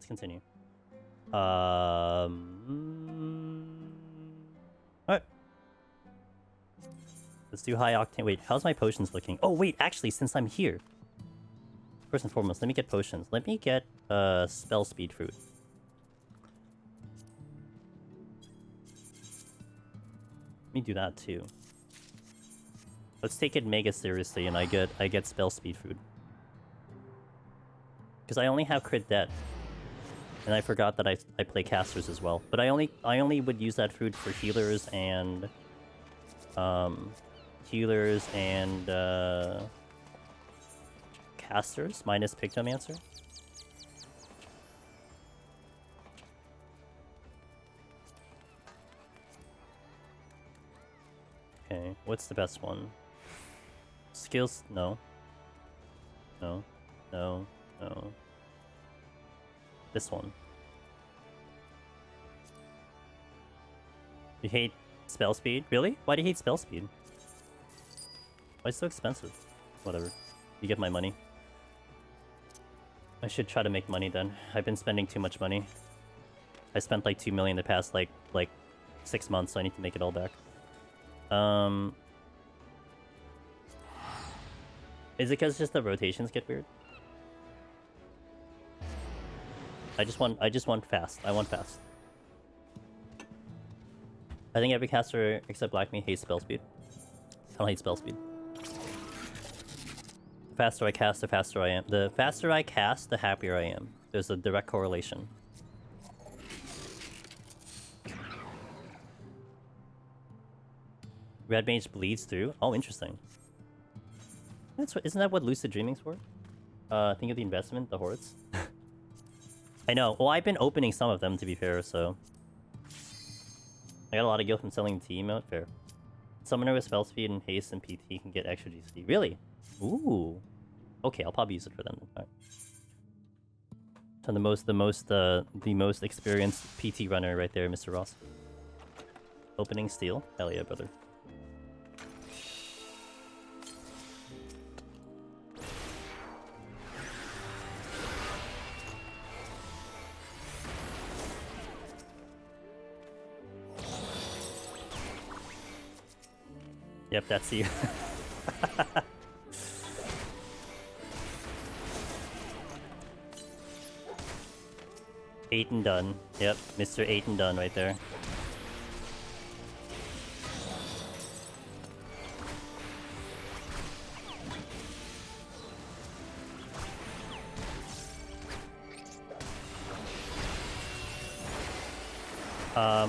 continue. Alright. Let's do high octane. Wait, how's my potions looking? Oh, wait, actually, since I'm here. First and foremost, let me get potions. Let me get spell speed fruit. Let me do that too. Let's take it mega seriously, and I get spell speed food. Because I only have crit death. And I forgot that I play casters as well. But I only would use that food for healers and casters minus Pictomancer. Okay, what's the best one? Skills? No. No. No. No. This one. You hate spell speed? Really? Why do you hate spell speed? Why is it so expensive? Whatever. You get my money. I should try to make money then. I've been spending too much money. I spent like 2 million the past like 6 months, so I need to make it all back. Is it because just the rotations get weird? I just want fast. I want fast. I think every caster except Black Me hates spell speed. I don't hate spell speed. The faster I cast, the faster I am. The faster I cast, the happier I am. There's a direct correlation. Red Mage bleeds through? Oh, interesting. Isn't that what Lucid Dreaming's for? Think of the investment, the hordes. I know. Well, I've been opening some of them, to be fair, so... I got a lot of gil from selling the T emote. Fair. Summoner with spell speed and haste and PT can get extra GC. Really? Ooh. Okay, I'll probably use it for them. All right. So the most experienced PT runner right there, Mr. Ross. Opening steel. Hell yeah, brother. Yep, that's you. 8 and done. Yep, Mr. 8 and done right there.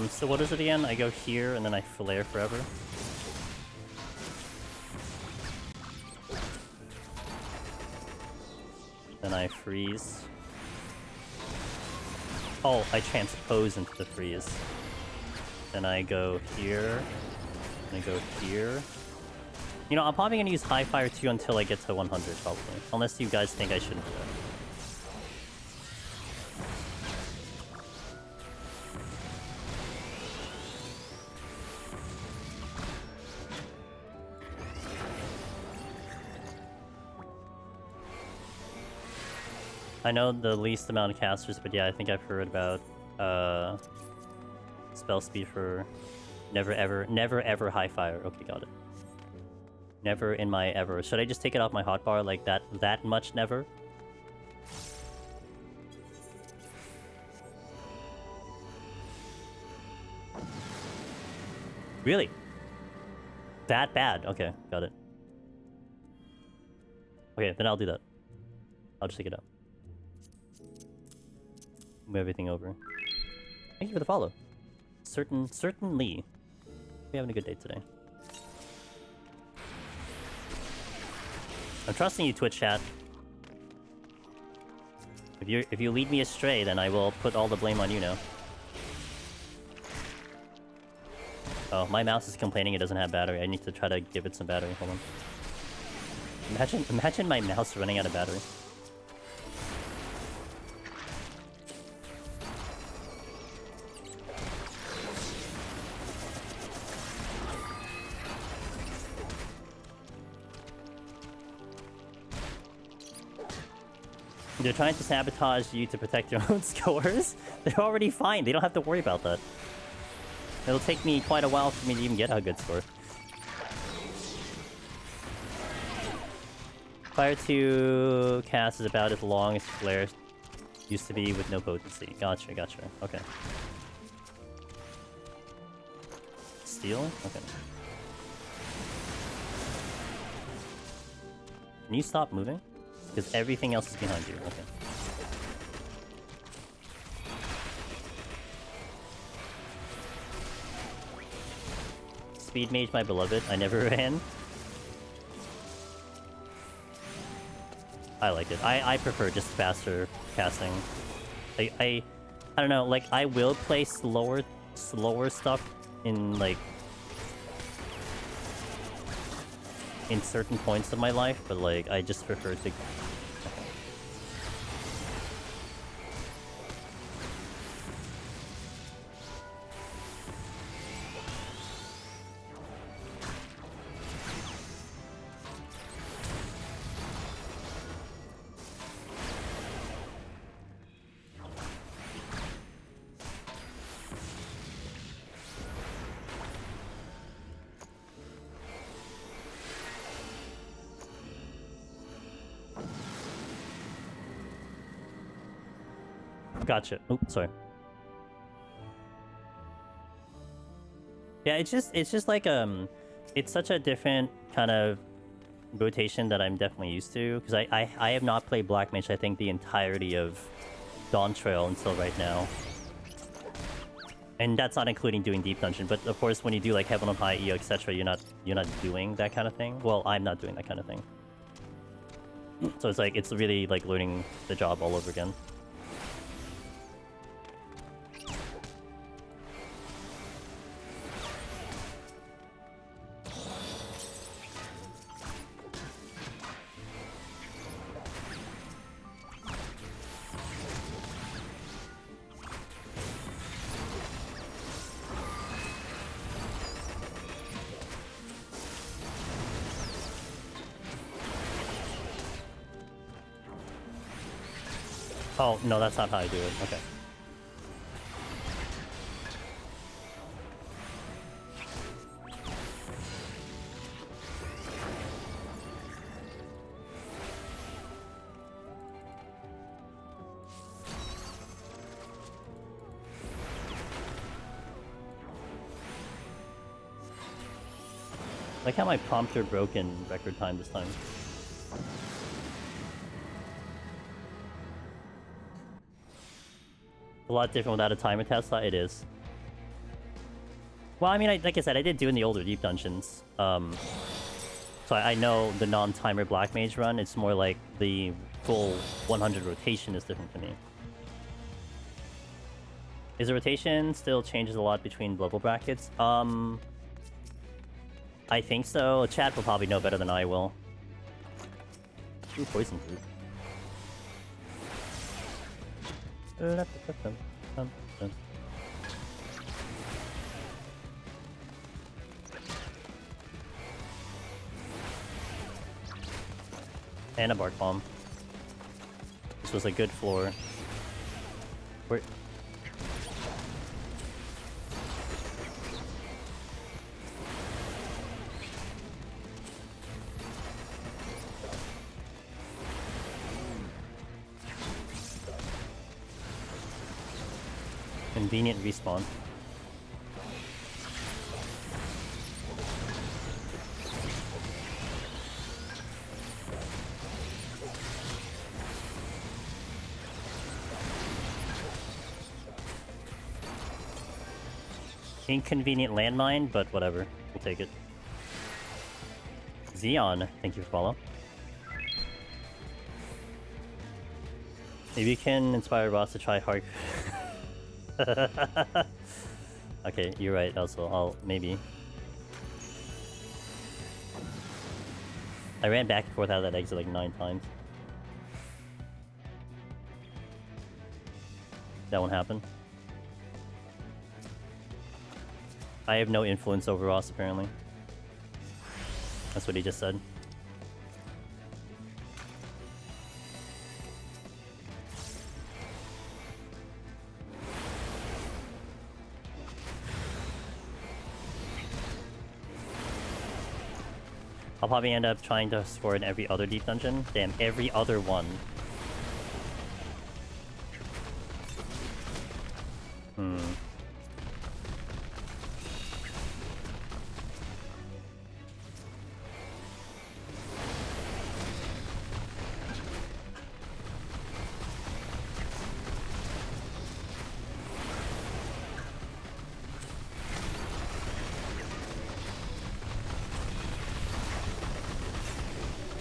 So what is it again? I go here and then I flare forever. Then I freeze. Oh, I transpose into the freeze. Then I go here. And I go here. You know, I'm probably gonna use High Fire 2 until I get to 100, probably. Unless you guys think I shouldn't do that. I know the least amount of casters, but yeah, I think I've heard about spell speed for never ever high fire. Okay, got it. Never in my ever. Should I just take it off my hotbar like that much never? Really? That bad? Okay, got it. Okay, then I'll do that. I'll just take it out. Move everything over. Thank you for the follow. Certainly. We're having a good day today. I'm trusting you, Twitch chat. If you lead me astray, then I will put all the blame on you now. Oh, my mouse is complaining it doesn't have battery. I need to try to give it some battery. Hold on. Imagine my mouse running out of battery. They're trying to sabotage you to protect your own scores. They're already fine. They don't have to worry about that. It'll take me quite a while for me to even get a good score. Fire 2 cast is about as long as Flare used to be with no potency. Gotcha, gotcha. Okay. Steal? Okay. Can you stop moving? Because everything else is behind you. Okay. Speed Mage, my beloved. I never ran. I like it. I prefer just faster casting. I don't know, like, I will play slower stuff in, like, in certain points of my life, but, like, I just prefer to... Gotcha. Oh, sorry. Yeah, it's just like it's such a different kind of rotation that I'm definitely used to, because I have not played Black Mage, I think, the entirety of Dawntrail until right now. And that's not including doing Deep Dungeon, but of course when you do like Heaven on High, EO, etc., you're not doing that kind of thing. Well, I'm not doing that kind of thing. So it's like, it's really like learning the job all over again. Oh, no, that's not how I do it. Okay. Like how my prompter broke in record time this time. A lot different without a timer, Tesla. It is. Well, I mean, like I said, I did do in the older Deep Dungeons. So I know the non-timer Black Mage run. It's more like the full 100 rotation is different to me. Is the rotation still changes a lot between level brackets? I think so. Chat will probably know better than I will. Ooh, poison fruit. And a bark bomb. This was a good floor. Where... Convenient respawn. Inconvenient landmine, but whatever. We'll take it. Xeon, thank you for follow. Maybe you can inspire Ross to try hard. Okay, you're right. Also, I'll maybe. I ran back and forth out of that exit like 9 times. That won't happen. I have no influence over Ross, apparently. That's what he just said. I'll probably end up trying to score in every other deep dungeon. Damn, every other one.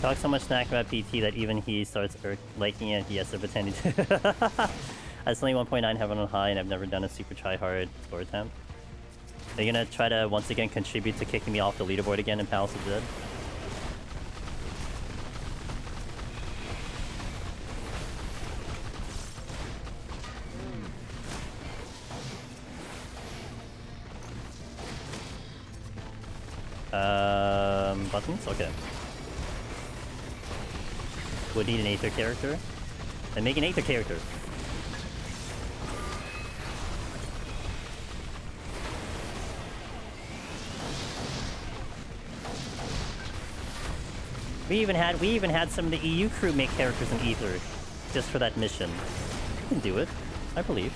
Talk so much snack about PT that even he starts liking it. He has to pretend he did. That's only 1.9 heaven on high, and I've never done a super try hard score attempt. Are you gonna try to once again contribute to kicking me off the leaderboard again in Palace of Dead? Buttons? Okay. Would need an Aether character. Then make an Aether character. We even had some of the EU crew make characters in Aether just for that mission. You can do it. I believe.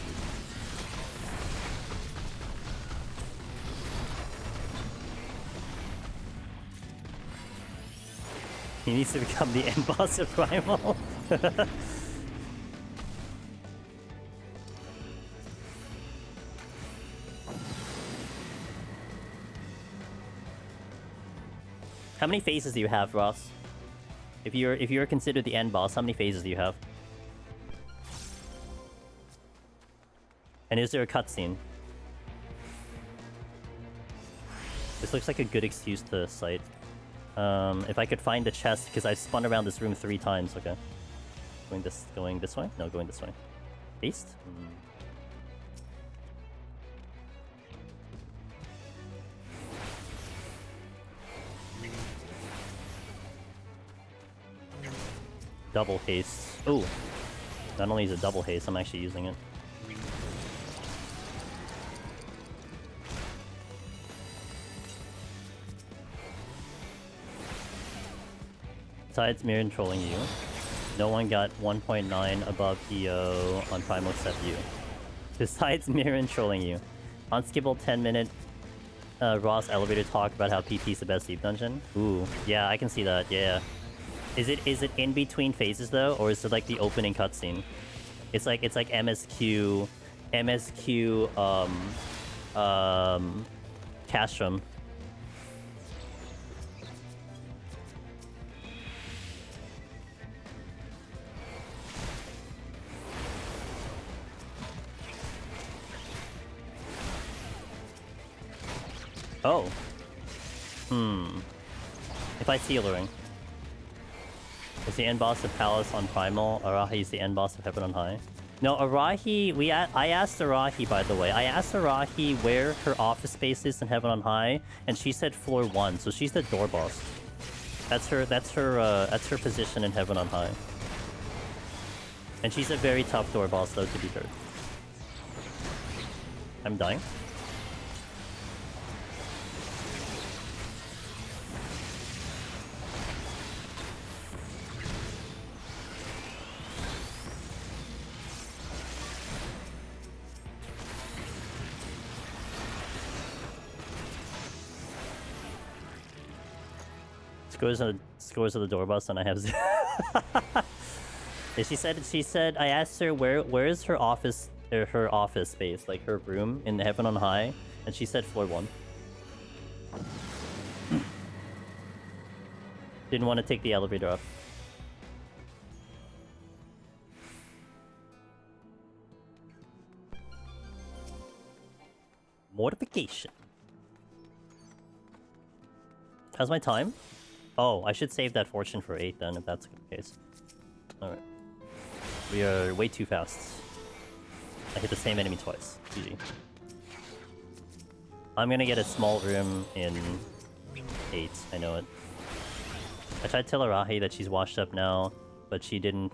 He needs to become the end boss of Primal. How many phases do you have, Ross? If you're considered the end boss, how many phases do you have? And is there a cutscene? This looks like a good excuse to cite. If I could find the chest, because I've spun around this room 3 times. Okay. Going this way? No, going this way. East? Double haste. Ooh. Not only is it double haste, I'm actually using it. Besides Mirren trolling you, no one got 1.9 above EO on Primal except you. Besides Mirren trolling you. Unskippable 10-minute Ross elevator talk about how PT's the best deep dungeon. Ooh, yeah, I can see that, yeah. Is it in between phases though, or is it like the opening cutscene? It's like MSQ Castrum. Oh. If I see alluring. Is the end boss of Palace on Primal? Arahi is the end boss of Heaven on High. No, Arahi, I asked Arahi, by the way. I asked Arahi where her office space is in Heaven on High, and she said floor 1, so she's the door boss. That's her position in Heaven on High. And she's a very tough door boss, though, to be fair. I'm dying. Scores of the door boss, and I have 0. Yeah, she said I asked her where is her office space, like her room in the Heaven on High, and she said floor 1. Didn't want to take the elevator up. Mortification. How's my time? Oh, I should save that fortune for 8 then, if that's the case. Alright. We are way too fast. I hit the same enemy twice. GG. I'm gonna get a small room in 8, I know it. I tried to tell Arahi that she's washed up now, but she didn't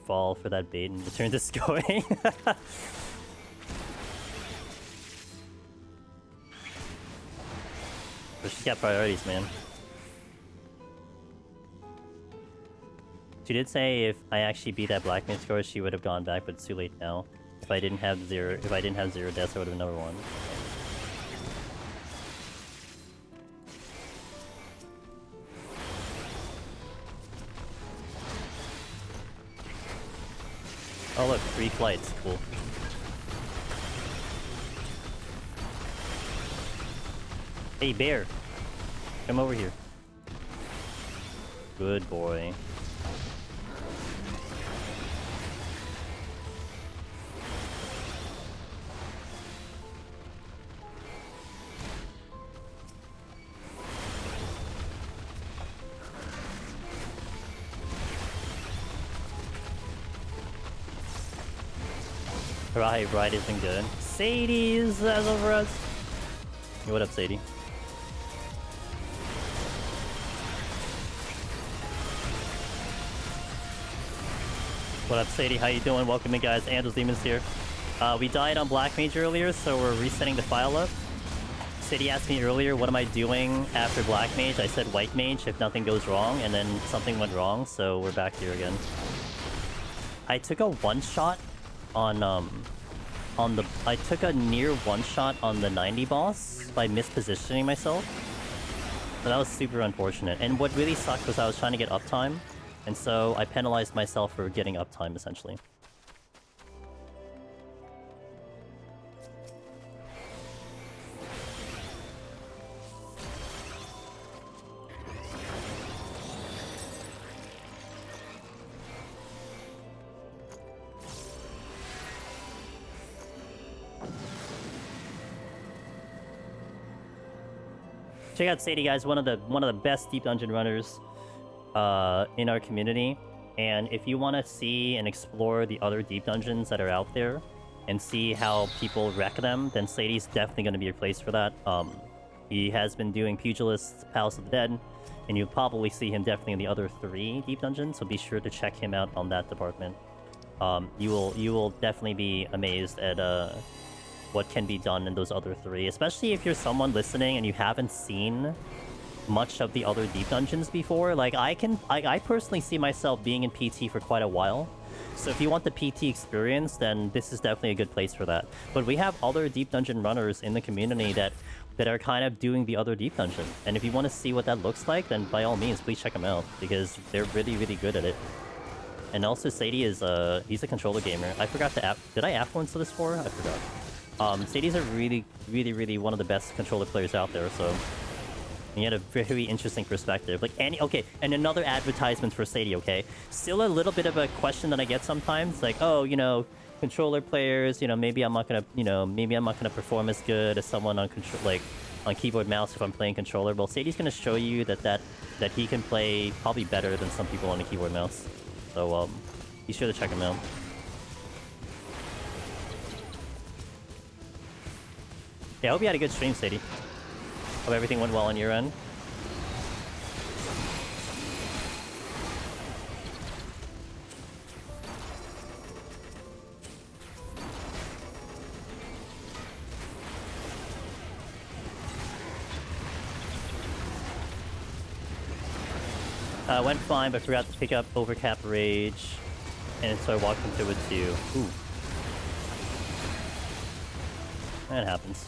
fall for that bait and returned to scoring. But she's got priorities, man. She did say if I actually beat that black mage score, she would have gone back, but it's too late now. If I didn't have zero deaths, I would have never won. Oh look, 3 flights, cool. Hey bear, come over here. Good boy. Right has been good. Sadie's as over us. Hey, what up, Sadie? What up, Sadie? How you doing? Welcome in, guys. Angel's Demons here. We died on Black Mage earlier, so we're resetting the file up. Sadie asked me earlier, what am I doing after Black Mage? I said White Mage if nothing goes wrong, and then something went wrong, so we're back here again. I took a one-shot on I took a near one-shot on the 90 boss by mispositioning myself. So that was super unfortunate. And what really sucked was I was trying to get uptime, and so I penalized myself for getting uptime, essentially. Check out Sadie, guys. One of the best deep dungeon runners in our community. And if you want to see and explore the other deep dungeons that are out there and see how people wreck them, then Sadie's definitely going to be your place for that. He has been doing Pugilist, Palace of the Dead, and you'll probably see him definitely in the other 3 deep dungeons. So be sure to check him out on that department. You will definitely be amazed at what can be done in those other 3, especially if you're someone listening and you haven't seen much of the other deep dungeons before. Like, I personally see myself being in PT for quite a while, so if you want the PT experience, then this is definitely a good place for that. But we have other deep dungeon runners in the community that are kind of doing the other deep dungeon, and if you want to see what that looks like, then by all means, please check them out, because they're really, really good at it. And also, Sadie is he's a controller gamer. I forgot to did I affluence this for? I forgot. Sadie's a really, really, really one of the best controller players out there, so he had a very interesting perspective. Like, okay, and another advertisement for Sadie, okay? Still a little bit of a question that I get sometimes, like, oh, you know, controller players, you know, maybe I'm not gonna perform as good as someone on on keyboard mouse if I'm playing controller. Well, Sadie's gonna show you that he can play probably better than some people on a keyboard mouse. So, be sure to check him out. Yeah, I hope you had a good stream, Sadie. Hope everything went well on your end. Went fine, but forgot to pick up Overcap Rage, and so I walked into it too. Ooh. That happens.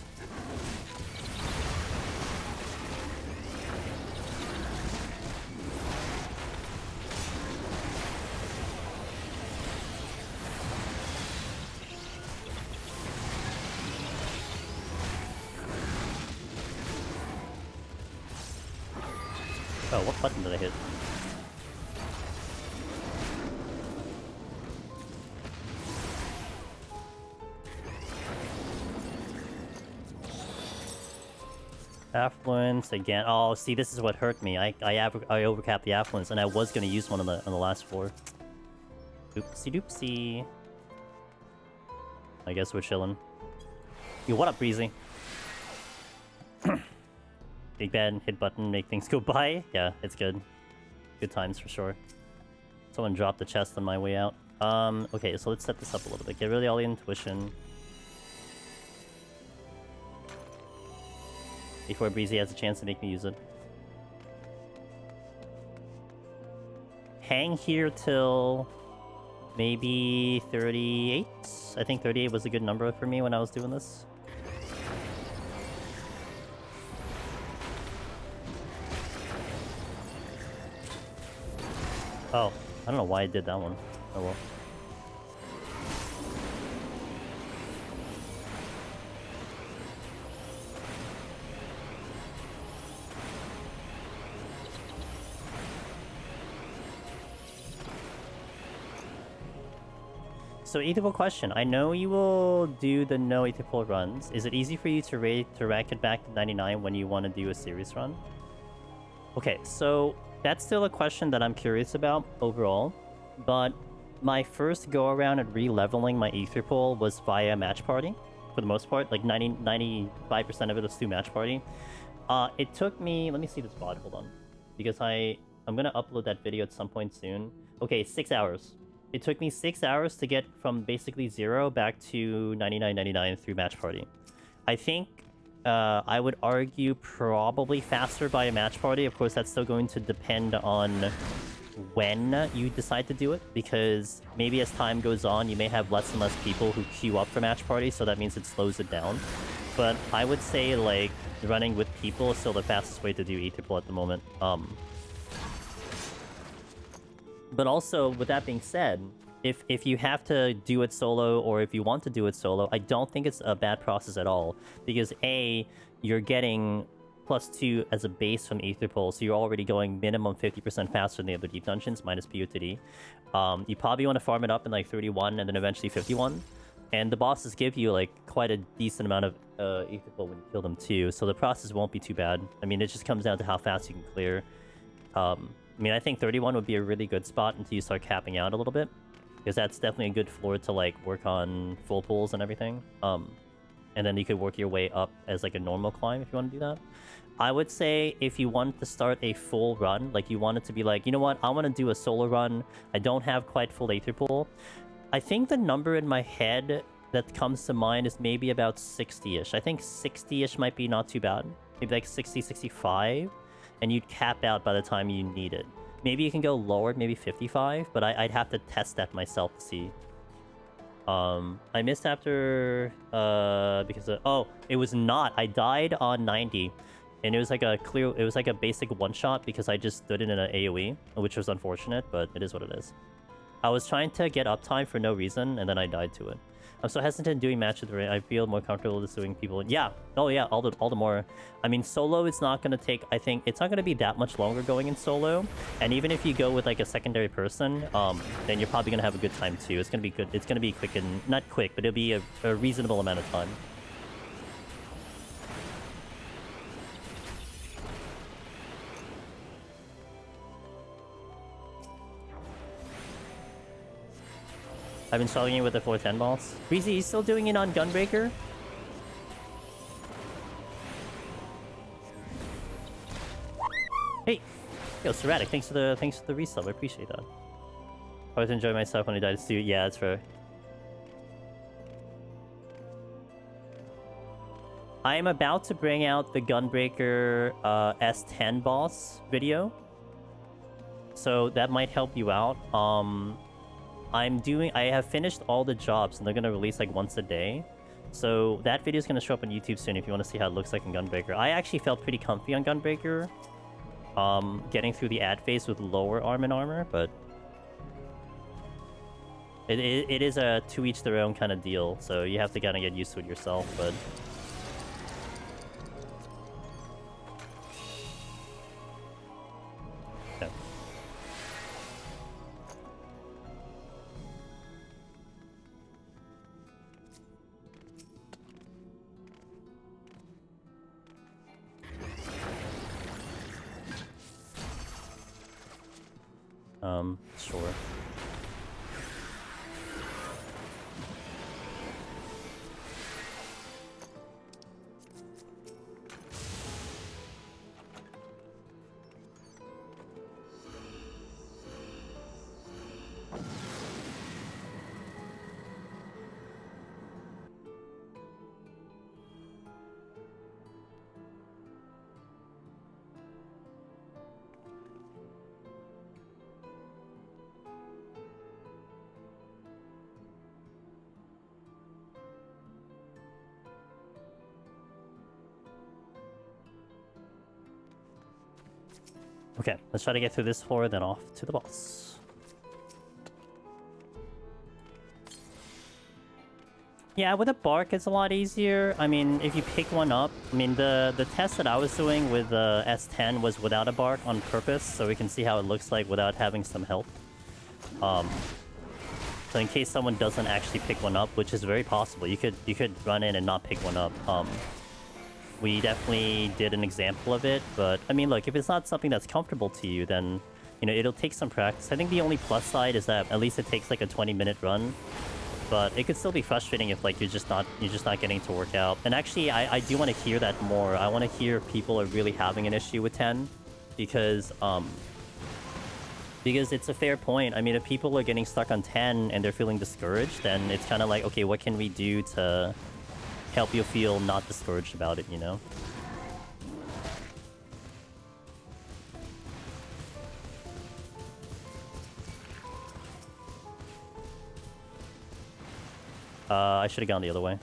Oh, what button did I hit? Affluence again. Oh, see, this is what hurt me. I overcapped the affluence, and I was gonna use one on the last floor. Oopsie doopsie. I guess we're chilling. Yo, what up, Breezy? Big bad hit button, make things go by. Yeah, it's good. Good times for sure. Someone dropped the chest on my way out. Okay, so let's set this up a little bit. Get rid of all the intuition. Before Breezy has a chance to make me use it. hang here till maybe 38. I think 38 was a good number for me when I was doing this. Oh, I don't know why I did that one. Oh well. So, Aetherpool question. I know you will do the no Aetherpool runs. Is it easy for you to rack it back to 99 when you want to do a series run? Okay, so that's still a question that I'm curious about overall. But my first go around at re-leveling my Aetherpool was via match party. For the most part, like 95% of it was through match party. It took me... Let me see this VOD, hold on. Because I'm going to upload that video at some point soon. Okay, 6 hours. It took me 6 hours to get from basically 0 back to 99.99 through match party. I think I would argue probably faster by a match party. Of course, that's still going to depend on when you decide to do it, because maybe as time goes on, you may have less and less people who queue up for match party, so that means it slows it down. But I would say, like, running with people is still the fastest way to do Aetherpool at the moment. But also, with that being said, if you have to do it solo, or if you want to do it solo, I don't think it's a bad process at all. Because A, you're getting +2 as a base from Aetherpool, so you're already going minimum 50% faster than the other deep dungeons, minus POTD. You probably want to farm it up in like 31 and then eventually 51. And the bosses give you like quite a decent amount of Aetherpool when you kill them too, so the process won't be too bad. I mean, it just comes down to how fast you can clear. I mean, I think 31 would be a really good spot until you start capping out a little bit, because that's definitely a good floor to like work on full pulls and everything. And then you could work your way up as like a normal climb if you want to do that. I would say if you want to start a full run, like you want it to be like, you know what, I want to do a solo run, I don't have quite full Aetherpool. I think the number in my head that comes to mind is maybe about 60-ish. I think 60-ish might be not too bad. Maybe like 60, 65. And you'd cap out by the time you need it. Maybe you can go lower, maybe 55, but I'd have to test that myself to see. I missed after, because oh, it was not. I died on 90, and it was like a clear, it was like a basic one-shot because I just stood in an AoE, which was unfortunate, but it is what it is. I was trying to get uptime for no reason, and then I died to it. I'm so hesitant doing match with Ray. I feel more comfortable just doing people. Yeah. Oh yeah. All the more. I mean, solo is not gonna take. I think it's not gonna be that much longer going in solo. And even if you go with like a secondary person, then you're probably gonna have a good time too. It's gonna be good. It's gonna be quick and not quick, but it'll be a reasonable amount of time. I've been struggling with the 410 balls. Breezy, you still doing it on Gunbreaker? Hey! Yo, Serratic, thanks for the resub. I appreciate that. I always enjoy myself when I die to Stu. Yeah, that's fair. I am about to bring out the Gunbreaker S10 boss video. So that might help you out. I have finished all the jobs, and they're gonna release like once a day. So that video is gonna show up on YouTube soon if you want to see how it looks like in Gunbreaker. I actually felt pretty comfy on Gunbreaker, getting through the ad phase with lower arm and armor, but it is a to each their own kind of deal. So you have to kind of get used to it yourself, but. Sure. Okay, let's try to get through this floor, then off to the boss. Yeah, with a bark, it's a lot easier. I mean, if you pick one up... I mean, the test that I was doing with S10 was without a bark on purpose, so we can see how it looks like without having some help. So in case someone doesn't actually pick one up, which is very possible, you could run in and not pick one up. We definitely did an example of it, but I mean, look, if it's not something that's comfortable to you, then you know it'll take some practice. I think the only plus side is that at least it takes like a 20-minute run, but it could still be frustrating if like you're just not getting to work out. And actually, I do want to hear that more. I want to hear if people are really having an issue with 10, because it's a fair point. I mean, if people are getting stuck on 10 and they're feeling discouraged, then it's kind of like, okay, what can we do to help you feel not discouraged about it, you know? I should have gone the other way.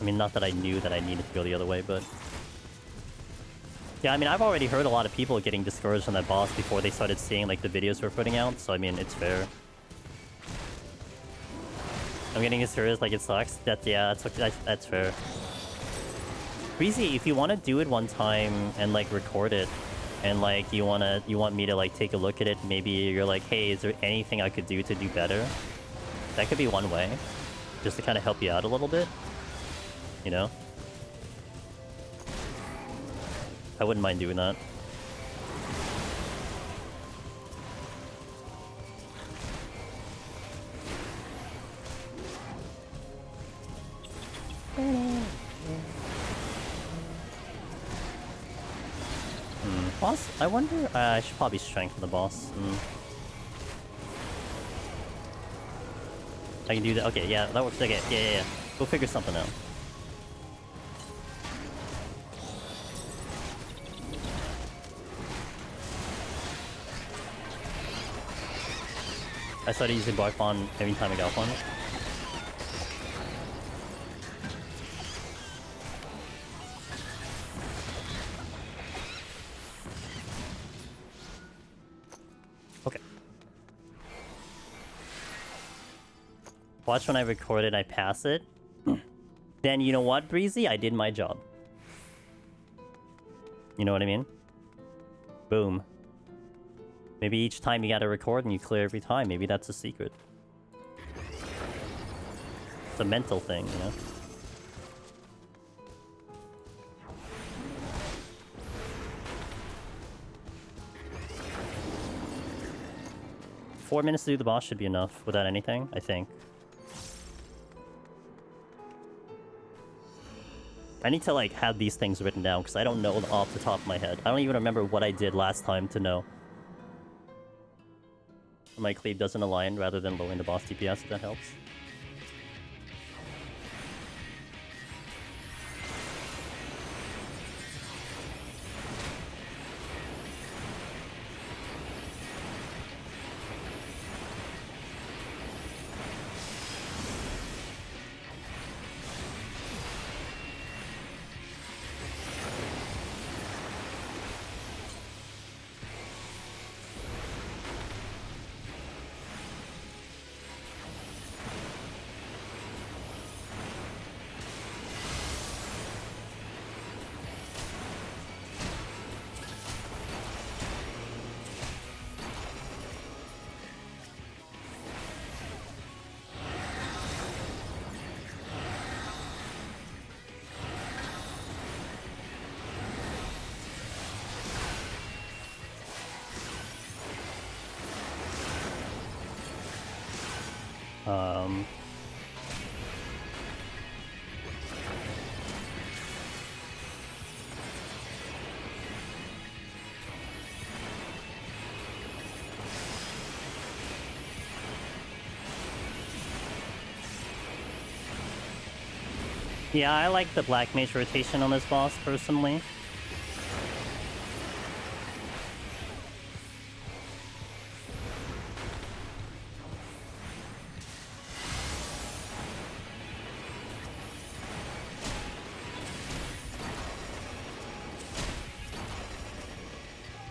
I mean, not that I knew that I needed to go the other way, but... Yeah, I mean, I've already heard a lot of people getting discouraged on that boss before they started seeing, like, the videos we're putting out, so I mean, it's fair. I'm getting discouraged, like, it sucks. Yeah, that's fair. Breezy, if you want to do it one time and, like, record it, and, like, you want me to, like, take a look at it, maybe you're like, hey, is there anything I could do to do better? That could be one way, just to kind of help you out a little bit, you know? I wouldn't mind doing that. Boss? I wonder... I should probably strengthen the boss. I can do that. Okay, yeah, that works. Okay, yeah. We'll figure something out. I started using bark on every time I got one. Okay. Watch when I record it, I pass it. Then you know what, Breezy? I did my job. You know what I mean? Boom. Maybe each time you gotta record and you clear every time. Maybe that's a secret. It's a mental thing, you know? Four minutes to do the boss should be enough without anything, I think. I need to, like, have these things written down, because I don't know off the top of my head. I don't even remember what I did last time to know. My cleave doesn't align rather than lowering the boss DPS, if that helps. Yeah, I like the Black Mage rotation on this boss, personally.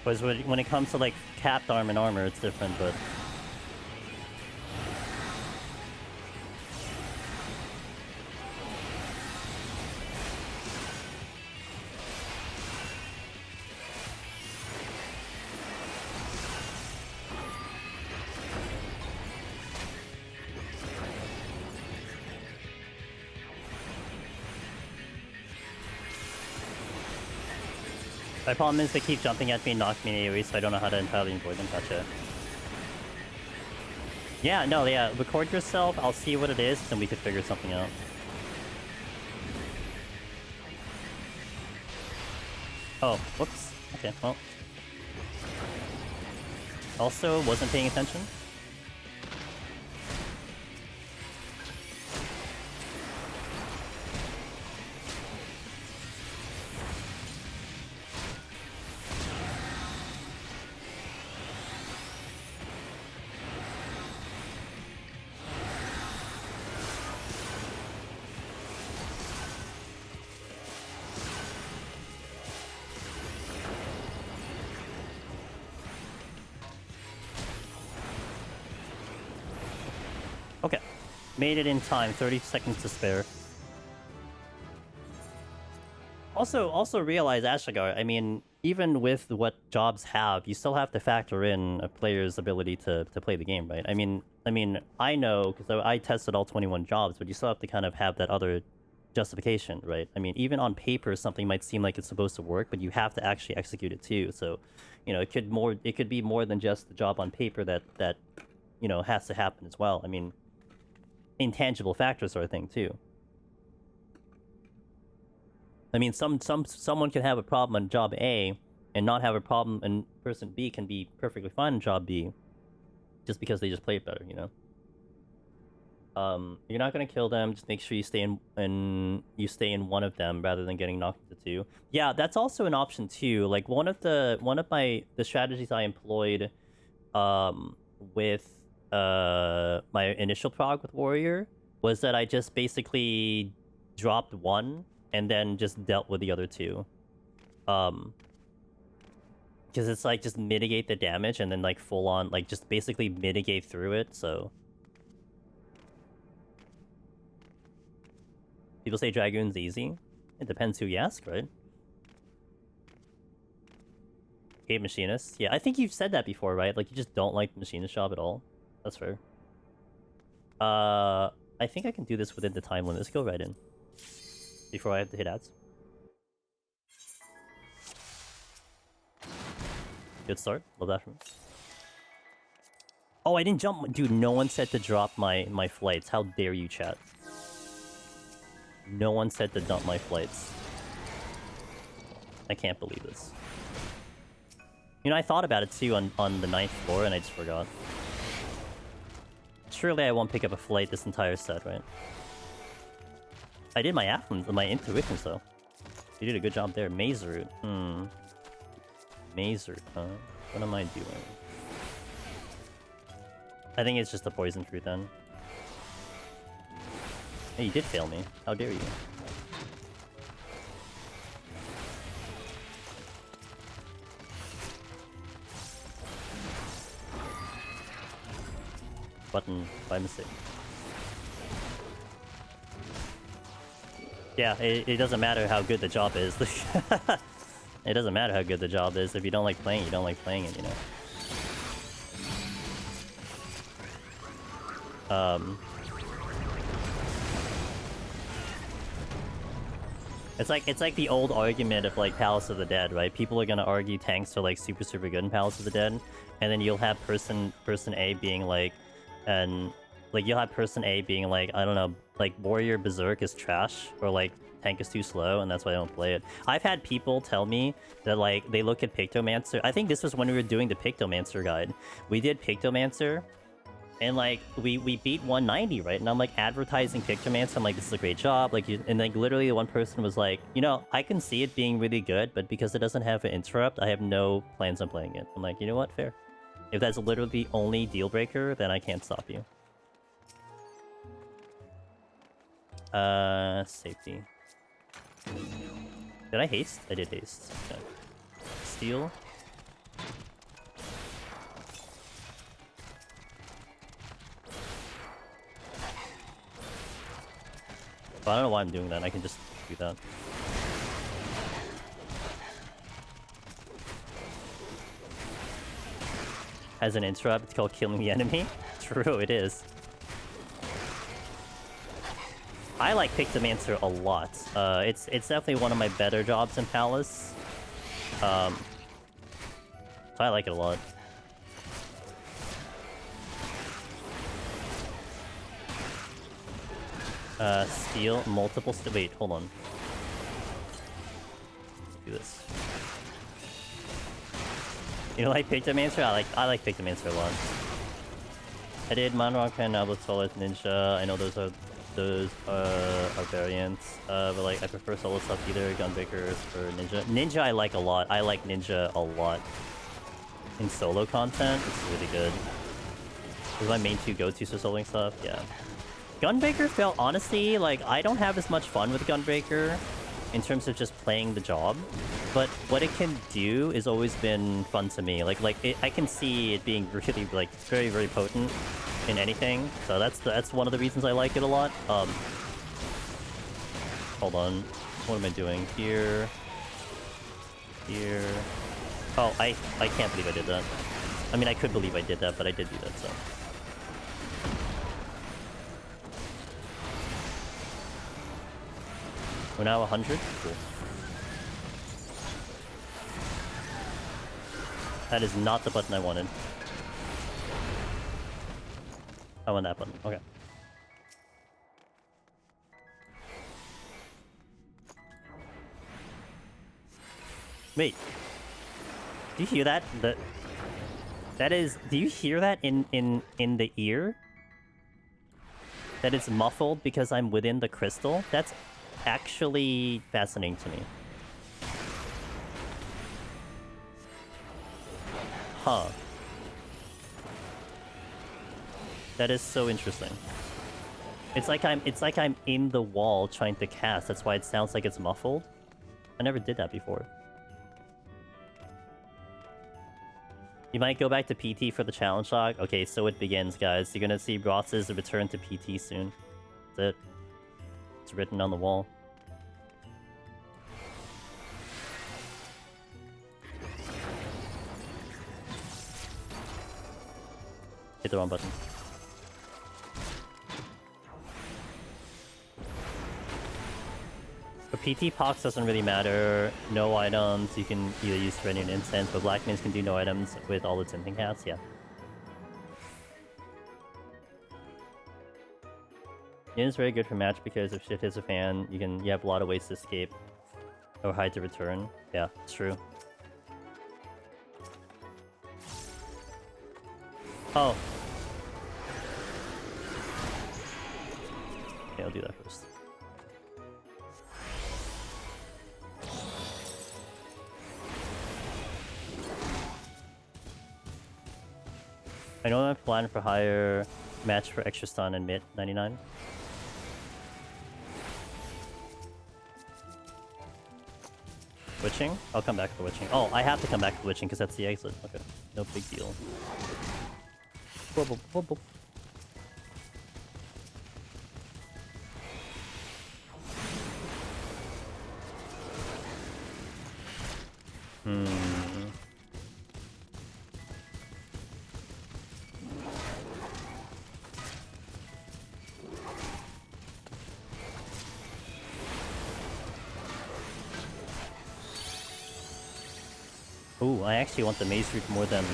Whereas when it comes to like capped arm and armor, it's different, but... My problem is they keep jumping at me and knocking me AoE, so I don't know how to entirely avoid them. Gotcha. Yeah, no, yeah. Record yourself, I'll see what it is, then we could figure something out. Oh, whoops. Okay, well. Also, wasn't paying attention. Okay. Made it in time. 30 seconds to spare. Also realize, Ashigar, I mean, even with what jobs have, you still have to factor in a player's ability to play the game, right? I mean, I know, because I tested all 21 jobs, but you still have to kind of have that other justification, right? I mean, even on paper, something might seem like it's supposed to work, but you have to actually execute it too. So, you know, it could be more than just the job on paper that you know, has to happen as well. I mean, intangible factors are a thing too. I mean, someone can have a problem on job A and not have a problem, and person B can be perfectly fine on job B, just because they just play it better, you know. You're not gonna kill them. Just make sure you stay in one of them rather than getting knocked into two. Yeah, that's also an option too. Like one of the strategies I employed, with my initial prog with Warrior was that I just basically dropped one and then just dealt with the other two. Because it's like just mitigate the damage and then like full on like just basically mitigate through it. So people say Dragoon's easy. It depends who you ask, right? Hate Machinist. Yeah, I think you've said that before, right? Like you just don't like the Machinist job at all. That's fair. I think I can do this within the time limit. Let's go right in. Before I have to hit ads. Good start. Love that from me. Oh, I didn't jump. Dude, no one said to drop my flights. How dare you, chat? No one said to dump my flights. I can't believe this. You know, I thought about it too on the 9th floor and I just forgot. Surely I won't pick up a flight this entire set, right? I did my Athens, my intuitions though. You did a good job there. Maze route. Maze route, huh? What am I doing? I think it's just a poison fruit then. Hey, you did fail me. How dare you? Button by mistake. Yeah, it doesn't matter how good the job is. It doesn't matter how good the job is. If you don't like playing, you don't like playing it, you know? It's like the old argument of like Palace of the Dead, right? People are gonna argue tanks are like super good in Palace of the Dead, and then you'll have person A being like, you'll have person A being like, I don't know, like Warrior Berserk is trash, or like tank is too slow, and that's why I don't play it. I've had people tell me that like they look at Pictomancer. I think this was when we were doing the Pictomancer guide. We did Pictomancer, and like we beat 190, right? And I'm like advertising Pictomancer. I'm like, this is a great job. Like, and like literally one person was like, you know, I can see it being really good, but because it doesn't have an interrupt, I have no plans on playing it. I'm like, you know what? Fair. If that's literally the only deal breaker, then I can't stop you. Safety. Did I haste? I did haste. Okay. Steal. But I don't know why I'm doing that. I can just do that. As an interrupt, it's called killing the enemy. True, it is. I like Pictomancer a lot. It's definitely one of my better jobs in Palace. So I like it a lot. Steal multiple. Wait, hold on. Let's do this. You know, like Pictomancer? I like Pictomancer a lot. I did Monrock and Solid Ninja. I know those are variants. But like I prefer solo stuff either. Gunbreakers for Ninja. Ninja I like a lot. I like Ninja a lot. In solo content, it's really good. Those are my main two go-tos for soloing stuff, yeah. Gunbreaker felt, honestly, like, I don't have as much fun with Gunbreaker in terms of just playing the job. But what it can do has always been fun to me. I can see it being really, like, very, very potent in anything. So that's one of the reasons I like it a lot. Hold on. What am I doing? Here. Here. Oh, I can't believe I did that. I mean, I could believe I did that, but I did do that, so. We're now 100? Cool. That is not the button I wanted. I want that button. Okay. Wait. Do you hear that? That is... Do you hear that in the ear? That it's muffled because I'm within the crystal? That's actually fascinating to me. Huh. That is so interesting. It's like I'm in the wall trying to cast. That's why it sounds like it's muffled. I never did that before. You might go back to PT for the challenge log. Okay, so it begins, guys. You're gonna see Ross's return to PT soon. That's it. It's written on the wall. Hit the wrong button. For PT Pox doesn't really matter. No items. You can either use Serenian Incense, but Black Mins can do no items with all the tinting hats. Yeah. Yin is very good for match because if shit hits a fan, you have a lot of ways to escape or hide to return. Yeah, it's true. Oh. Okay, I'll do that first. I know I'm planning for higher match for extra stun and mid 99. Witching? I'll come back to the witching. Oh, I have to come back to the witching because that's the exit. Okay, no big deal. Bubble, bubble. Ooh, I actually want the Maze Route more than...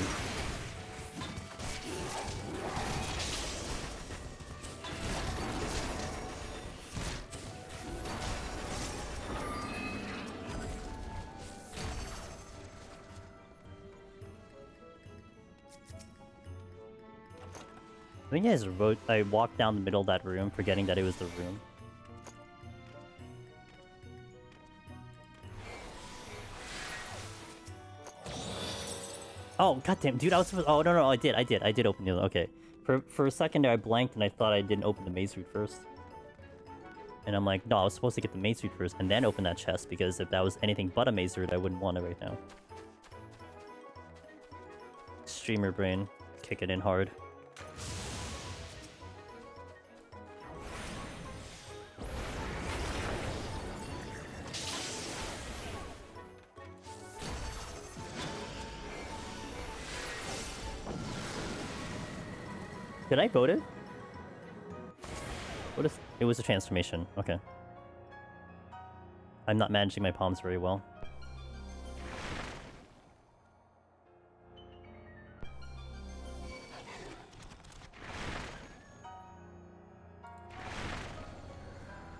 I think I walked down the middle of that room, forgetting that it was the room. Oh, goddamn, dude, I was supposed... Oh, no, I did open the other... Okay. For a second there, I blanked and I thought I didn't open the Maze Route first. And I'm like, no, I was supposed to get the Maze Route first and then open that chest, because if that was anything but a Maze Route, I wouldn't want it right now. Streamer brain. Kick it in hard. Did I vote it? What is... It was a transformation. Okay. I'm not managing my palms very well.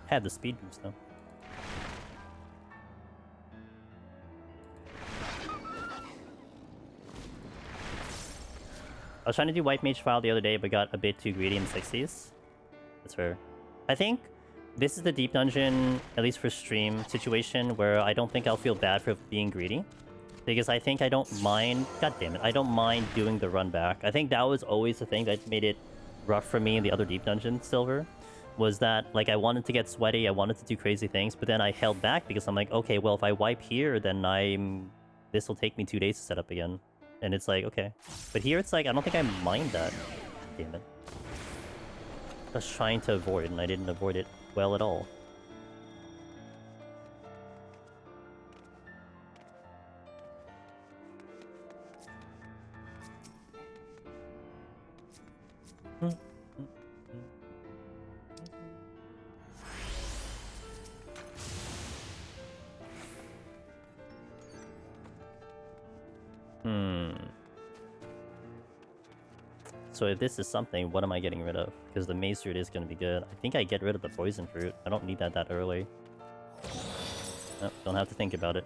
Had the speed boost though. I was trying to do White Mage File the other day, but got a bit too greedy in 60s. That's fair. I think this is the deep dungeon, at least for stream situation, where I don't think I'll feel bad for being greedy. Because I think I don't mind... God damn it. I don't mind doing the run back. I think that was always the thing that made it rough for me in the other deep dungeon, Silver. Was that, like, I wanted to get sweaty, I wanted to do crazy things, but then I held back because I'm like, okay, well, if I wipe here, then this will take me 2 days to set up again. And it's like, okay. But here it's like, I don't think I mind that. Damn it. I was trying to avoid, and I didn't avoid it well at all. So if this is something, what am I getting rid of? Because the maze fruit is going to be good. I think I get rid of the poison fruit. I don't need that early. Nope, don't have to think about it.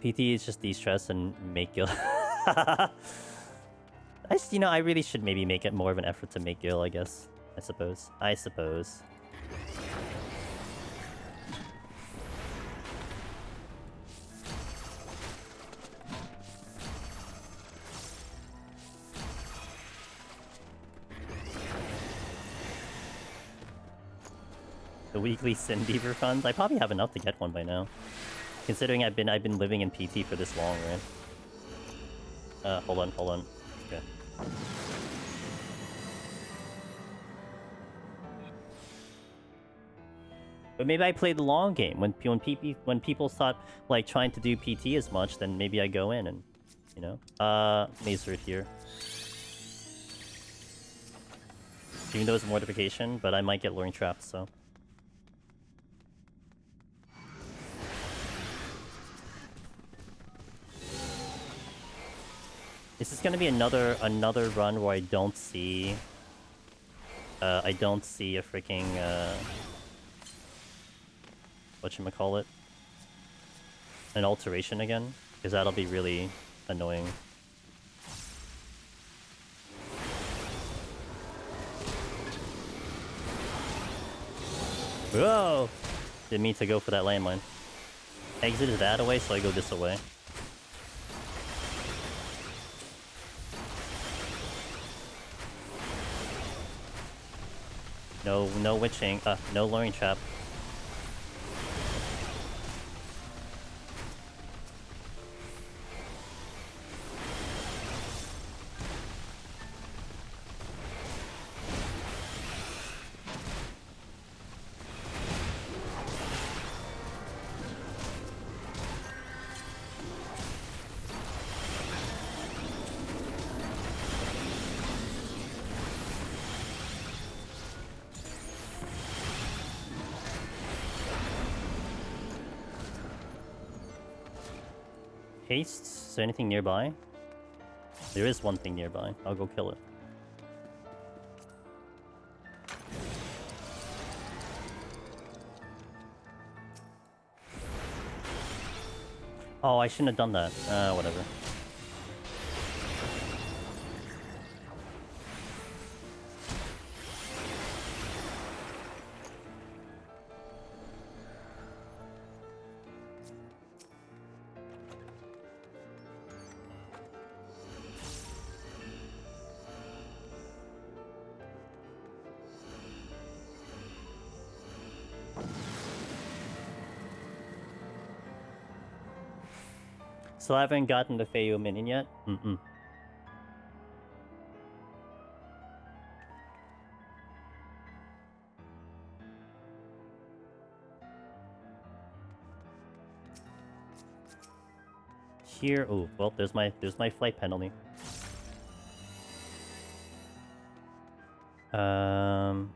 PT is just de-stress and make gil. You know, I really should maybe make it more of an effort to make gil, I guess. I suppose. The weekly Sin Beaver funds? I probably have enough to get one by now. Considering I've been living in PT for this long, right? Hold on. Okay. But maybe I play the long game. When people start like trying to do PT as much, then maybe I go in and, you know. Maze Root here. Even though it's mortification, but I might get luring trapped, so. This is gonna be another run where I don't see a freaking whatchamacallit? An alteration again, because that'll be really annoying. Whoa! Didn't mean to go for that landmine. I exited that away, so I go this away. No witching. No luring trap. Haste? Is there anything nearby? There is one thing nearby. I'll go kill it. Oh, I shouldn't have done that. Whatever. Still haven't gotten the Feyo minion yet? Here, oh well, there's my flight penalty. Um...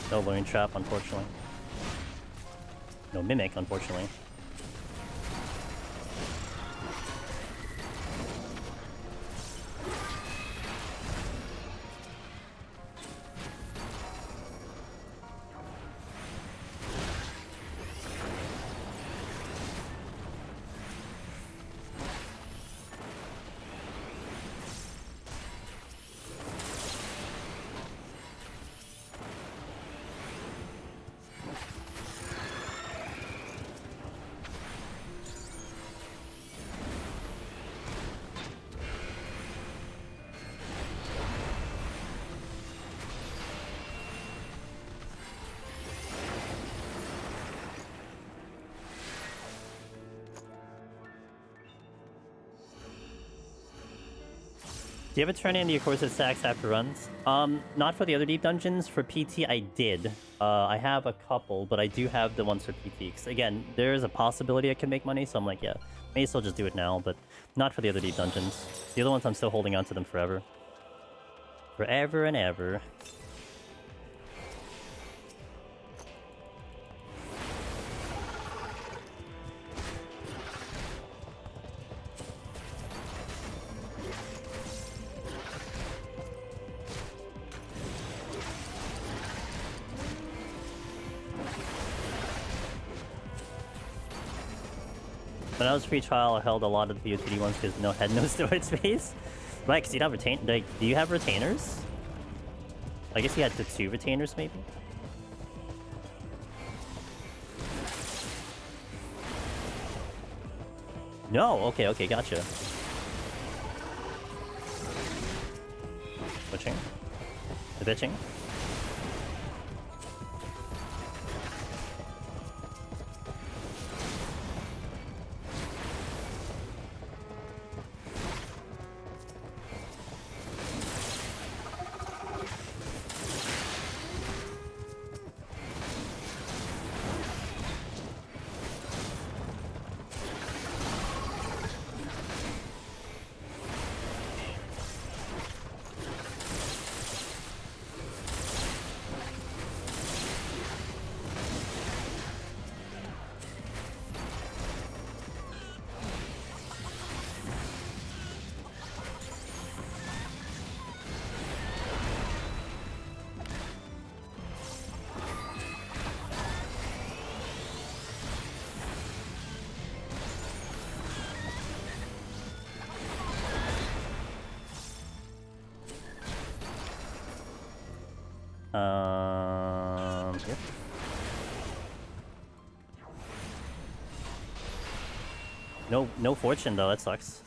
No Loon Trap, unfortunately. No Mimic, unfortunately. Do you ever turn in your courses stacks after runs? Not for the other deep dungeons. For PT, I did. I have a couple, but I do have the ones for PT. 'Cause again, there is a possibility I can make money, so I'm like, yeah, may as well just do it now, but not for the other deep dungeons. The other ones, I'm still holding on to them forever. Forever and ever. When I was free trial, I held a lot of the POTD ones because had no storage space. Right, because you don't retain. Like, do you have retainers? I guess you had the 2 retainers, maybe. No. Okay. Okay. Gotcha. Switching. The bitching. Here. No fortune though. That sucks.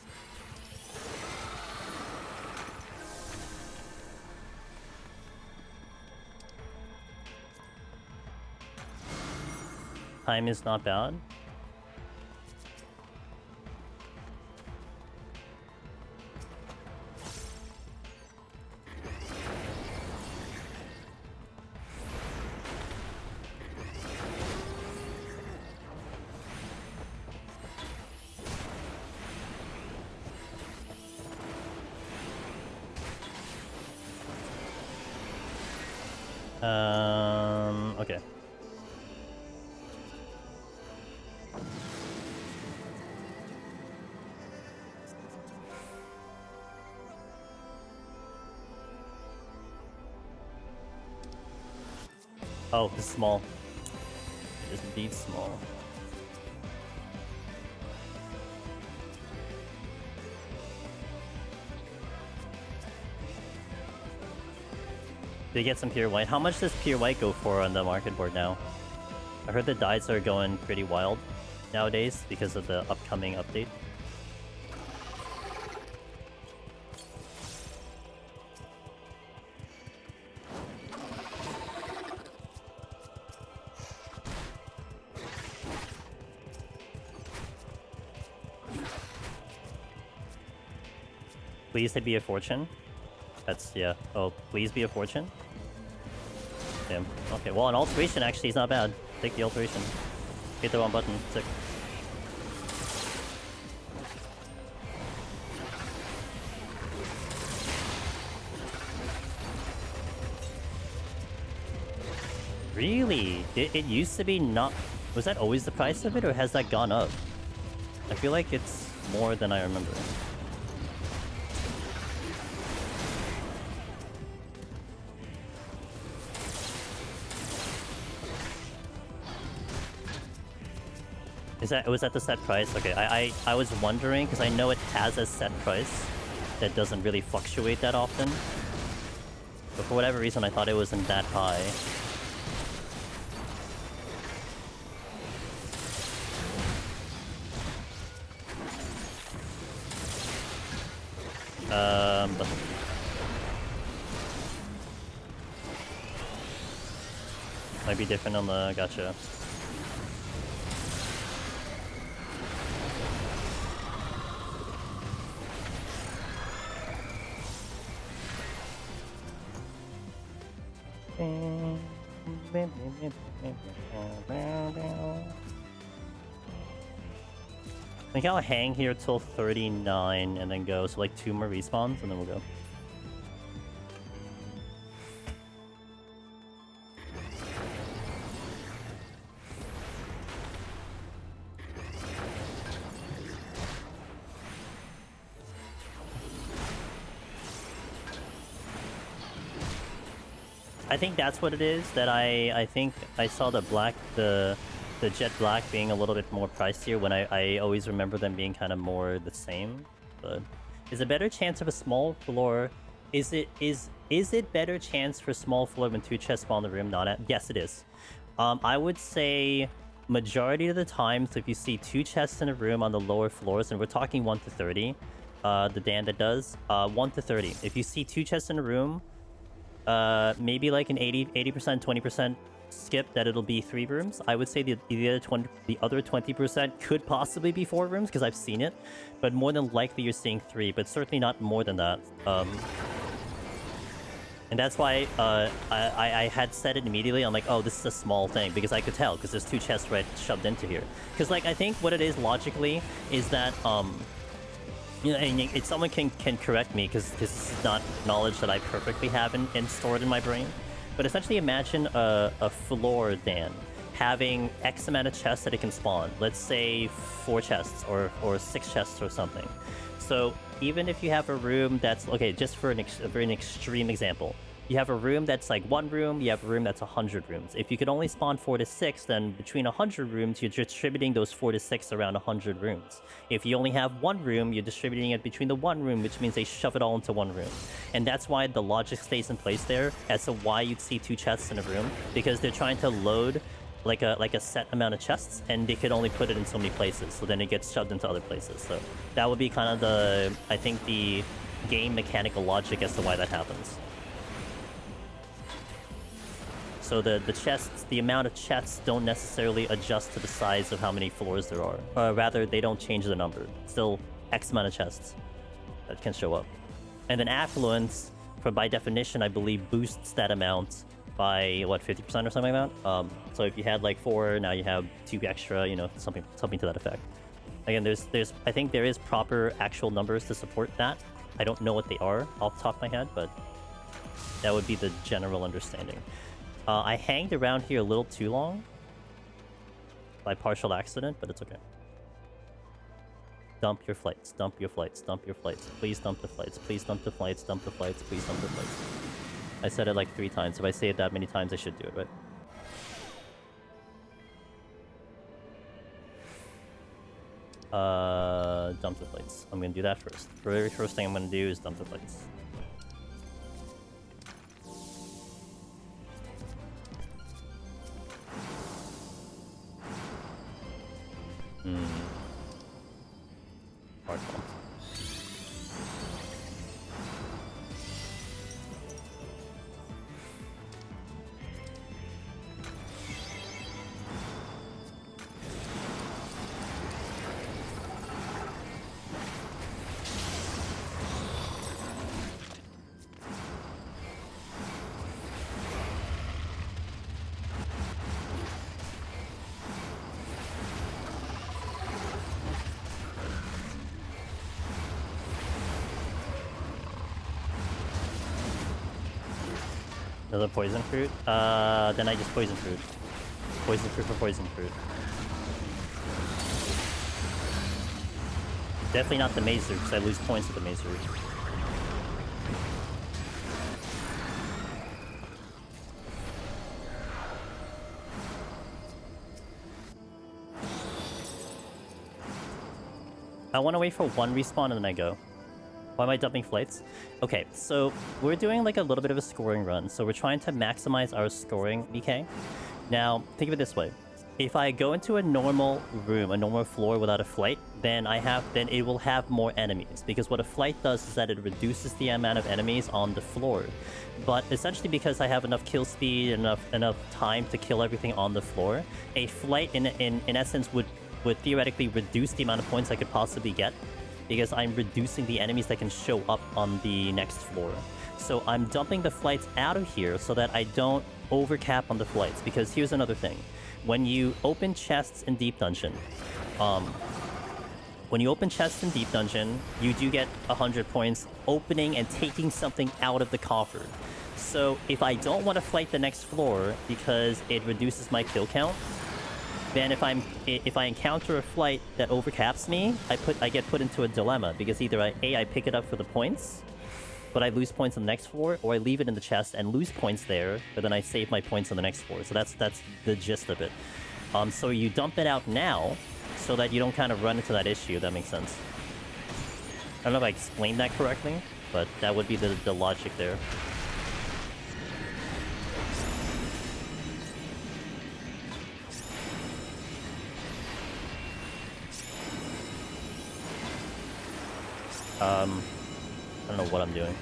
Time is not bad. Okay. Oh, it's small. It is indeed small. They get some pure white. How much does pure white go for on the market board now? I heard the dyes are going pretty wild nowadays because of the upcoming update. Please be a fortune. That's, yeah. Oh, please be a fortune. Damn. Okay, well, an alteration actually is not bad. Take the alteration. Hit the wrong button. Sick. Really? It used to be not... Was that always the price of it, or has that gone up? I feel like it's more than I remember. Was that the set price? Okay, I was wondering, because I know it has a set price that doesn't really fluctuate that often. But for whatever reason, I thought it wasn't that high. But... Might be different on the... Gotcha. I think I'll hang here till 39 and then go, so like 2 more respawns and then we'll go. I think that's what it is, that I think I saw the jet black being a little bit more pricier when I always remember them being kind of more the same. But is a better chance of a small floor? Is it better chance for small floor when 2 chests spawn in the room? Not at? Yes, it is. I would say majority of the times if you see 2 chests in a room on the lower floors, and we're talking 1 to 30, the Dan that does 1 to 30. If you see 2 chests in a room, maybe like an 80%, 20% skip that it'll be 3 rooms. I would say the other 20% could possibly be 4 rooms because I've seen it, but more than likely you're seeing 3, but certainly not more than that. And that's why I had said it immediately. I'm like, oh, this is a small thing, because I could tell, because there's 2 chests right shoved into here. Because like I think what it is logically is that you know, and someone can correct me, because this is not knowledge that I perfectly have and stored in my brain. But essentially imagine a floor, Dan, having X amount of chests that it can spawn. Let's say 4 chests or 6 chests or something. So even if you have a room that's... Okay, just for an extreme example. You have a room that's like 1 room, you have a room that's 100 rooms. If you could only spawn 4 to 6, then between 100 rooms, you're distributing those 4 to 6 around 100 rooms. If you only have 1 room, you're distributing it between the 1 room, which means they shove it all into 1 room. And that's why the logic stays in place there as to why you'd see 2 chests in a room, because they're trying to load like a set amount of chests, and they could only put it in so many places, so then it gets shoved into other places. So that would be kind of the, I think, the game mechanical logic as to why that happens. So the chests, the amount of chests don't necessarily adjust to the size of how many floors there are. Or rather, they don't change the number. Still X amount of chests that can show up. And then affluence, by definition, I believe, boosts that amount by, what, 50% or something like that? So if you had like 4, now you have 2 extra, you know, something to that effect. Again, I think there is proper actual numbers to support that. I don't know what they are off the top of my head, but that would be the general understanding. I hanged around here a little too long by partial accident, but it's okay. Dump your flights, dump your flights, dump your flights. Please dump the flights, please dump the flights, dump the flights, please dump the flights. I said it like 3 times. If I say it that many times, I should do it, right? Dump the flights. I'm gonna do that first. The very first thing I'm gonna do is dump the flights. Hardball. Another poison fruit? Then I just poison fruit. Poison fruit for poison fruit. Definitely not the maze route, because I lose points with the maze route. I want to wait for one respawn and then I go. Why am I dumping flights? Okay, so we're doing like a little bit of a scoring run. So we're trying to maximize our scoring DK. Now, think of it this way. If I go into a normal room, a normal floor without a flight, then it will have more enemies. Because what a flight does is that it reduces the amount of enemies on the floor. But essentially because I have enough kill speed, enough time to kill everything on the floor, a flight in essence would theoretically reduce the amount of points I could possibly get. Because I'm reducing the enemies that can show up on the next floor. So I'm dumping the flights out of here so that I don't overcap on the flights. Because here's another thing. When you open chests in Deep Dungeon, you do get 100 points opening and taking something out of the coffer. So if I don't want to flight the next floor because it reduces my kill count, then if I encounter a flight that overcaps me, I get put into a dilemma because either I pick it up for the points, but I lose points on the next floor, or I leave it in the chest and lose points there, but then I save my points on the next floor. So that's the gist of it. So you dump it out now, so that you don't kind of run into that issue, if that makes sense. I don't know if I explained that correctly, but that would be the logic there. I don't know what I'm doing.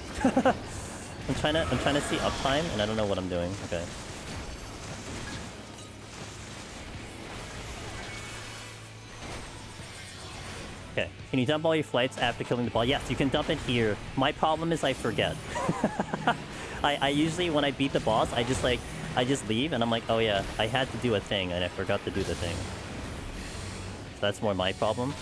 I'm trying to see uptime, and I don't know what I'm doing. Okay. Okay. Can you dump all your flights after killing the ball? Yes, you can dump it here. My problem is I forget. I usually, when I beat the boss, I just leave, and I'm like, oh yeah, I had to do a thing, and I forgot to do the thing. So that's more my problem.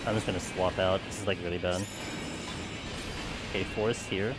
I'm just gonna swap out. This is like really bad. Okay, forest here.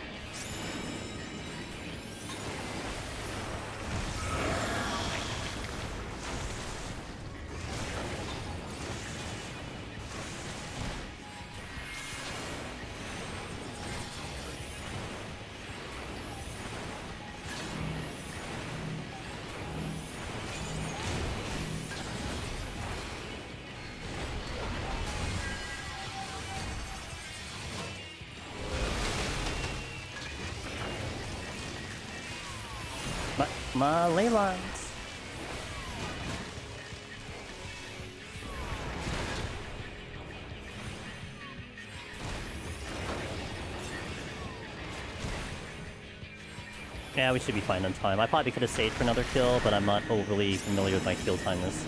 My ley lines. Yeah, we should be fine on time. I probably could have saved for another kill, but I'm not overly familiar with my kill timers.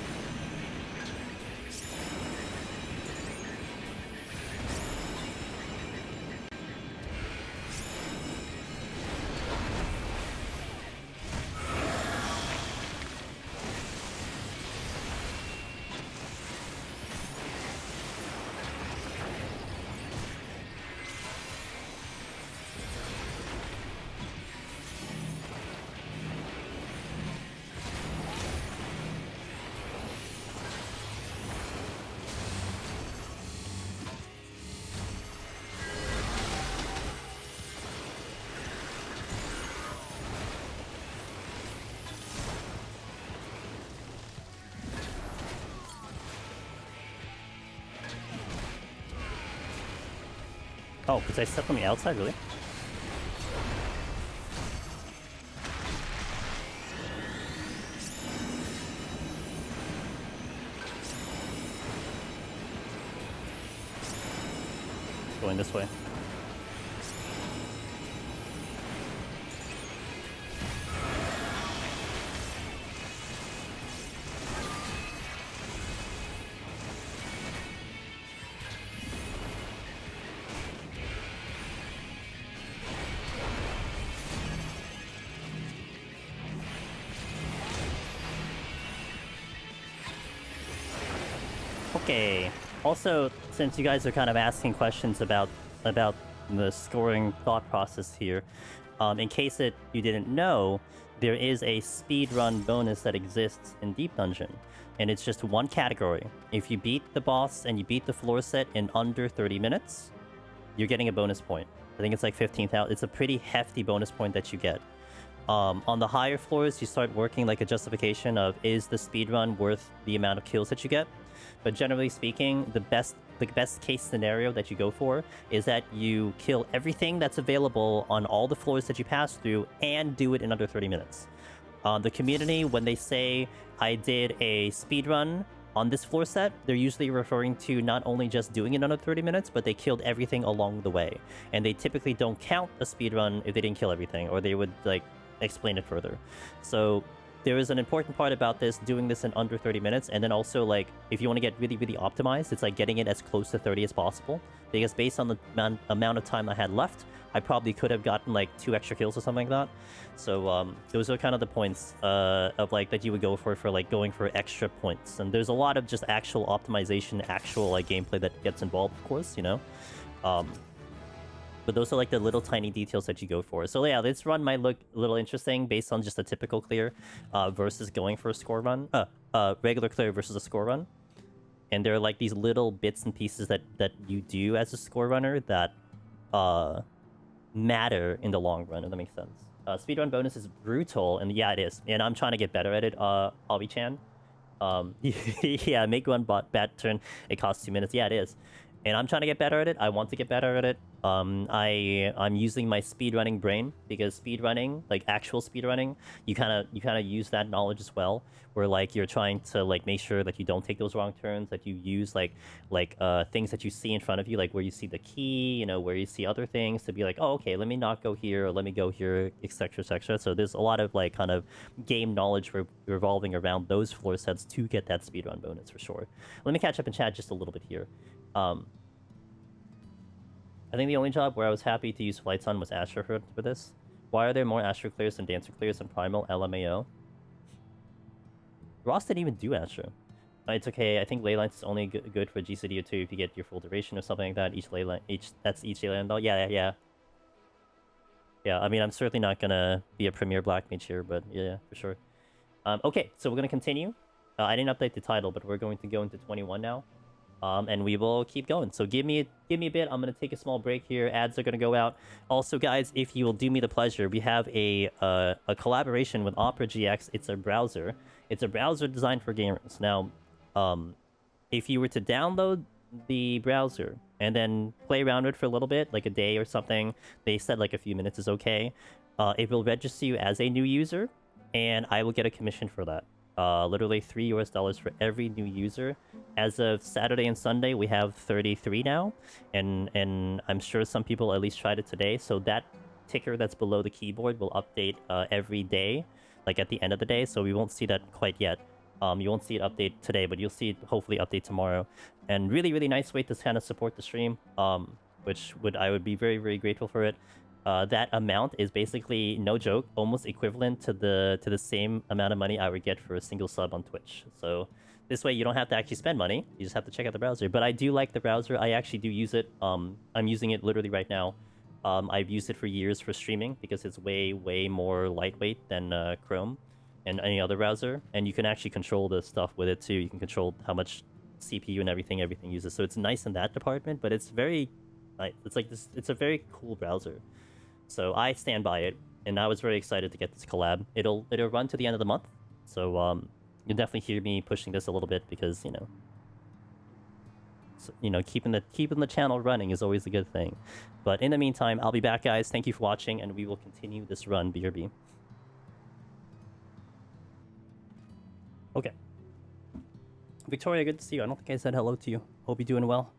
Oh, because I stepped on the outside, really? Going this way. Okay. Also, since you guys are kind of asking questions about the scoring thought process here, in case you didn't know, there is a speedrun bonus that exists in Deep Dungeon, and it's just one category. If you beat the boss and you beat the floor set in under 30 minutes, you're getting a bonus point. I think it's like 15,000. It's a pretty hefty bonus point that you get. On the higher floors, you start working like a justification of, is the speedrun worth the amount of kills that you get? But generally speaking, the best case scenario that you go for is that you kill everything that's available on all the floors that you pass through and do it in under 30 minutes. The community, when they say, I did a speedrun on this floor set, they're usually referring to not only just doing it under 30 minutes, but they killed everything along the way. And they typically don't count a speedrun if they didn't kill everything, or they would like explain it further. So there is an important part about this, doing this in under 30 minutes, and then also, like, if you want to get really, really optimized, it's like getting it as close to 30 as possible, because based on the amount of time I had left, I probably could have gotten, like, 2 extra kills or something like that. So, those are kind of the points, of, like, that you would go for, like, going for extra points. And there's a lot of just actual optimization, actual, like, gameplay that gets involved, of course, you know? But those are like the little tiny details that you go for. So yeah, this run might look a little interesting based on just a typical clear versus going for a score run. Regular clear versus a score run. And there are like these little bits and pieces that you do as a score runner that matter in the long run, if that makes sense. Speedrun bonus is brutal, and yeah, it is. And I'm trying to get better at it, Hobby-chan. Yeah, make one bad turn, it costs 2 minutes. Yeah, it is. And I'm trying to get better at it. I want to get better at it. I'm using my speedrunning brain, because speedrunning, like actual speedrunning, you kind of use that knowledge as well, where like you're trying to like make sure that you don't take those wrong turns, that you use like things that you see in front of you, like where you see the key, you know, where you see other things, to be like, oh, okay, let me not go here, or let me go here, etc, etc. So there's a lot of like kind of game knowledge revolving around those floor sets to get that speedrun bonus for sure. Let me catch up in chat just a little bit here. I think the only job where I was happy to use Flight Sun was Astro for this. Why are there more Astro clears than Dancer clears in Primal LMAO? Ross didn't even do Astro. It's okay. I think Leylines is only good for GCD or 2 if you get your full duration or something like that. Each Leyline ball. Yeah. I mean, I'm certainly not gonna be a Premier Black Mage here, but yeah, for sure. Okay, so we're gonna continue. I didn't update the title, but we're going to go into 21 now. And we will keep going. So give me a bit. I'm gonna take a small break here. Ads are gonna go out. Also, guys, if you will do me the pleasure, we have a collaboration with Opera GX. It's a browser. It's a browser designed for gamers. Now, if you were to download the browser and then play around with it for a little bit, like a day or something, they said like a few minutes is okay. It will register you as a new user, and I will get a commission for that. Literally $3 US for every new user. As of Saturday and Sunday, we have 33 now, and I'm sure some people at least tried it today. So that ticker that's below the keyboard will update every day, like at the end of the day. So we won't see that quite yet. You won't see it update today, but you'll see it hopefully update tomorrow. And really, really nice way to kind of support the stream, which I would be very, very grateful for it. That amount is basically, no joke, almost equivalent to the same amount of money I would get for a single sub on Twitch. So this way you don't have to actually spend money, you just have to check out the browser. But I do like the browser. I actually do use it. I'm using it literally right now. I've used it for years for streaming because it's way, way more lightweight than Chrome and any other browser. And you can actually control the stuff with it too. You can control how much CPU and everything uses. So it's nice in that department, but it's very nice. It's like this. It's a very cool browser. So I stand by it, and I was very excited to get this collab. It'll run to the end of the month, so you'll definitely hear me pushing this a little bit, because keeping the channel running is always a good thing. But in the meantime, I'll be back, guys. Thank you for watching, and we will continue this run. BRB. Okay. Victoria, good to see you. I don't think I said hello to you. Hope you're doing well.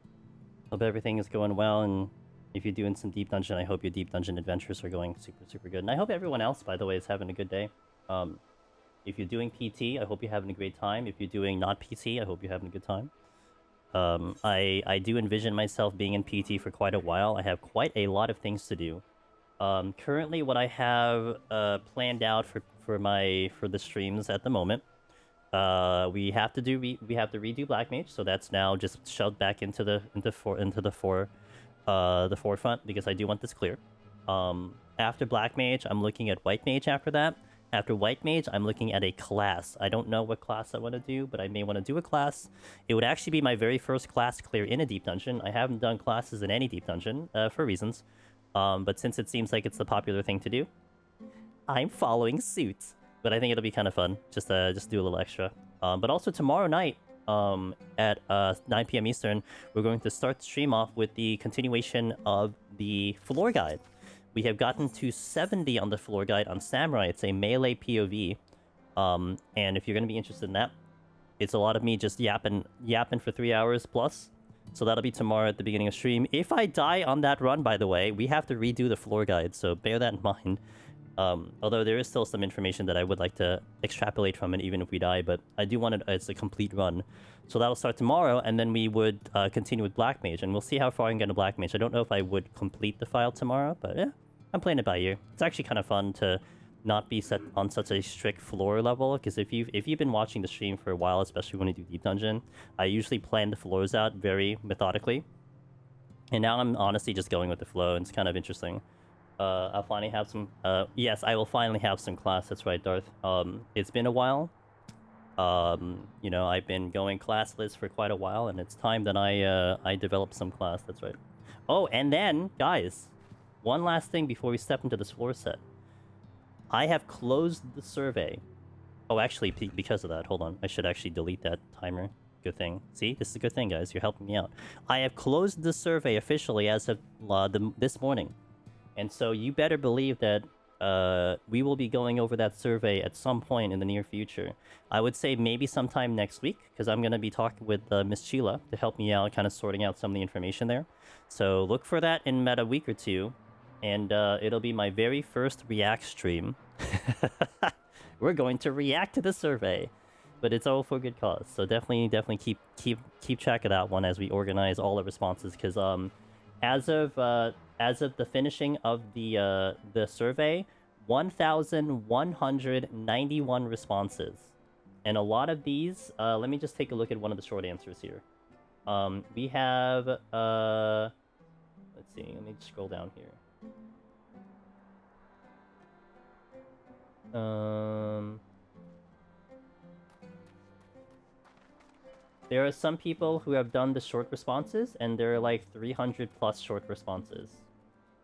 Hope everything is going well, and if you're doing some Deep Dungeon, I hope your Deep Dungeon adventures are going super, super good. And I hope everyone else, by the way, is having a good day. If you're doing PT, I hope you're having a great time. If you're doing not PT, I hope you're having a good time. I do envision myself being in PT for quite a while. I have quite a lot of things to do. Currently, what I have planned out for the streams at the moment We have to redo Black Mage, so that's now just shoved back into the forefront because I do want this clear. After Black Mage, I'm looking at White Mage after that. After White Mage, I'm looking at a class. I don't know what class I want to do, but I may want to do a class. It would actually be my very first class clear in a deep dungeon. I haven't done classes in any deep dungeon, for reasons. But since it seems like it's the popular thing to do, I'm following suit. But I think it'll be kind of fun, just do a little extra. But also tomorrow night, at 9 p.m. Eastern, we're going to start the stream off with the continuation of the floor guide. We have gotten to 70 on the floor guide on Samurai. It's a melee POV. And if you're going to be interested in that, it's a lot of me just yapping for 3 hours plus. So that'll be tomorrow at the beginning of stream. If I die on that run, by the way, we have to redo the floor guide, so bear that in mind. Although there is still some information that I would like to extrapolate from it, even if we die, but I do want it as a complete run. So that'll start tomorrow, and then we would continue with Black Mage, and we'll see how far I can get to Black Mage. I don't know if I would complete the file tomorrow, but yeah, I'm playing it by ear. It's actually kind of fun to not be set on such a strict floor level, because if you've been watching the stream for a while, especially when I do Deep Dungeon, I usually plan the floors out very methodically. And now I'm honestly just going with the flow, and it's kind of interesting. I'll finally have some... yes, I will finally have some class. That's right, Darth. It's been a while. You know, I've been going classless for quite a while, and it's time that I develop some class. That's right. Oh, and then, guys, one last thing before we step into this floor set. I have closed the survey. Oh, actually, because of that, hold on. I should actually delete that timer. Good thing. See, this is a good thing, guys. You're helping me out. I have closed the survey officially as of this morning. And so you better believe that we will be going over that survey at some point in the near future. I would say maybe sometime next week, because I'm going to be talking with Miss Sheila to help me out, kind of sorting out some of the information there. So look for that in about a week or two, and it'll be my very first React stream. We're going to react to the survey, but it's all for good cause. So definitely keep track of that one as we organize all the responses, because as of the finishing of the survey, 1,191 responses. And a lot of these, let me just take a look at one of the short answers here. We have, let's see, let me scroll down here. There are some people who have done the short responses, and there are like 300 plus short responses.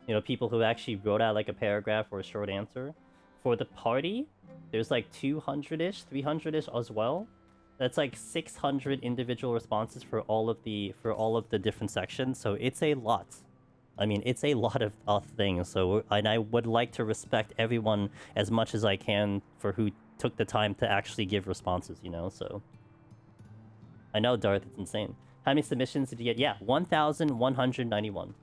You know, people who actually wrote out like a paragraph or a short answer. For the party, there's like 200-ish, 300-ish as well. That's like 600 individual responses for all of the different sections. So it's a lot. I mean, it's a lot of things. So, and I would like to respect everyone as much as I can for who took the time to actually give responses, you know, so... I know, Darth, it's insane. How many submissions did you get? Yeah, 1,191.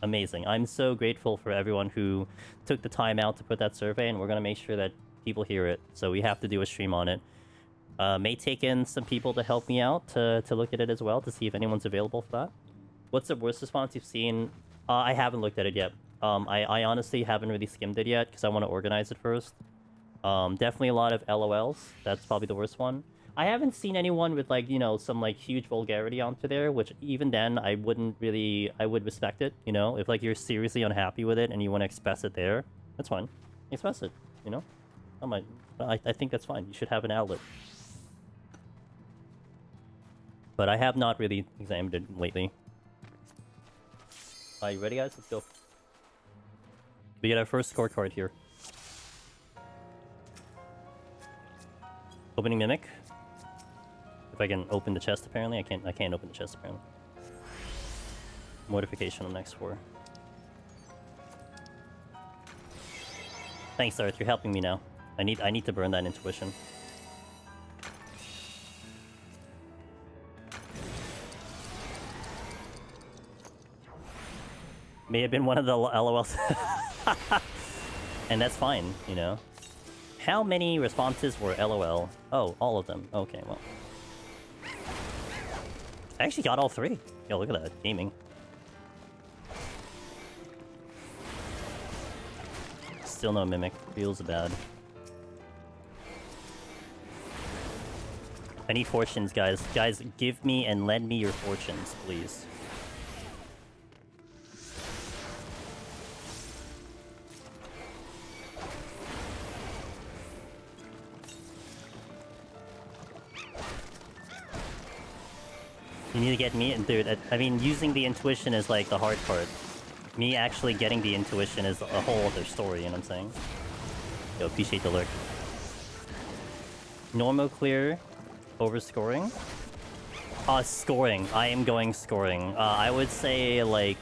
Amazing. I'm so grateful for everyone who took the time out to put that survey, and we're going to make sure that people hear it. So we have to do a stream on it. May take in some people to help me out to look at it as well, to see if anyone's available for that. What's the worst response you've seen? I haven't looked at it yet. I honestly haven't really skimmed it yet, because I want to organize it first. Definitely a lot of LOLs. That's probably the worst one. I haven't seen anyone with, like, you know, some, like, huge vulgarity onto there, which even then, I would respect it, you know? If, like, you're seriously unhappy with it and you want to express it there, that's fine. Express it, you know? I think that's fine. You should have an outlet. But I have not really examined it lately. Are you ready, guys? Let's go. We get our first scorecard here. Opening Mimic. If I can open the chest, apparently. I can't open the chest, apparently. Mortification on next 4. Thanks, Darth. You're helping me now. I need to burn that intuition. May have been one of the LOLs. And that's fine, you know. How many responses were LOL? Oh, all of them. Okay, well. I actually got all 3. Yo, look at that. Gaming. Still no Mimic. Feels bad. I need fortunes, guys. Guys, give me and lend me your fortunes, please. You need to get me... Dude, I mean, using the intuition is like the hard part. Me actually getting the intuition is a whole other story, you know what I'm saying? Yo, appreciate the lurk. Normal clear... Over scoring? Scoring. I am going scoring. I would say, like,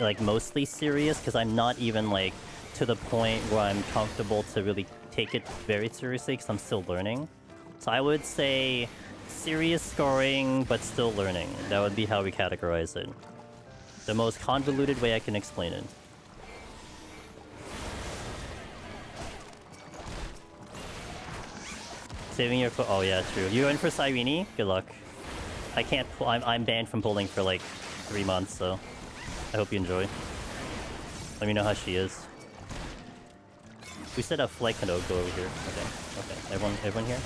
like, mostly serious, because I'm not even, like, to the point where I'm comfortable to really take it very seriously, because I'm still learning. So I would say serious scoring, but still learning. That would be how we categorize it. The most convoluted way I can explain it. Saving your... Oh yeah, true. You're in for Cyrene? Good luck. I can't... I'm banned from bowling for like 3 months, so... I hope you enjoy. Let me know how she is. We said a flight can go over here. Okay. Everyone here?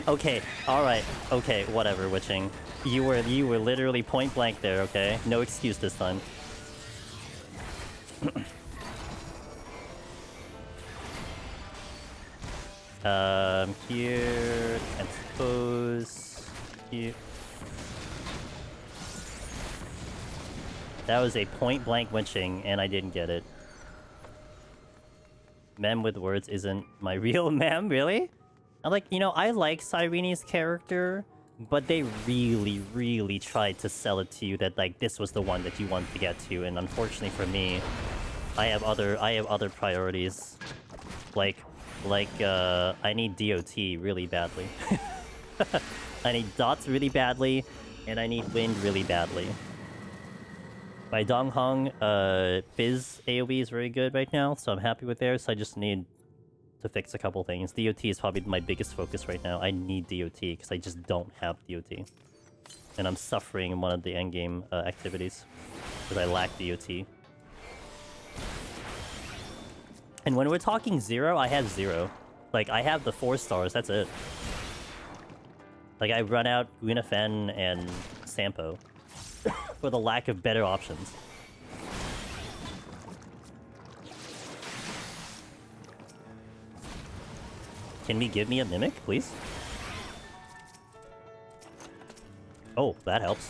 Okay, alright. Okay, whatever, Witching. You were literally point blank there, okay? No excuse this time. Here, and suppose here. That was a point blank winching, and I didn't get it. Mem with words isn't my real mem, really? I'm like, you know, I like Cyrene's character, but they really tried to sell it to you that like this was the one that you wanted to get to, and unfortunately for me, I have other priorities. I need DOT really badly. I need dots really badly, and I need wind really badly. My Donghong, Fizz AoE is very good right now, so I'm happy with theirs, so I just need to fix a couple things. DOT is probably my biggest focus right now. I need DOT, because I just don't have DOT. And I'm suffering in one of the endgame activities, because I lack DOT. And when we're talking 0, I have 0. Like, I have the 4 stars, that's it. Like, I run out Guinafen and Sampo for the lack of better options. Can we give me a Mimic, please? Oh, that helps.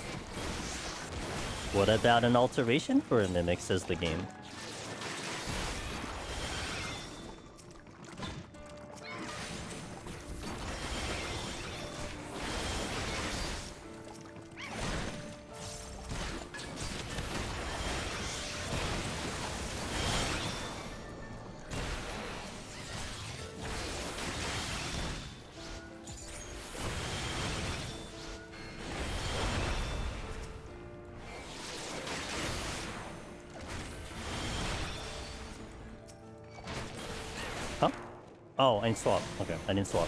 What about an alteration for a Mimic, says the game. Oh, I didn't swap. Okay, I didn't swap.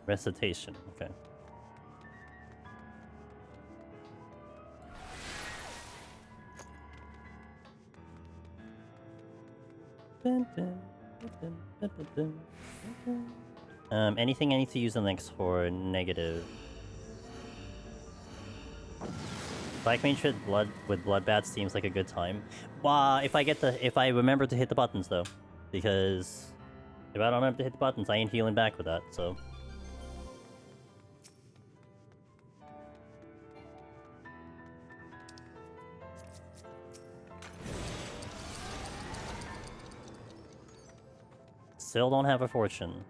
Recitation, okay. Anything I need to use the links for negative. Black Mage with Bloodbath seems like a good time. Wow, if I remember to hit the buttons though. Because if I don't remember to hit the buttons, I ain't healing back with that, so. Still don't have a fortune.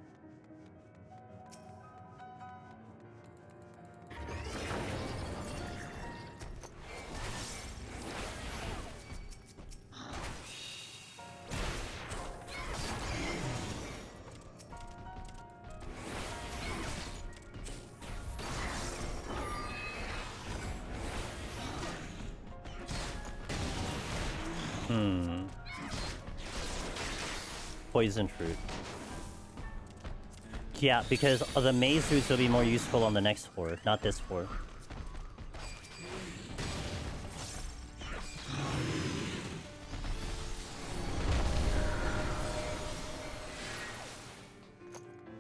Poison fruit. Yeah, because the maze routes will be more useful on the next floor, not this floor.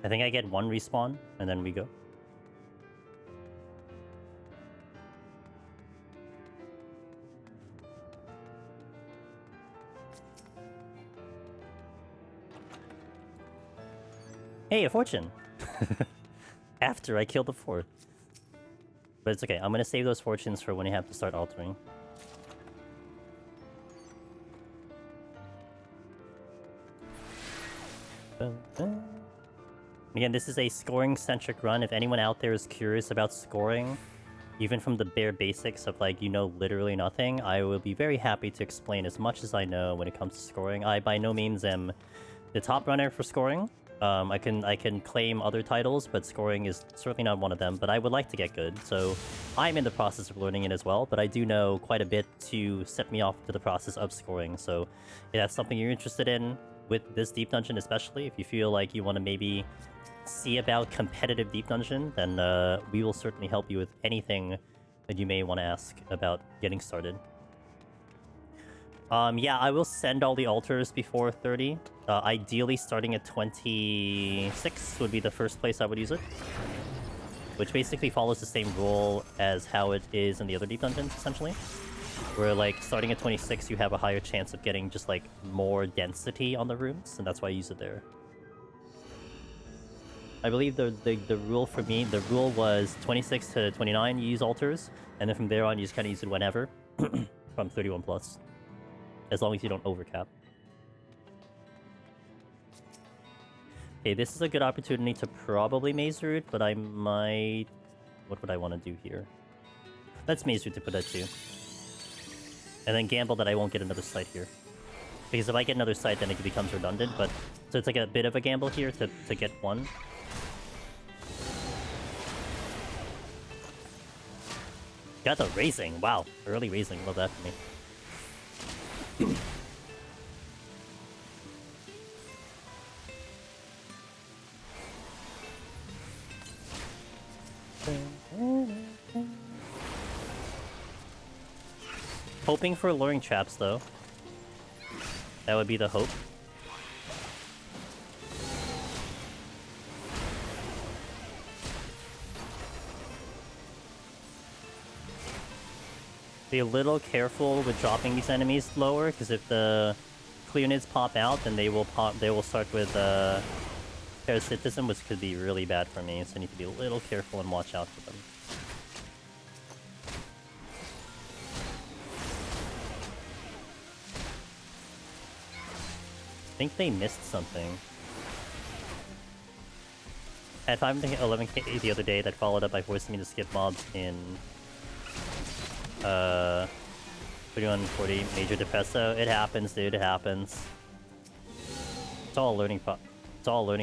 I think I get one respawn, and then we go. Hey, a fortune! After I kill the fort. But it's okay, I'm gonna save those fortunes for when I have to start altering. Again, this is a scoring-centric run. If anyone out there is curious about scoring, even from the bare basics of, like, you know, literally nothing, I will be very happy to explain as much as I know when it comes to scoring. I, by no means, am the top runner for scoring. I can claim other titles, but scoring is certainly not one of them. But I would like to get good, so I'm in the process of learning it as well. But I do know quite a bit to set me off to the process of scoring. So if that's something you're interested in with this deep dungeon, especially if you feel like you want to maybe see about competitive deep dungeon, then we will certainly help you with anything that you may want to ask about getting started. Yeah, I will send all the altars before 30. Ideally, starting at 26 would be the first place I would use it. Which basically follows the same rule as how it is in the other deep dungeons, essentially. Where, like, starting at 26, you have a higher chance of getting just, like, more density on the rooms, and that's why I use it there. I believe the rule for me, the rule was 26 to 29, you use altars, and then from there on, you just kind of use it whenever, from 31 plus. As long as you don't overcap. Okay, this is a good opportunity to probably maze route, but I might... What would I want to do here? Let's maze route to put that 2. And then gamble that I won't get another site here. Because if I get another site, then it becomes redundant, but... So it's like a bit of a gamble here to get one. Got the raising. Wow. Early raising. Love that for me. Hoping for luring traps, though. That would be the hope. Be a little careful with dropping these enemies lower, because if the Cleonids pop out, then they will start with Parasitism, which could be really bad for me, so I need to be a little careful and watch out for them. I think they missed something. I had 511k the other day that followed up by forcing me to skip mobs in 3140 Major Depresso. It happens, dude. It happens. It's all a learning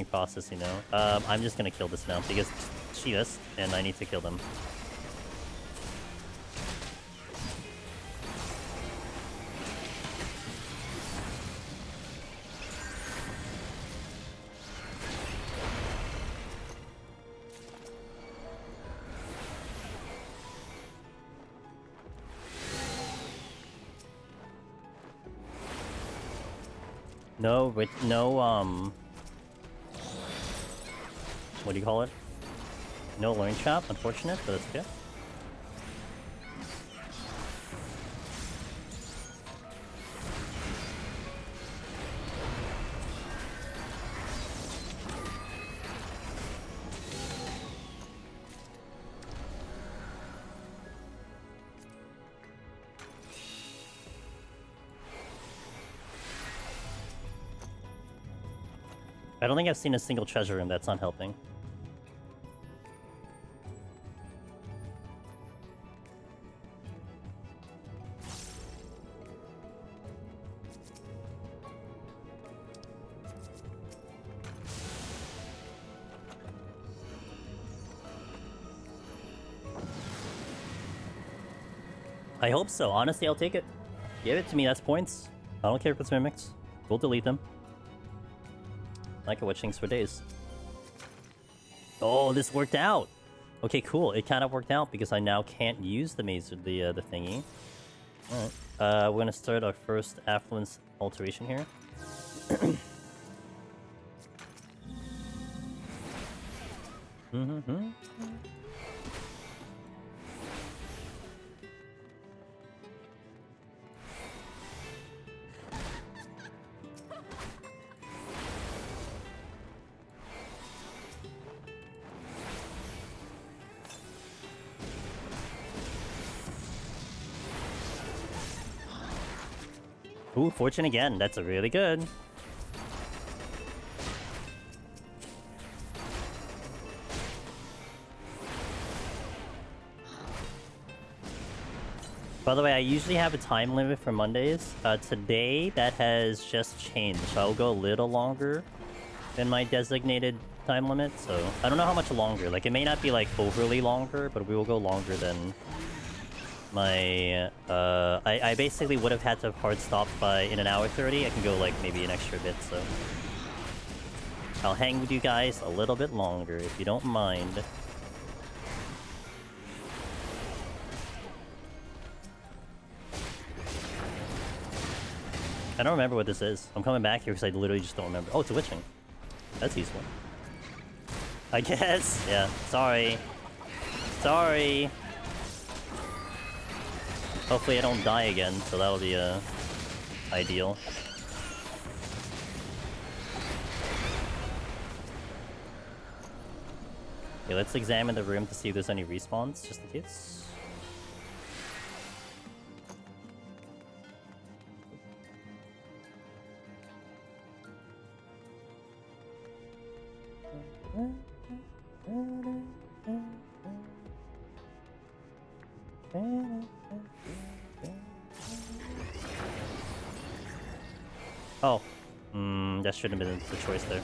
process, you know. I'm just gonna kill this now because she missed, and I need to kill them. No, what do you call it? No learning trap, unfortunate, but it's okay. I don't think I've seen a single treasure room that's not helping. I hope so. Honestly, I'll take it. Give it to me. That's points. I don't care if it's mimics. We'll delete them. I could watch things for days. Oh, this worked out. Okay, cool. It kind of worked out because I now can't use the maze, the thingy. All right. We're gonna start our first affluence alteration here. Ooh, fortune again. That's a really good. By the way, I usually have a time limit for Mondays. Today, that has just changed. So I'll go a little longer than my designated time limit. So I don't know how much longer. Like, it may not be, like, overly longer, but we will go longer than my... I basically would have had to have hard stop by in an hour 30. I can go, like, maybe an extra bit, so... I'll hang with you guys a little bit longer, if you don't mind. I don't remember what this is. I'm coming back here because I literally just don't remember. Oh, it's a witching. That's useful. I guess. Yeah. Sorry. Sorry. Hopefully I don't die again, so that'll be ideal. Okay, let's examine the room to see if there's any respawns, just in case. Oh. That shouldn't have been the choice there.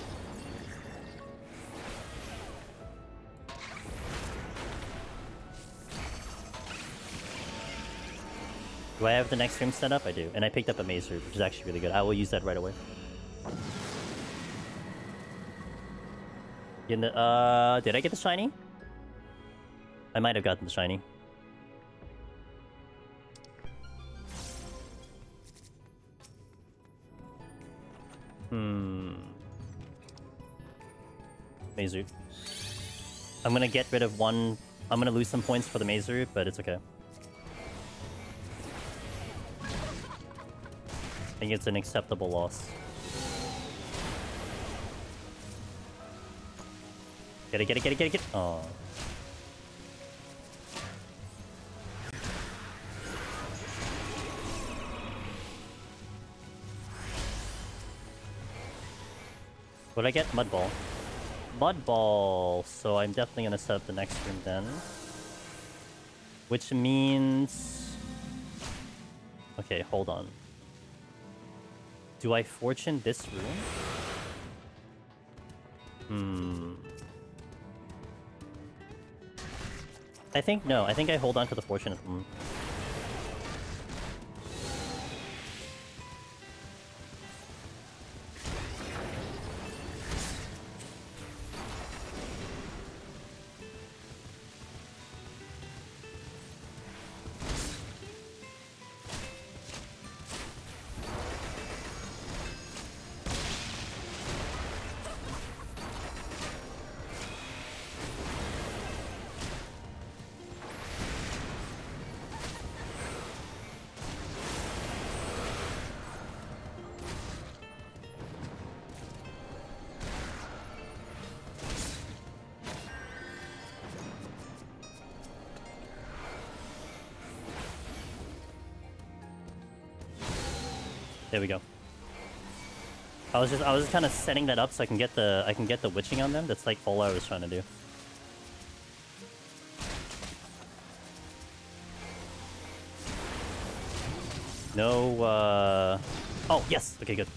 Do I have the next room set up? I do. And I picked up a maze room, which is actually really good. I will use that right away. In the, did I get the shiny? I might have gotten the shiny. Maze root. I'm gonna get rid of one... I'm gonna lose some points for the maze root, but it's okay. I think it's an acceptable loss. Get it, get it, get it, get it, get it! Aww. What did I get? Mud Ball. Mud Ball! So I'm definitely gonna set up the next room then. Which means... Okay, hold on. Do I fortune this room? I think no. I think I hold on to the fortune room. There we go. I was just kind of setting that up so I can get the witching on them. That's like all I was trying to do. No, oh, yes! Okay, good.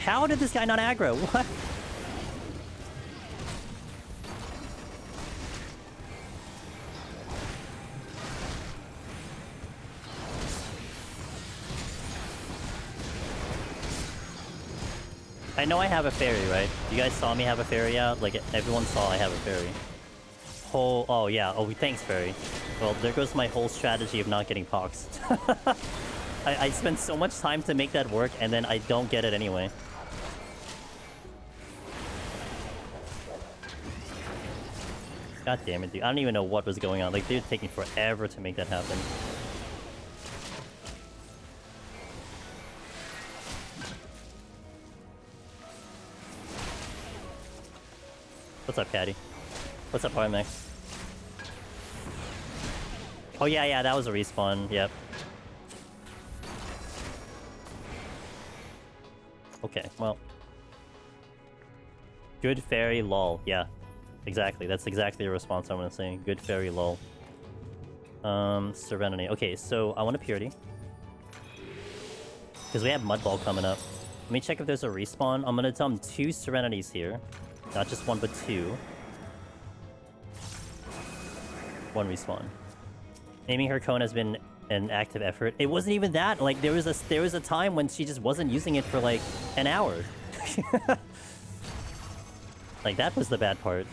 How did this guy not aggro? What? I know I have a fairy, right? You guys saw me have a fairy out? Like, everyone saw I have a fairy. Oh, yeah. Oh, thanks, fairy. Well, there goes my whole strategy of not getting poxed. I spent so much time to make that work, and then I don't get it anyway. God damn it, dude. I don't even know what was going on. Like, they're taking forever to make that happen. What's up, Patty? What's up, RMX? Oh, yeah, that was a respawn. Yep. Okay, well. Good fairy, lol. Yeah, exactly. That's exactly the response I'm gonna say. Good fairy, lol. Serenity. Okay, so I want a Purity. Because we have Mudball coming up. Let me check if there's a respawn. I'm gonna dump 2 Serenities here. Not just 1, but 2. 1 respawn. Aiming her cone has been an active effort. It wasn't even that. Like, there was a time when she just wasn't using it for like an hour. Like, that was the bad part.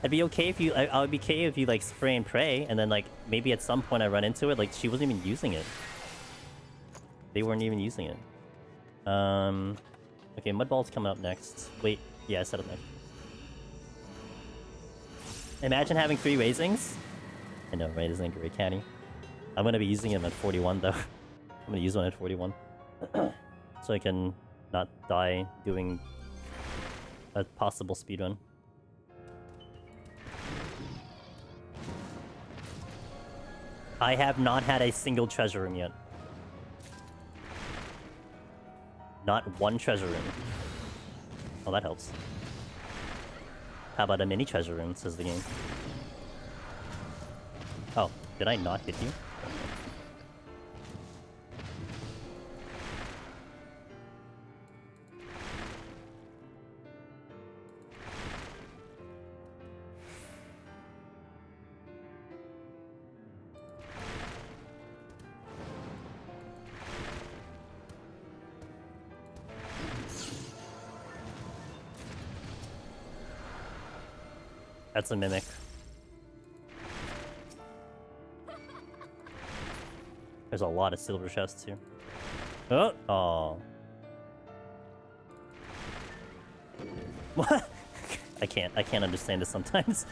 I'd be okay if you. I would be okay if you like spray and pray, and then like maybe at some point I run into it. Like, she wasn't even using it. They weren't even using it. Okay, Mudball's coming up next. Wait. Yeah, I set up next. Imagine having 3 raisings. I know, right? Isn't it great, Canny? I'm gonna be using them at 41, though. I'm gonna use one at 41. So I can not die doing a possible speedrun. I have not had a single treasure room yet. Not one treasure room. Oh, that helps. How about a mini treasure room, says the game. Oh, did I not hit you? That's a mimic. There's a lot of silver chests here. Oh! Oh. What? I can't understand this sometimes.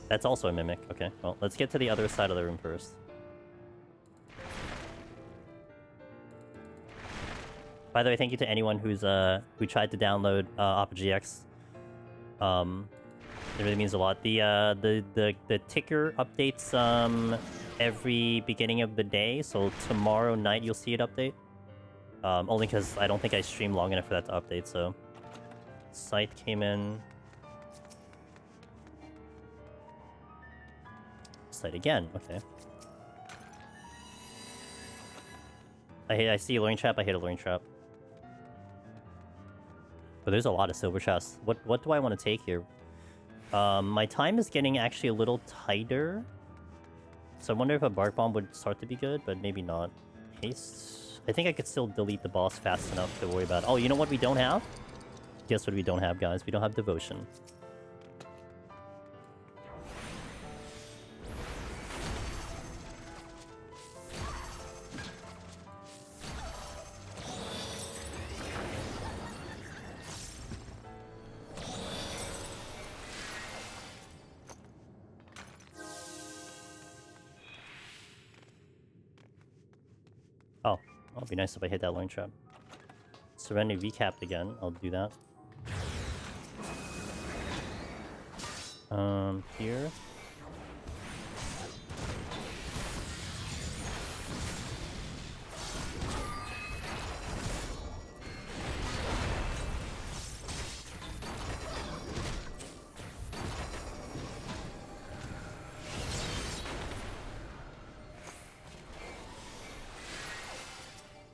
That's also a mimic. Okay, well, let's get to the other side of the room first. By the way, thank you to anyone who's who tried to download Opera GX. It really means a lot. The ticker updates every beginning of the day, so tomorrow night you'll see it update. Only because I don't think I streamed long enough for that to update. So, site came in. Site again. Okay. I see a luring trap. I hit a luring trap. But there's a lot of silver chests. What do I want to take here? My time is getting actually a little tighter. So I wonder if a bark bomb would start to be good, but maybe not. Haste. I think I could still delete the boss fast enough to worry about. Oh, you know what we don't have? Guess what we don't have, guys? We don't have devotion. Oh, it'd be nice if I hit that luring trap. Serenity recapped again. I'll do that. Here.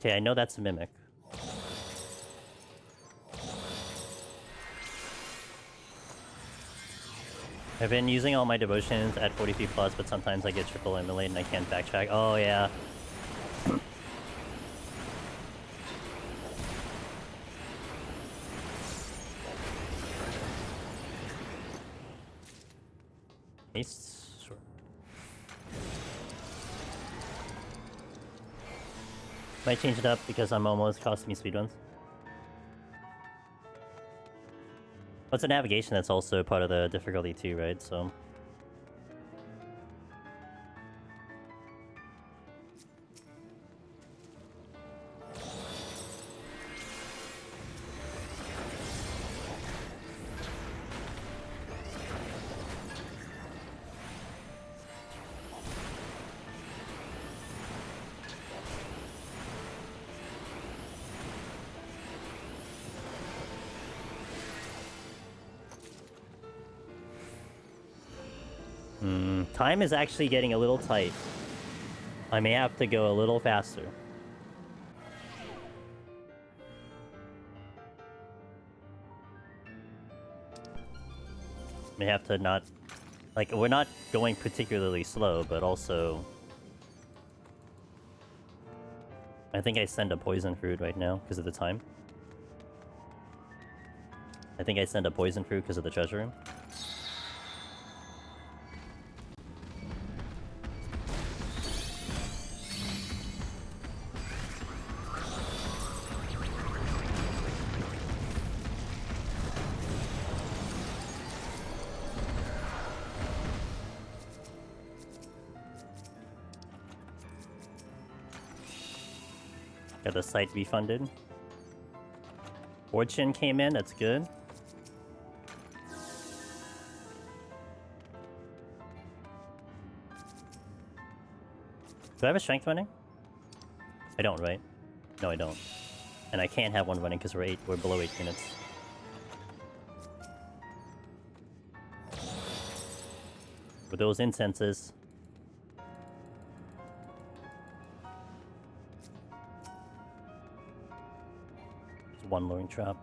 Okay, I know that's a mimic. I've been using all my devotions at 43+, but sometimes I get triple emulate and I can't backtrack. Oh, yeah. Ace? Sure. Might change it up because I'm almost costing me speedruns. What's a navigation that's also part of the difficulty too, right? So... Time is actually getting a little tight. I may have to go a little faster. May have to not... Like, we're not going particularly slow, but also... I think I send a poison fruit right now because of the time. I think I send a poison fruit because of the treasure room. Got the site refunded. Fortune came in, that's good. Do I have a strength running? I don't, right? No, I don't. And I can't have one running because we're below 8 minutes. With those incenses. One luring trap.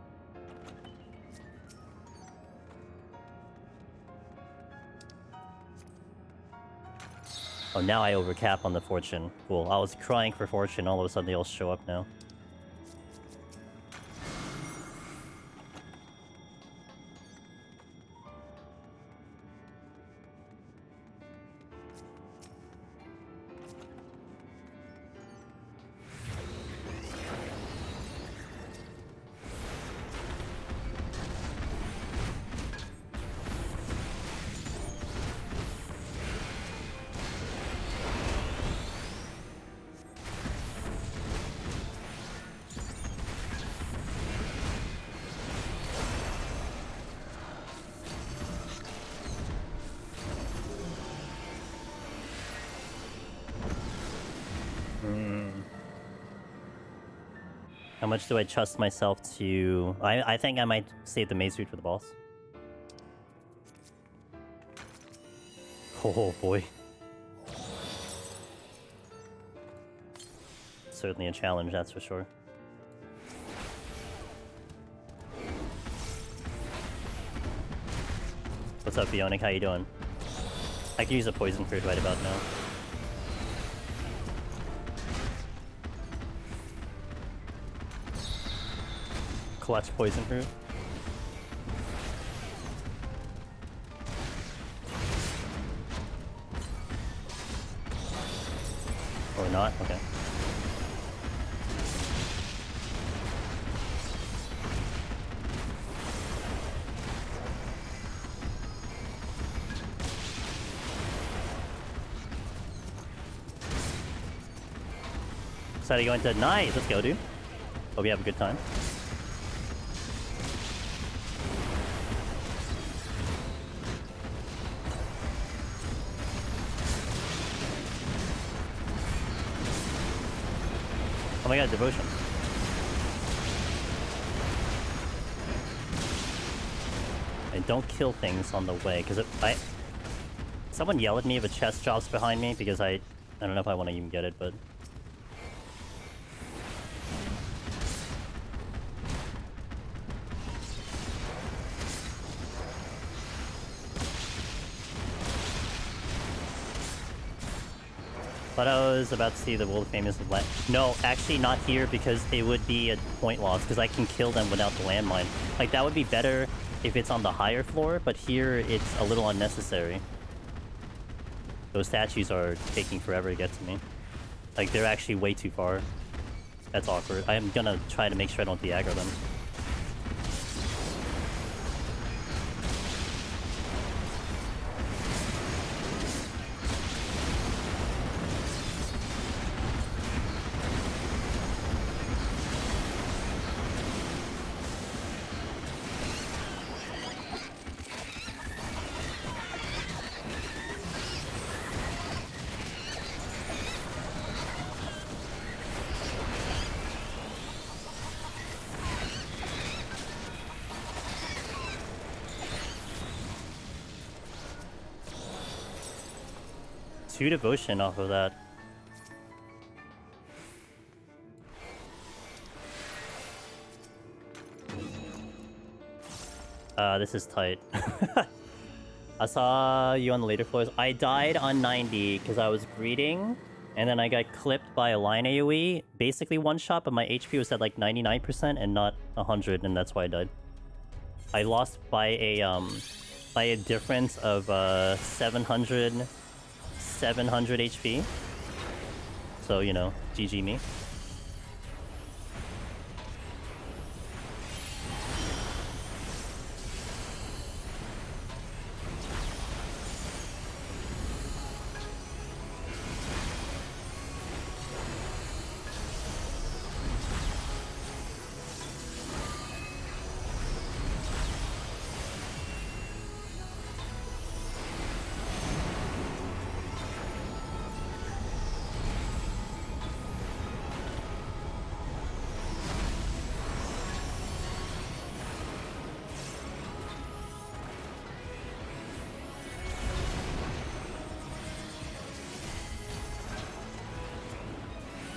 Oh, now I overcap on the fortune. Cool. I was crying for fortune, all of a sudden they all show up now. How much do I trust myself to... I think I might save the Mage suit for the boss. Oh boy. Certainly a challenge, that's for sure. What's up, Bionic? How you doing? I can use a poison fruit right about now. Clutch poison fruit. Or not? Okay. Decided to go into nice. Let's go, dude. Hope you have a good time. Oh my god, devotion. And don't kill things on the way, because someone yell at me if a chest drops behind me, because I don't know if I want to even get it, but... Thought I was about to see the world famous land. No, actually not here because it would be a point loss because I can kill them without the landmine. Like that would be better if it's on the higher floor, but here it's a little unnecessary. Those statues are taking forever to get to me. Like, they're actually way too far. That's awkward. I am gonna try to make sure I don't de-aggro them. Two devotion off of that. This is tight. I saw you on the later floors. I died on 90 because I was greeting, and then I got clipped by a line AoE. Basically one shot, but my HP was at like 99% and not 100, and that's why I died. I lost by a difference of 700 HP. So, you know, GG me.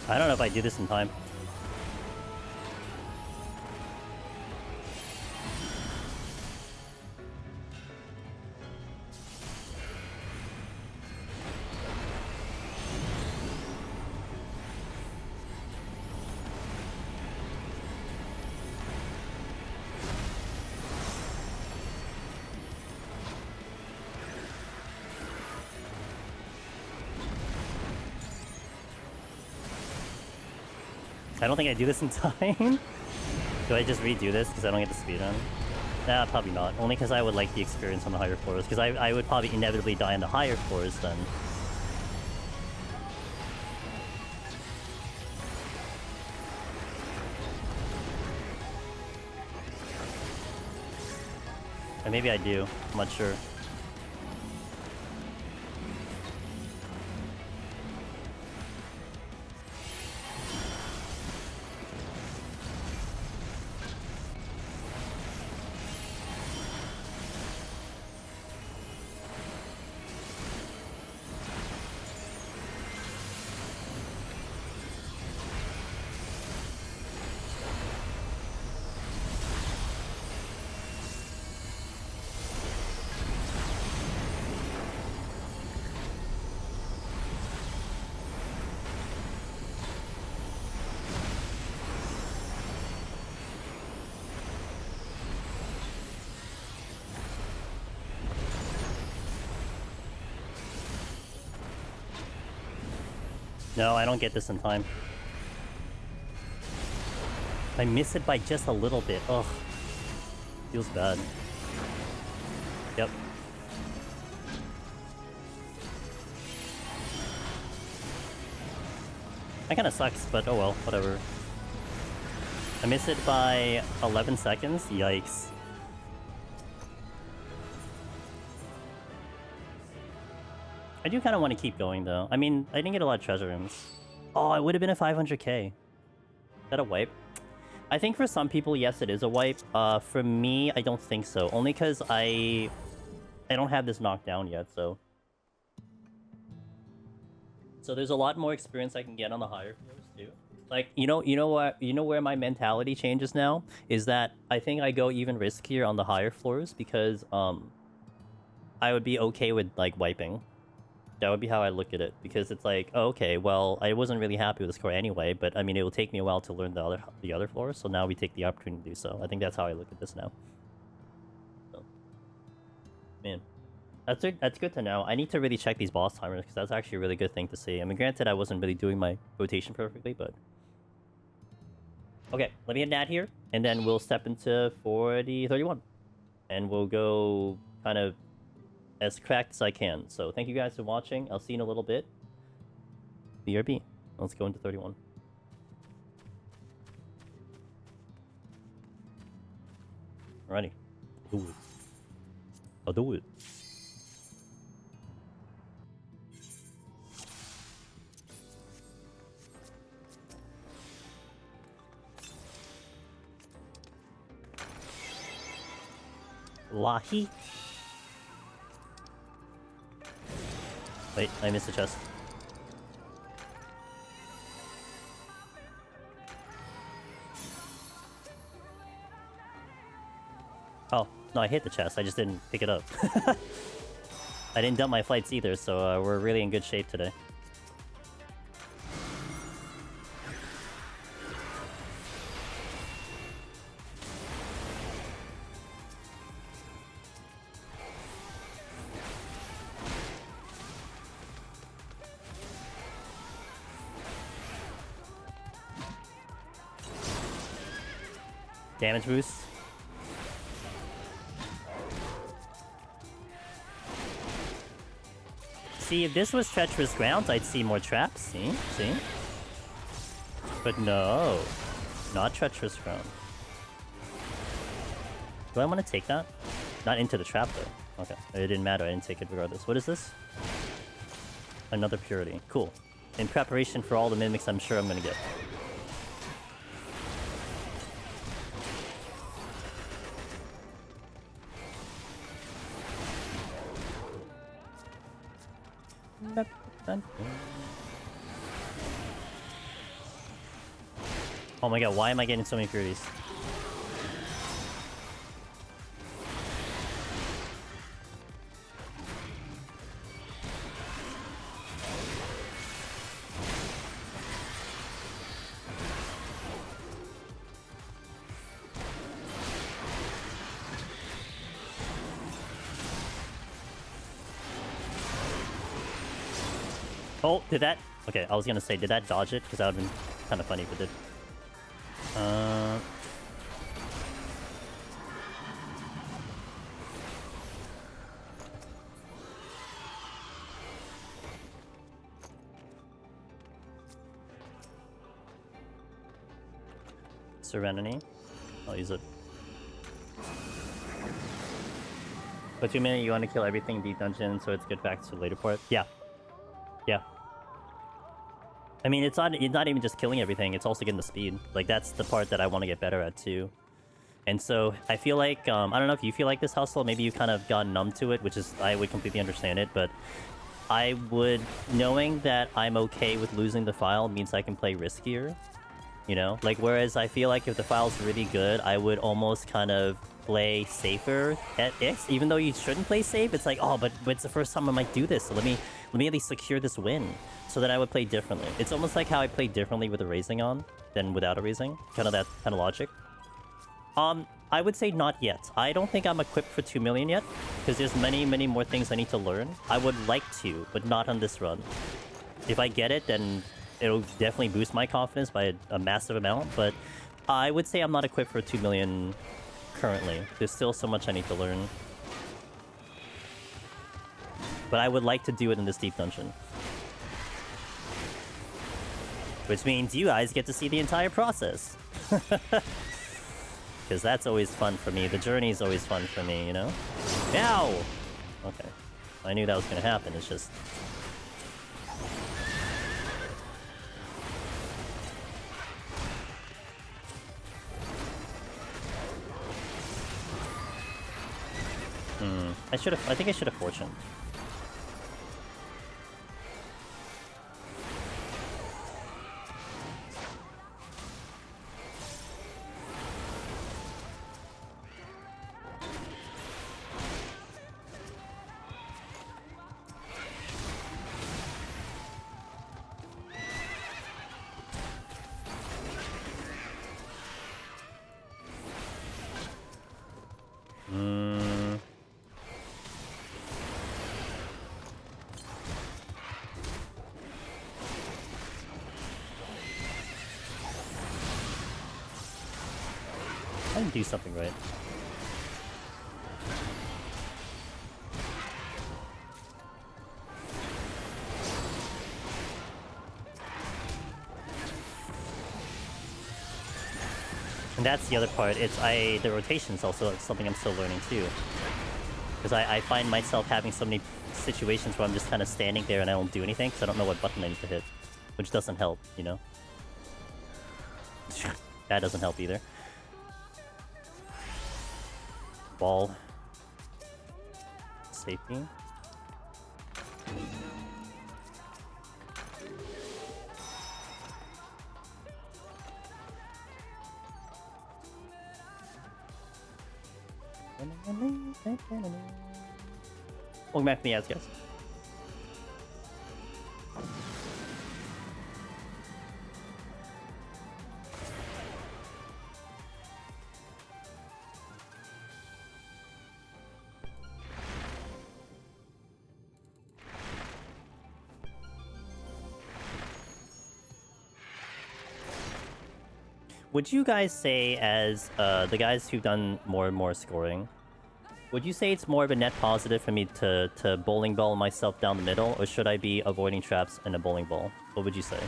I don't know if I do this in time. I don't think I do this in time. Do I just redo this because I don't get the speed on? Nah, probably not. Only because I would like the experience on the higher floors. Because I would probably inevitably die on the higher floors then. Or maybe I do. I'm not sure. No, I don't get this in time. I miss it by just a little bit. Ugh. Feels bad. Yep. That kinda sucks, but oh well, whatever. I miss it by 11 seconds? Yikes. I do kind of want to keep going, though. I mean, I didn't get a lot of treasure rooms. Oh, it would have been a 500k. Is that a wipe? I think for some people, yes, it is a wipe. For me, I don't think so. Only because I don't have this knocked down yet, so... So there's a lot more experience I can get on the higher floors, too. Like, you know where my mentality changes now? Is that I think I go even riskier on the higher floors because, I would be okay with, like, wiping. That would be how I look at it, because it's like, oh, okay, well, I wasn't really happy with the score anyway, but I mean, it will take me a while to learn the other floors, so now we take the opportunity to do so. I think that's how I look at this now. So, man. That's good to know. I need to really check these boss timers because that's actually a really good thing to see. I mean, granted, I wasn't really doing my rotation perfectly, but okay. Let me get an ad here, and then we'll step into 4031, and we'll go kind of as cracked as I can. So thank you guys for watching. I'll see you in a little bit. BRB. Let's go into 31. Alrighty. Do it. I'll do it. Lahi. Wait, I missed the chest. Oh, no, I hit the chest. I just didn't pick it up. I didn't dump my flights either, so we're really in good shape today. Damage boost. See, if this was treacherous grounds, I'd see more traps. See? See? But no. Not treacherous ground. Do I want to take that? Not into the trap, though. Okay. It didn't matter. I didn't take it regardless. What is this? Another purity. Cool. In preparation for all the mimics I'm sure I'm going to get. Oh my god, why am I getting so many purities? Oh, did that? Okay, I was gonna say, did that dodge it? Because that would have been kind of funny if it did. Serenity. I'll use it. But 2 minutes, you want to kill everything deep dungeon, so it's good back to later port. Yeah. Yeah. I mean, it's not even just killing everything, it's also getting the speed. Like, that's the part that I want to get better at, too. And so, I feel like, I don't know if you feel like this hustle, maybe you kind of got numb to it, which is, I would completely understand it, but I would, knowing that I'm okay with losing the file means I can play riskier, you know? Like, whereas I feel like if the file's really good, I would almost kind of play safer at X, even though you shouldn't play safe. It's like, oh, but it's the first time I might do this, so let me at least secure this win, so that I would play differently. It's almost like how I play differently with a raising on than without a raising, kind of that kind of logic. I would say not yet. I don't think I'm equipped for 2 million yet, because there's many more things I need to learn. I would like to, but not on this run. If I get it, then it'll definitely boost my confidence by a massive amount, but I would say I'm not equipped for 2 million currently. There's still so much I need to learn. But I would like to do it in this deep dungeon. Which means you guys get to see the entire process. Because that's always fun for me. The journey is always fun for me, you know? Ow! Okay. I knew that was going to happen. It's just... I think I should have fortune. I didn't do something right. And that's the other part. The rotation's also something I'm still learning too. Because I find myself having so many situations where I'm just kind of standing there and I don't do anything because I don't know what button I need to hit. Which doesn't help, you know? That doesn't help either. Ball. Safety. Welcome back to the ads, guys. Would you guys say, as the guys who've done more and more scoring, would you say it's more of a net positive for me to bowling ball myself down the middle, or should I be avoiding traps in a bowling ball? What would you say?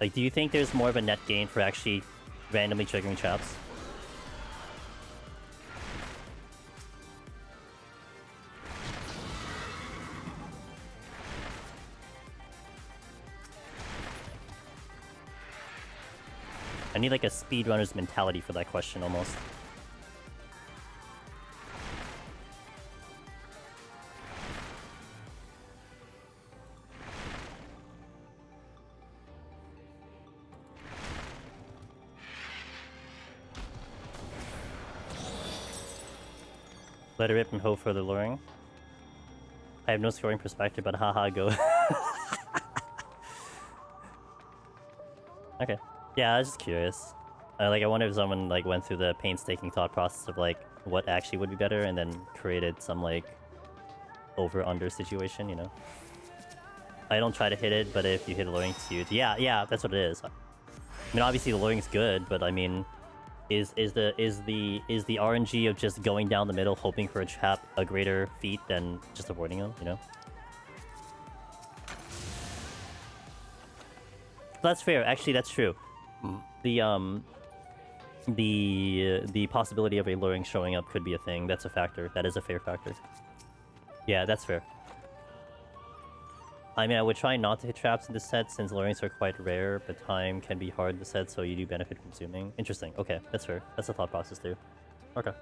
Like, do you think there's more of a net gain for actually randomly triggering traps? I need like a speedrunner's mentality for that question, almost. Let it rip and hope for the luring. I have no scoring perspective, but haha, go. Okay. Yeah, I was just curious. Like, I wonder if someone like went through the painstaking thought process of like what actually would be better, and then created some like over/under situation. You know, I don't try to hit it, but if you hit a luring, it's huge. Yeah, that's what it is. I mean, obviously the luring's good, but I mean, is the RNG of just going down the middle hoping for a trap a greater feat than just avoiding them? You know. That's fair. Actually, that's true. The possibility of a luring showing up could be a thing. That's a factor. That is a fair factor. Yeah, that's fair. I mean, I would try not to hit traps in this set since lurings are quite rare, but time can be hard in the set, so you do benefit from zooming. Interesting. Okay, that's fair. That's a thought process too. Okay.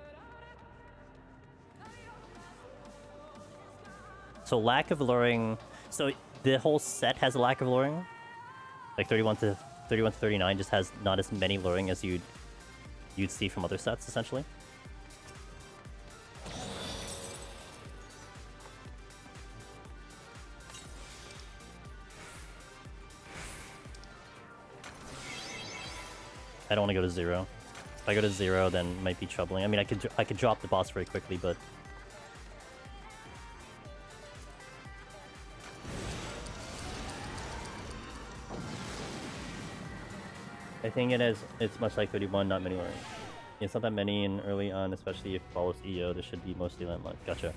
So lack of luring. So the whole set has a lack of luring. Like 31 to 39 just has not as many luring as you'd see from other sets, essentially. I don't want to go to 0. If I go to 0, then it might be troubling. I mean, I could drop the boss very quickly, but I think it's much like 31, not many lurings. It's not that many in early on, especially if it follows EO. There should be mostly landlocked. Gotcha.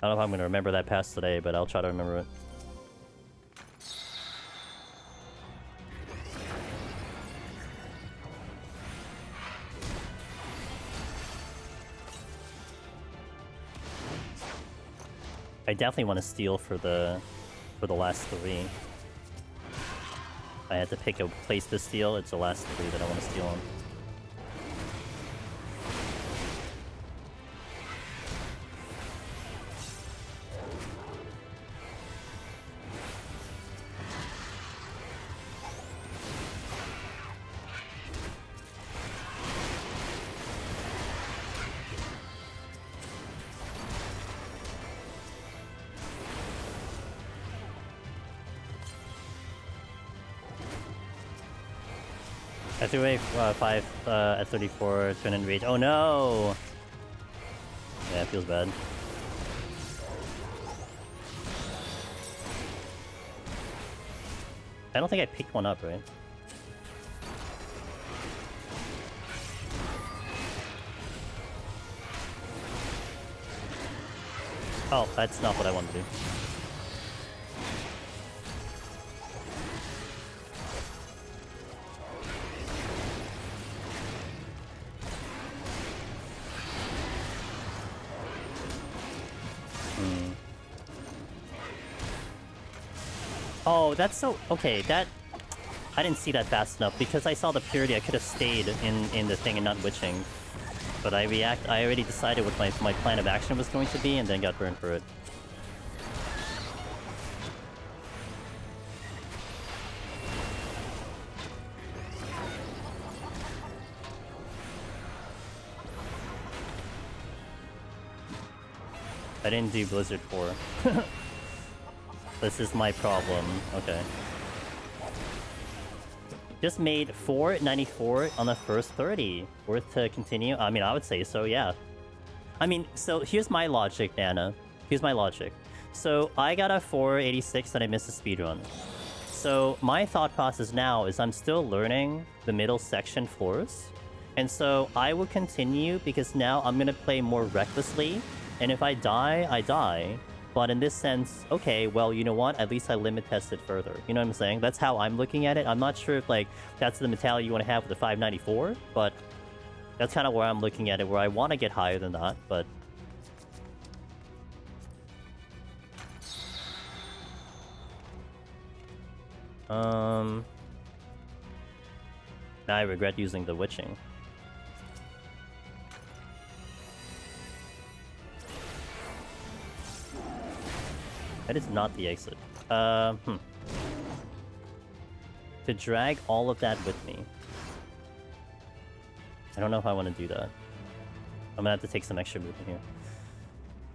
I don't know if I'm going to remember that pass today, but I'll try to remember it. I definitely want to steal for the last 3. I had to pick a place to steal. It's the last 3 that I want to steal on. I threw away 5 at 34, turn in rage. Oh no! Yeah, it feels bad. I don't think I picked one up, right? Oh, that's not what I wanted to do. Oh, that's so... Okay, that... I didn't see that fast enough. Because I saw the purity, I could have stayed in the thing and not witching. But I already decided what my plan of action was going to be, and then got burned for it. I didn't do Blizzard 4. This is my problem. Okay. Just made 494 on the first 30. Worth to continue? I mean, I would say so, yeah. I mean, so here's my logic, Nana. Here's my logic. So I got a 486 and I missed a speedrun. So my thought process now is I'm still learning the middle section floors. And so I will continue because now I'm going to play more recklessly. And if I die, I die. But in this sense, okay, well, you know what? At least I limit tested further. You know what I'm saying? That's how I'm looking at it. I'm not sure if, like, that's the mentality you want to have with the 594, but that's kind of where I'm looking at it, where I want to get higher than that, but... Now I regret using the witching. That is not the exit. To drag all of that with me. I don't know if I want to do that. I'm gonna have to take some extra movement here.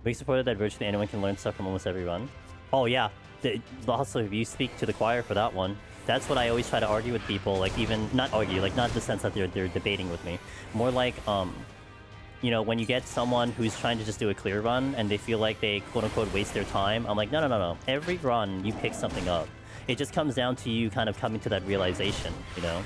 We supported that virtually anyone can learn stuff from almost every run. Oh yeah, also if you speak to the choir for that one. That's what I always try to argue with people, like even, not argue, like not in the sense that they're debating with me. More like, you know, when you get someone who's trying to just do a clear run and they feel like they quote-unquote waste their time, I'm like, no. Every run, you pick something up. It just comes down to you kind of coming to that realization, you know?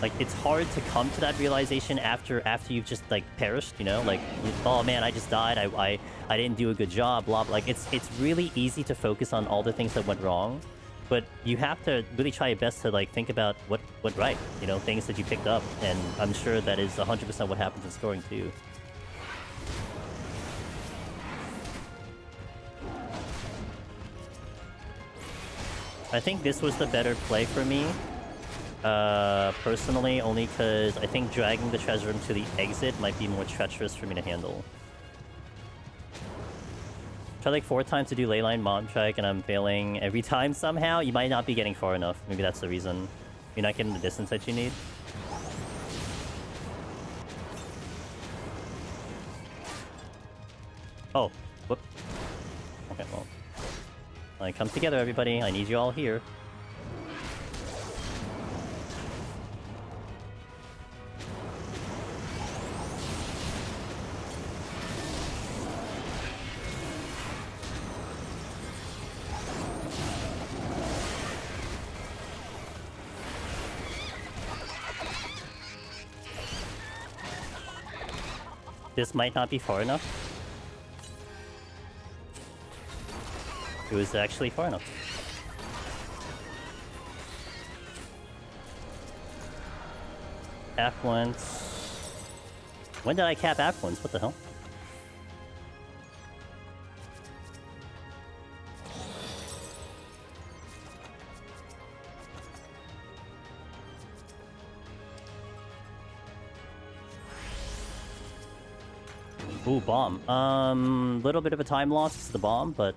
Like, it's hard to come to that realization after you've just, like, perished, you know? Like, oh man, I just died, I didn't do a good job, blah, blah. Like, it's really easy to focus on all the things that went wrong, but you have to really try your best to, like, think about what went right, you know, things that you picked up, and I'm sure that is 100% what happens in scoring, too. I think this was the better play for me, personally, only because I think dragging the treasure room to the exit might be more treacherous for me to handle. Try like 4 times to do leyline mom track and I'm failing every time somehow. You might not be getting far enough. Maybe that's the reason. You're not getting the distance that you need. Oh, whoop. Okay, well. Like, come together, everybody. I need you all here. This might not be far enough. It was actually far enough. Affluence. When did I cap affluence? What the hell? Ooh, bomb. Little bit of a time loss to the bomb, but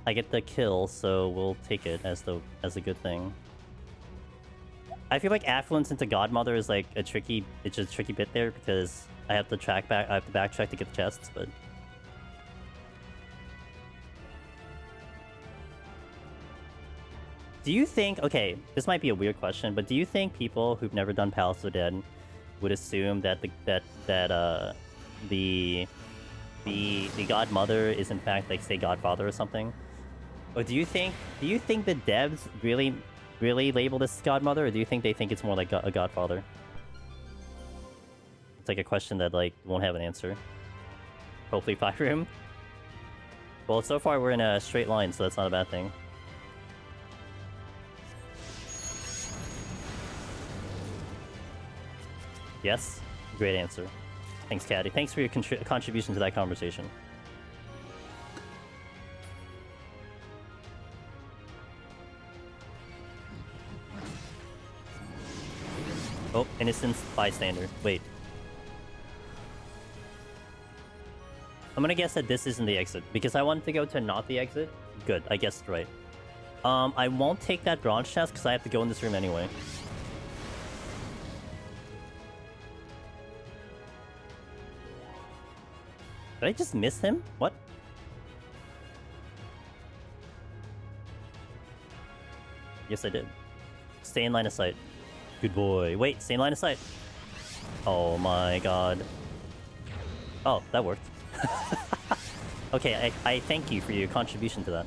I get the kill, so we'll take it as a good thing. I feel like affluence into Godmother is like a tricky bit there because I have to backtrack to get the chests, but do you think, okay, this might be a weird question, but do you think people who've never done Palace of the Dead would assume that the Godmother is in fact like, say, Godfather or something? Or do you think the devs really really label this godmother, or do you think they think it's more like a godfather? It's like a question that like won't have an answer. Hopefully 5 room. Well, so far we're in a straight line, so that's not a bad thing. Yes? Great answer. Thanks, Caddy. Thanks for your contribution to that conversation. Oh, innocent bystander. Wait. I'm gonna guess that this isn't the exit, because I wanted to go to not the exit. Good, I guessed right. I won't take that bronze chest, because I have to go in this room anyway. Did I just miss him? What? Yes, I did. Stay in line of sight. Good boy. Wait, stay in line of sight. Oh my god. Oh, that worked. Okay, I thank you for your contribution to that.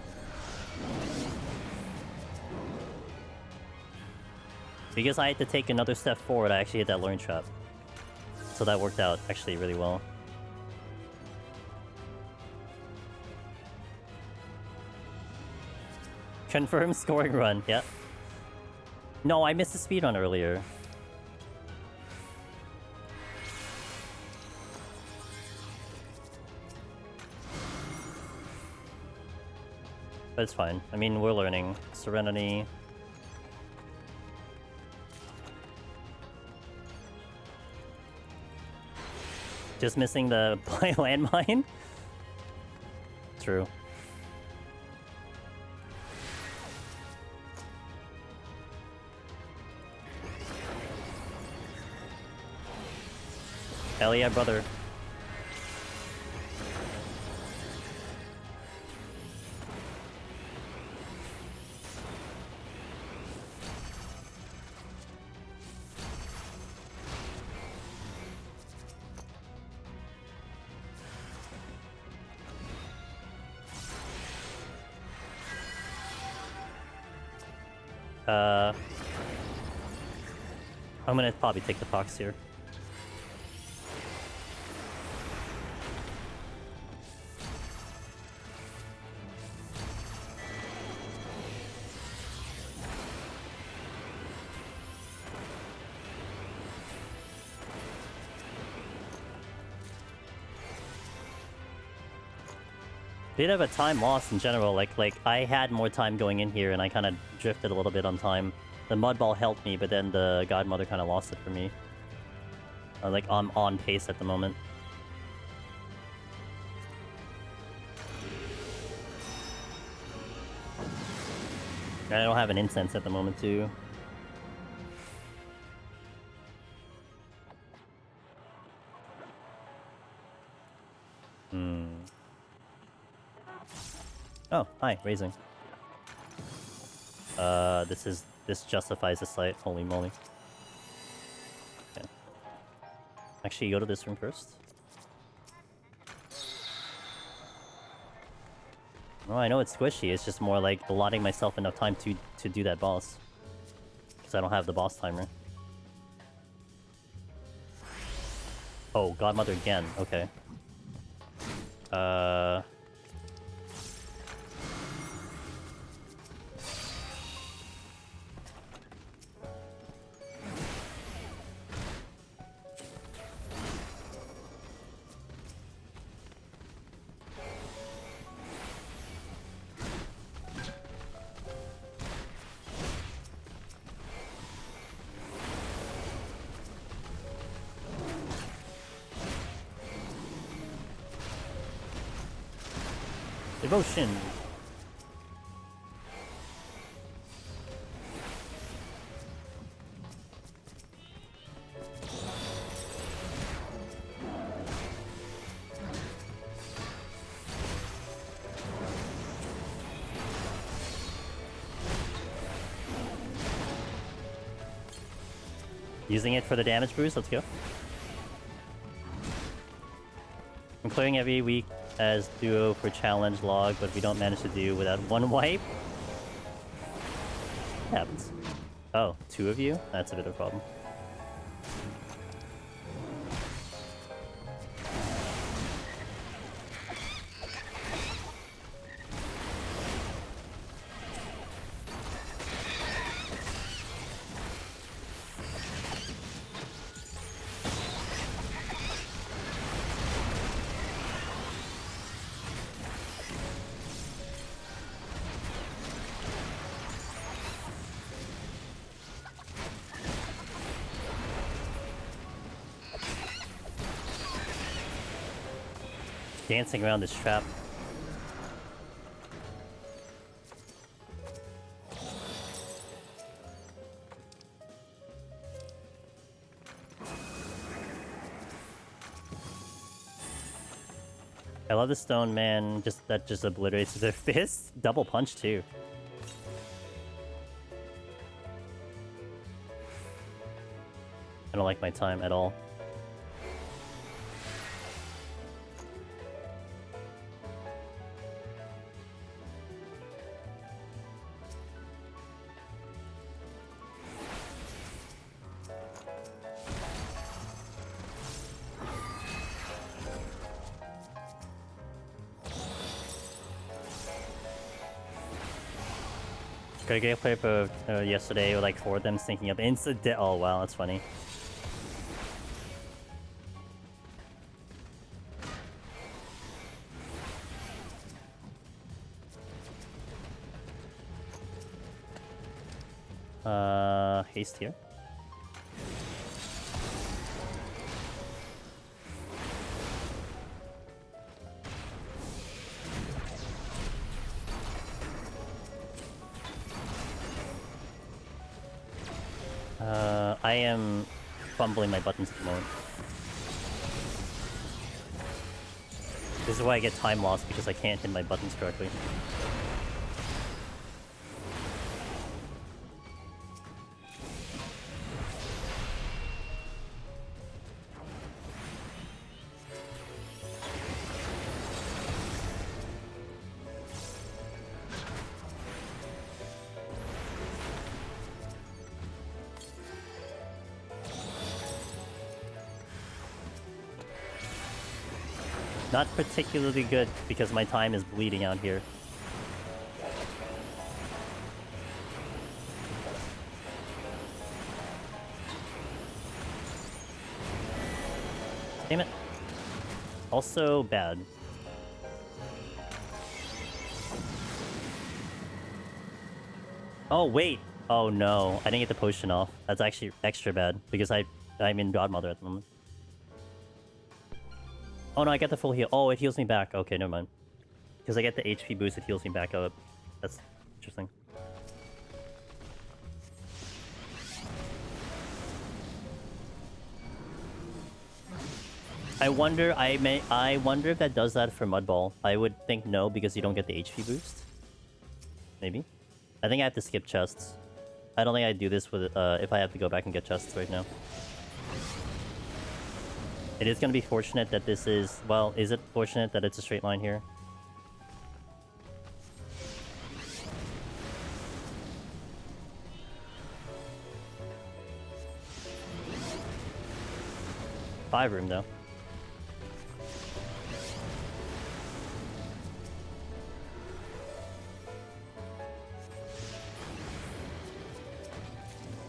Because I had to take another step forward, I actually hit that learn trap. So that worked out actually really well. Confirm scoring run, yeah. No, I missed the speedrun earlier. But it's fine. I mean, we're learning. Serenity. Just missing the landmine? True. Hell yeah, brother. I'm gonna probably take the fox here. Bit of a time loss in general, like I had more time going in here and I kind of drifted a little bit on time. The mud ball helped me, but then the godmother kind of lost it for me. Like I'm on pace at the moment. And I don't have an incense at the moment too. Oh, hi, raising. This justifies the site. Holy moly. Okay. Actually, go to this room first. Oh, I know it's squishy. It's just more like allotting myself enough time to do that boss. Because I don't have the boss timer. Oh, godmother again. Okay. Devotion. Using it for the damage boost, let's go. I'm clearing every week as duo for challenge log, but we don't manage to do without one wipe. happens? Oh, 2 of you? That's a bit of a problem. Dancing around this trap. I love the stone man, that just obliterates their fist. Double punch too. I don't like my time at all. Got a gameplay for yesterday with like 4 of them syncing up instant oh wow, that's funny. Haste here. I am fumbling my buttons at the moment. This is why I get time loss, because I can't hit my buttons correctly. Not particularly good, because my time is bleeding out here. Damn it. Also bad. Oh, wait! Oh no, I didn't get the potion off. That's actually extra bad, because I'm in Godmother at the moment. Oh no, I get the full heal. Oh, it heals me back. Okay, never mind. Because I get the HP boost, it heals me back up. That's interesting. I wonder if that does that for Mudball. I would think no, because you don't get the HP boost. Maybe. I think I have to skip chests. I don't think I'd do this with if I have to go back and get chests right now. It is going to be fortunate that this is... Well, is it fortunate that it's a straight line here? Five room, though.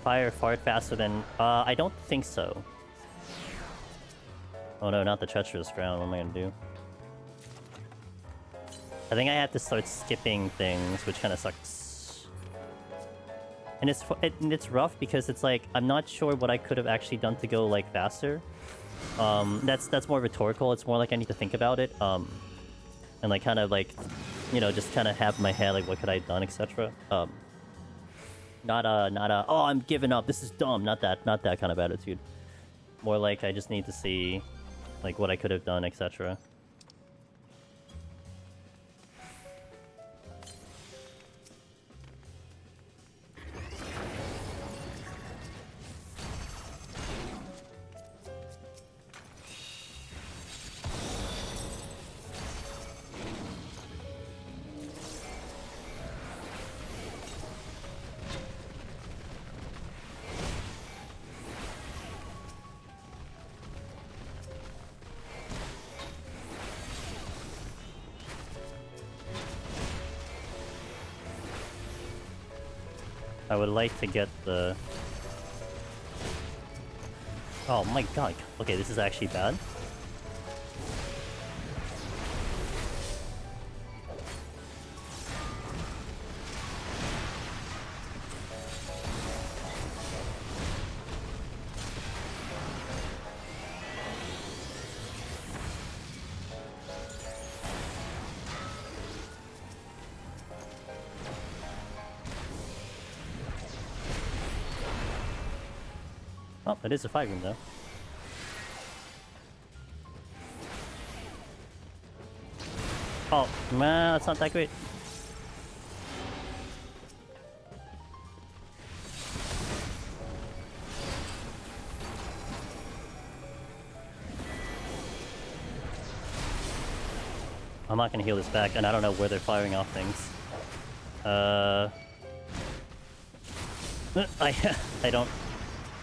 Fire fart faster than... I don't think so. Oh no, not the treacherous ground. What am I gonna do? I think I have to start skipping things, which kind of sucks. And it's rough because it's like I'm not sure what I could have actually done to go like faster. That's more rhetorical. It's more like I need to think about it. And like kind of like, you know, just kind of have in my head like what could I have done, etc. Not a oh, I'm giving up. This is dumb. Not that kind of attitude. More like I just need to see like what I could have done, etc. I would like to get the... Oh my god. Okay, this is actually bad. Oh, it is a 5 room though. Oh, man, that's not that great. I'm not gonna heal this back, and I don't know where they're firing off things. I don't...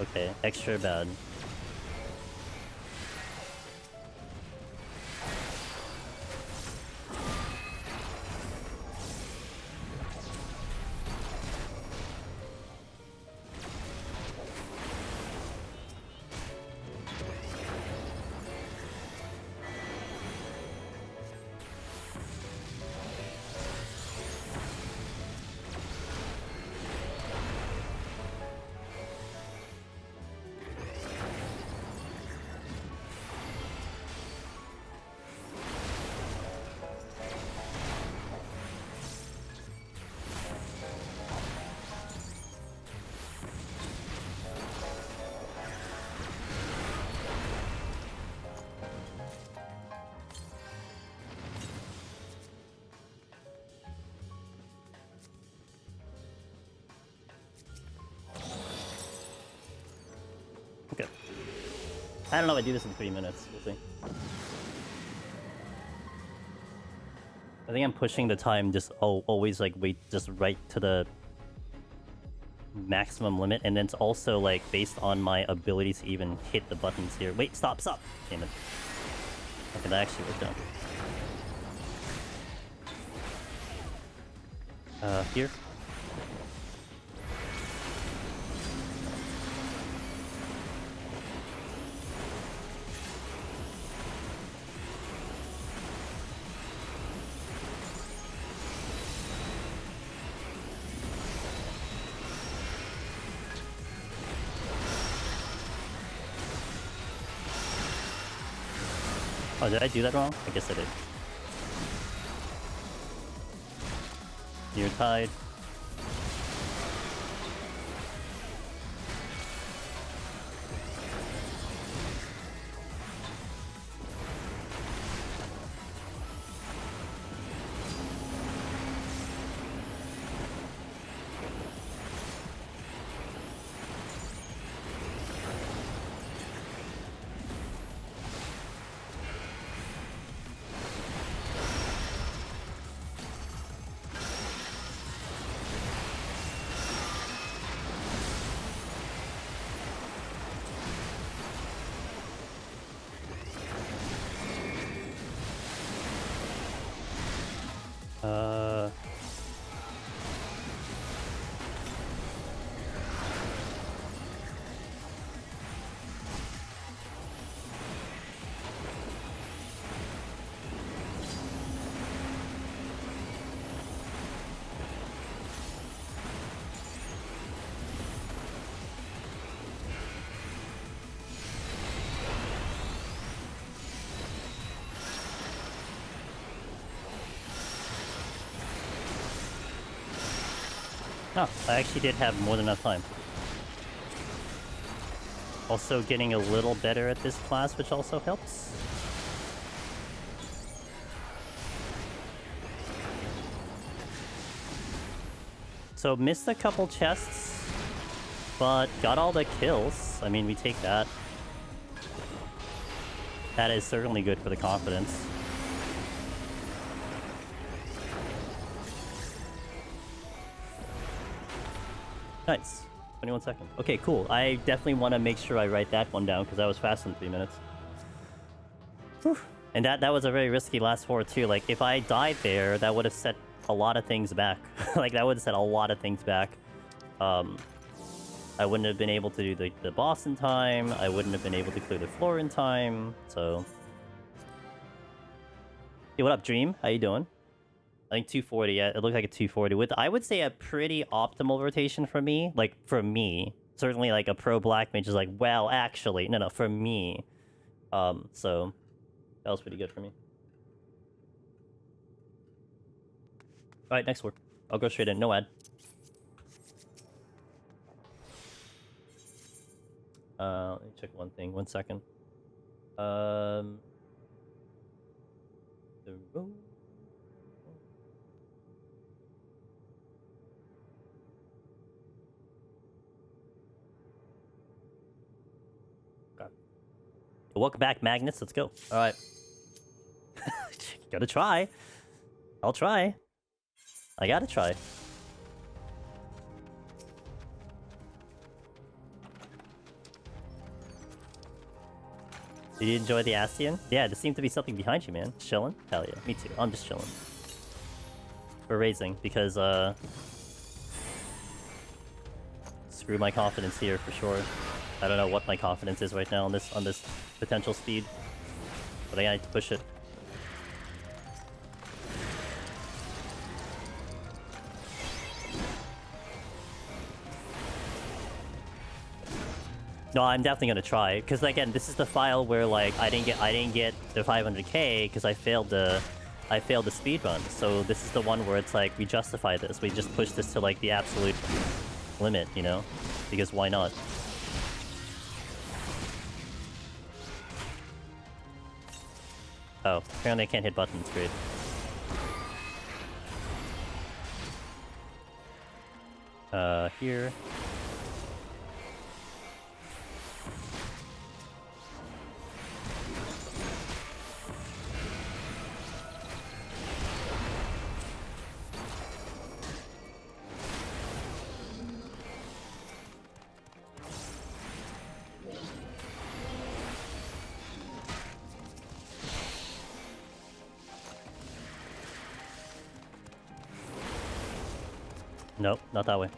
Okay, extra bad. Okay. I don't know if I do this in 3 minutes. We'll see. I think I'm pushing the time just always like wait just right to the maximum limit, and then it's also like based on my ability to even hit the buttons here. Wait, stop! Damn it. Okay, that actually worked out. Here. Oh, did I do that wrong? I guess I did. You're tied. Oh, I actually did have more than enough time. Also getting a little better at this class, which also helps. So missed a couple chests, but got all the kills. I mean, we take that. That is certainly good for the confidence. Nice. 21 seconds. Okay, cool. I definitely want to make sure I write that one down because that was fast in 3 minutes. Whew. And that was a very risky last 4 too. Like, if I died there, that would have set a lot of things back. Like, that would have set a lot of things back. I wouldn't have been able to do the boss in time. I wouldn't have been able to clear the floor in time. So, hey, what up, Dream? How you doing? I think 240. Yeah, it looked like a 240 with, I would say, a pretty optimal rotation for me. Like for me, certainly like a pro black mage is like, well, actually, no, for me. So that was pretty good for me. All right, next word. I'll go straight in. No ad. Let me check one thing. 1 second. The road. Okay. Welcome back, Magnus. Let's go. All right. Gotta try. I'll try. I gotta try. Did you enjoy the Astion? Yeah, there seemed to be something behind you, man. Chilling? Hell yeah, me too. I'm just chilling. We're raising because, screw my confidence here for sure. I don't know what my confidence is right now on this potential speed, but I need to push it. No, I'm definitely gonna try, because again, this is the file where like I didn't get the 500k because I failed the speed run. So this is the one where it's like we justify this. We just push this to like the absolute limit, you know, because why not? Oh, apparently I can't hit buttons. Great. Here. Nope, not that way.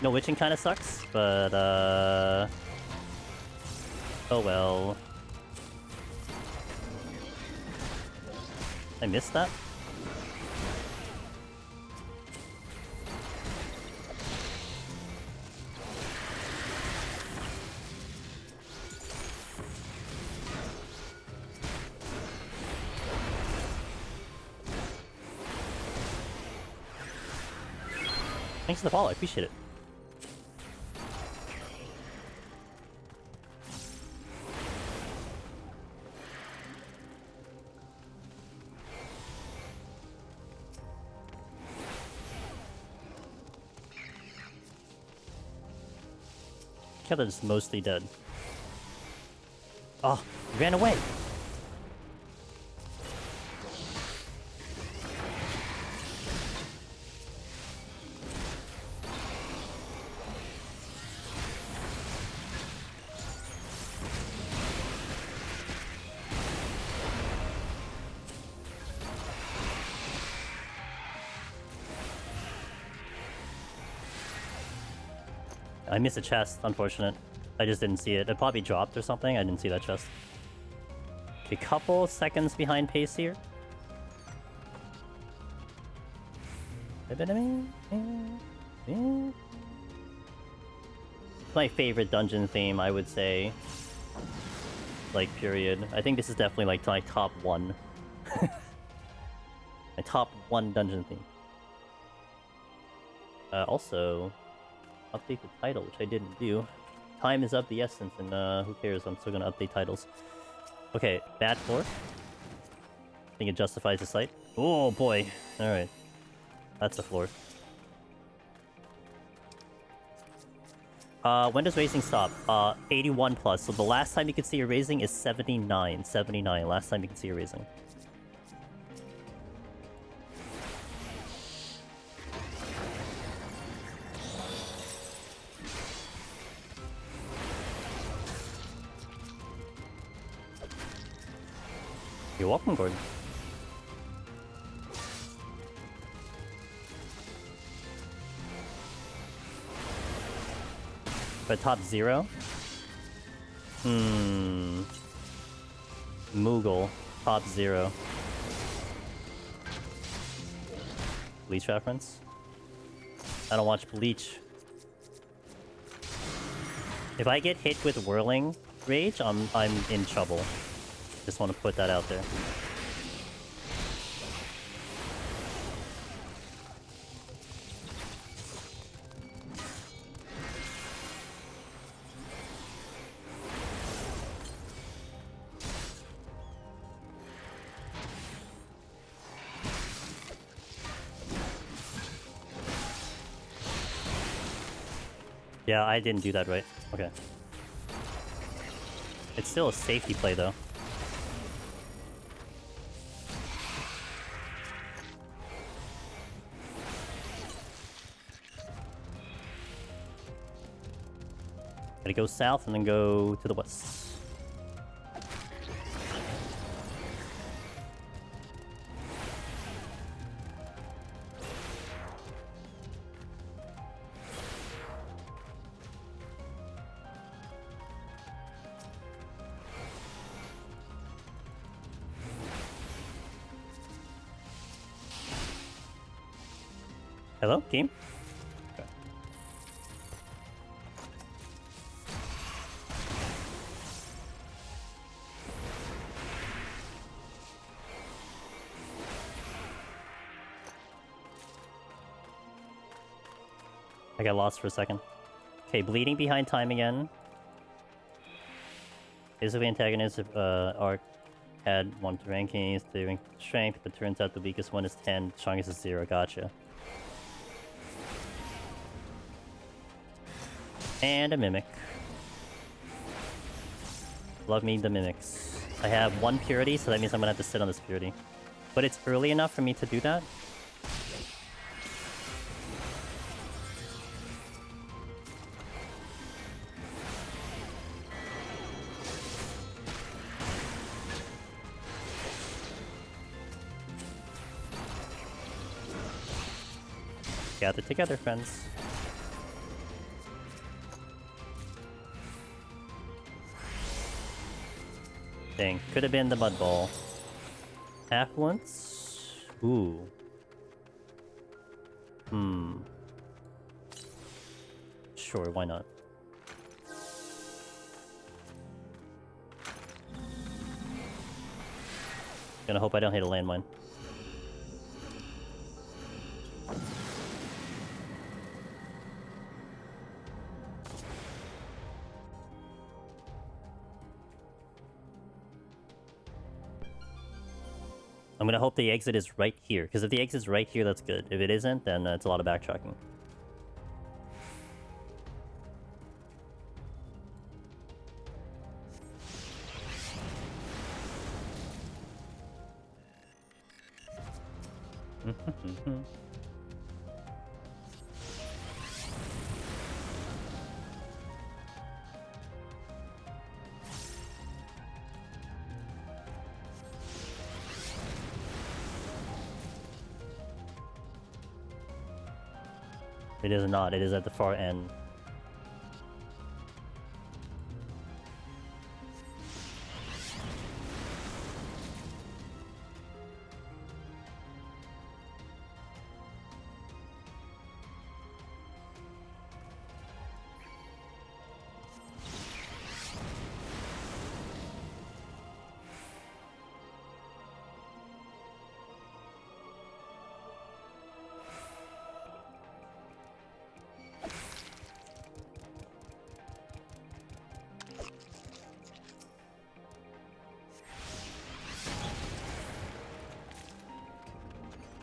No, witching kind of sucks, but oh well. I missed that. Thanks for the follow, I appreciate it. Killer's mostly dead. Oh, he ran away. I missed a chest, unfortunate. I just didn't see it. It probably dropped or something. I didn't see that chest. Okay, couple seconds behind pace here. My favorite dungeon theme, I would say. Like, period. I think this is definitely like my top one. My top one dungeon theme. Also, update the title, which I didn't do. Time is of the essence, and who cares? I'm still gonna update titles. Okay, bad floor. I think it justifies the site. Oh boy. Alright. That's a floor. When does raising stop? 81 plus. So the last time you can see your raising is 79. 79. Last time you can see your raising. You're welcome, Gordon. But top 0? Moogle, top 0. Bleach reference? I don't watch Bleach. If I get hit with Whirling Rage, I'm in trouble. Just want to put that out there. Yeah, I didn't do that right. Okay. It's still a safety play, though. Gotta go south and then go to the west. Hello, game? Okay. I got lost for a second. Okay, bleeding behind time again. Basically, antagonists are had 1 to rankings, 3 rank strength, but turns out the weakest one is 10, strongest is 0. Gotcha. And a Mimic. Love me the Mimics. I have 1 Purity, so that means I'm gonna have to sit on this Purity. But it's early enough for me to do that. Gather together, friends. Dang, could have been the Mud Ball. Affluence? Ooh. Sure, why not? Gonna hope I don't hit a landmine. I'm gonna hope the exit is right here, because if the exit is right here, that's good. If it isn't, then it's a lot of backtracking. It is not, it is at the far end.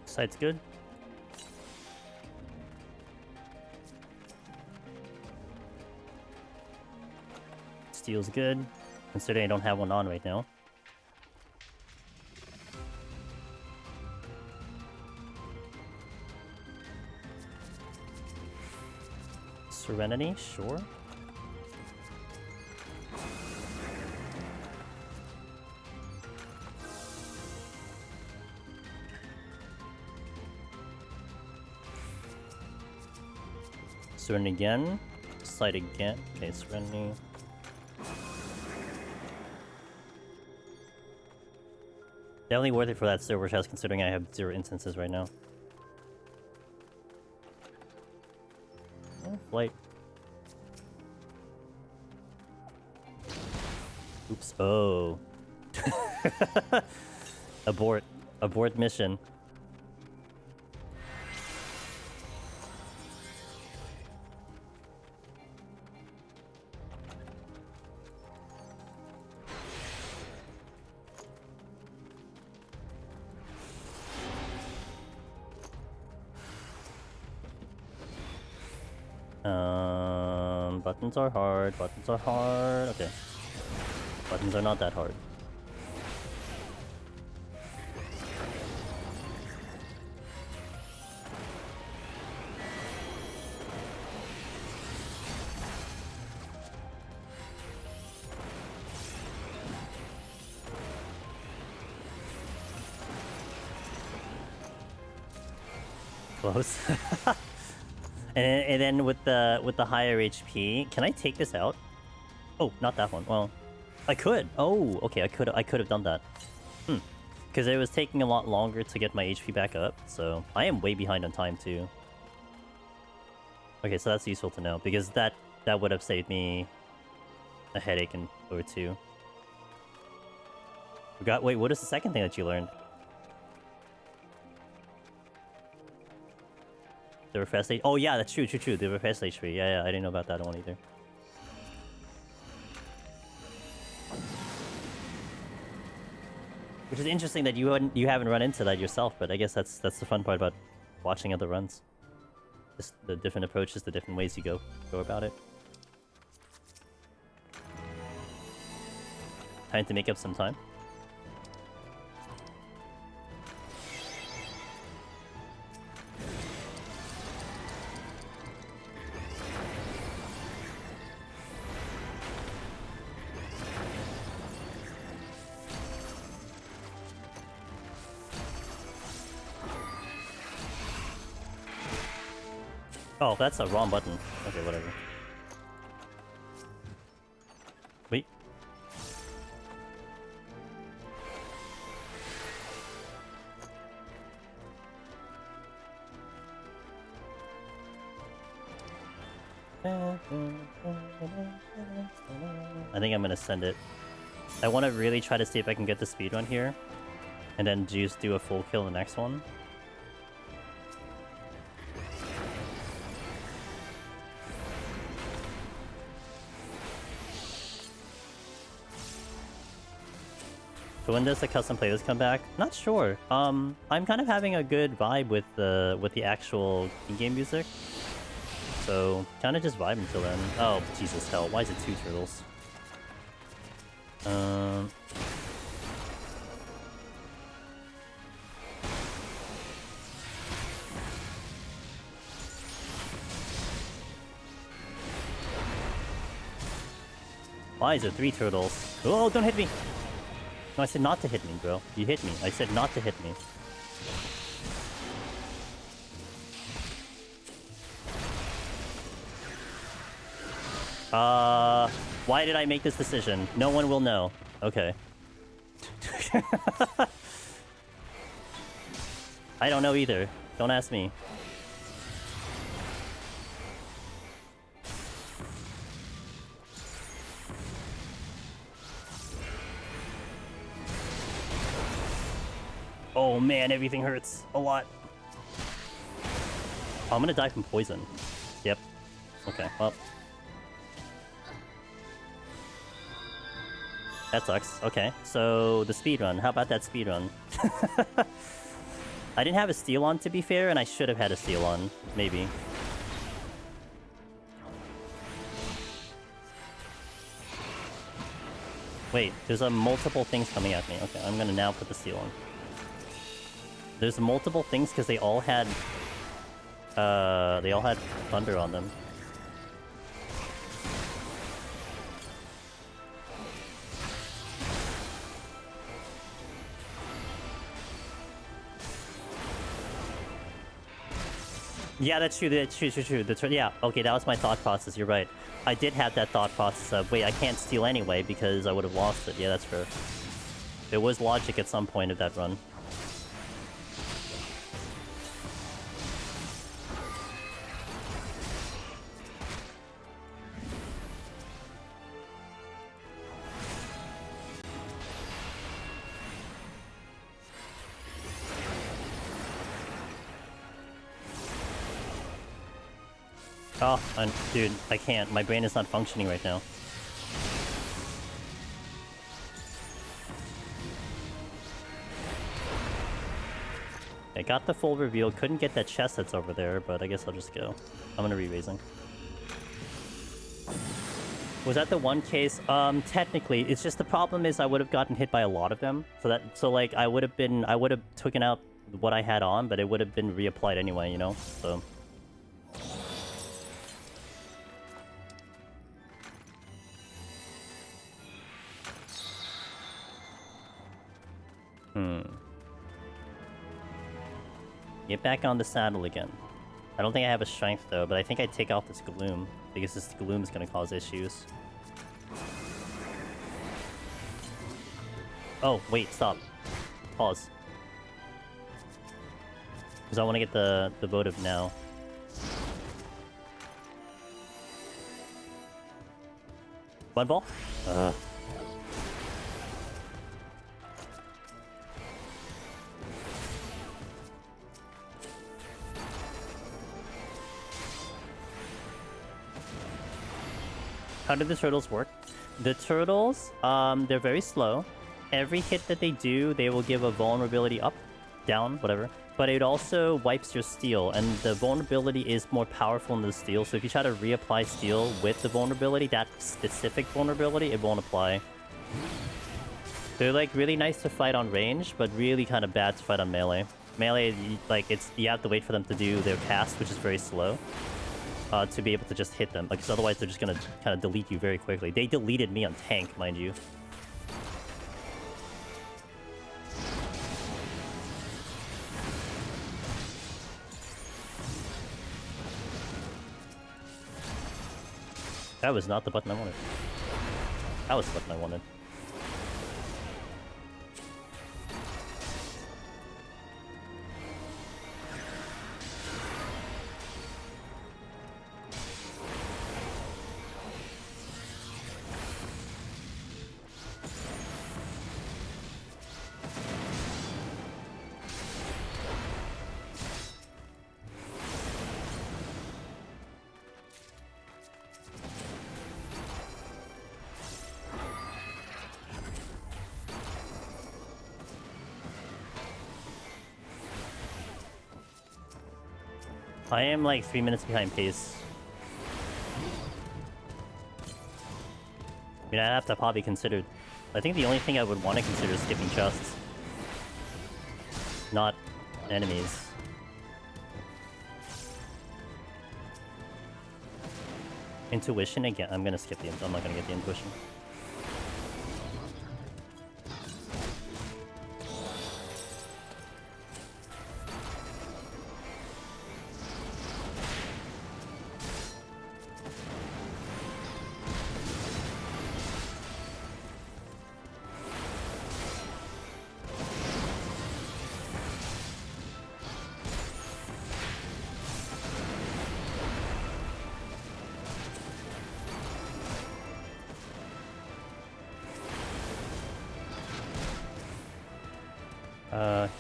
Sight's good. Steel's good, considering I don't have one on right now. Serenity, sure. Serenity again. Sight again. Okay, Serenity. Definitely worth it for that server chest considering I have 0 instances right now. Oh, flight. Oops. Oh. Abort. Abort mission. Buttons are hard. Buttons are hard. Okay. Buttons are not that hard. Close. And then with the higher HP, can I take this out? Oh, not that one. Well, I could. Oh, okay. I could have done that. Because it was taking a lot longer to get my HP back up, so I am way behind on time too. Okay, so that's useful to know because that would have saved me a headache or two. Wait, what is the second thing that you learned? The refresh stage. Oh yeah, that's true. The refresh stage tree. Yeah, I didn't know about that one either. Which is interesting that you haven't run into that yourself, but I guess that's the fun part about watching other runs. Just the different approaches, the different ways you go about it. Time to make up some time. Oh, that's a wrong button. Okay, whatever. Wait. I think I'm gonna send it. I want to really try to see if I can get the speedrun here. And then just do a full kill the next one. So when does the custom playlist come back? Not sure. I'm kind of having a good vibe with the actual in-game music. So kind of just vibe until then. Oh Jesus hell! Why is it 2 turtles? Why is it 3 turtles? Oh, don't hit me! No, I said not to hit me, bro. You hit me. I said not to hit me. Why did I make this decision? No one will know. Okay. I don't know either. Don't ask me. Oh man, everything hurts a lot. Oh, I'm gonna die from poison. Yep. Okay, well. That sucks. Okay, so the speedrun. How about that speedrun? I didn't have a steal on, to be fair, and I should have had a steal on. Maybe. Wait, there's multiple things coming at me. Okay, I'm gonna now put the steal on. There's multiple things because they all had thunder on them. Yeah, that's true. That's true. Yeah, okay, that was my thought process. You're right. I did have that thought process of, wait, I can't steal anyway because I would have lost it. Yeah, that's fair. There was logic at some point of that run. Oh, dude, I can't. My brain is not functioning right now. I got the full reveal. Couldn't get that chest that's over there, but I guess I'll just go. I'm gonna re-raising. Was that the one case? Technically, it's just the problem is I would have gotten hit by a lot of them. So like I would have taken out what I had on, but it would have been reapplied anyway, you know? So. Get back on the saddle again. I don't think I have a strength though, but I think I'd take off this gloom because this gloom is going to cause issues. Oh, wait, stop. Pause. Because I want to get the votive now. One ball? How do the turtles work? The turtles, they're very slow. Every hit that they do, they will give a vulnerability up, down, whatever. But it also wipes your steel, and the vulnerability is more powerful than the steel. So if you try to reapply steel with the vulnerability, that specific vulnerability, it won't apply. They're like really nice to fight on range, but really kind of bad to fight on melee. Melee, like you have to wait for them to do their cast, which is very slow. To be able to just hit them, because otherwise they're just gonna kind of delete you very quickly. They deleted me on tank, mind you. That was not the button I wanted. That was the button I wanted. I am like 3 minutes behind pace. I mean, I'd have to probably consider... I think the only thing I would want to consider is skipping chests. Not enemies. Intuition again. I'm gonna skip the... I'm not gonna get the intuition.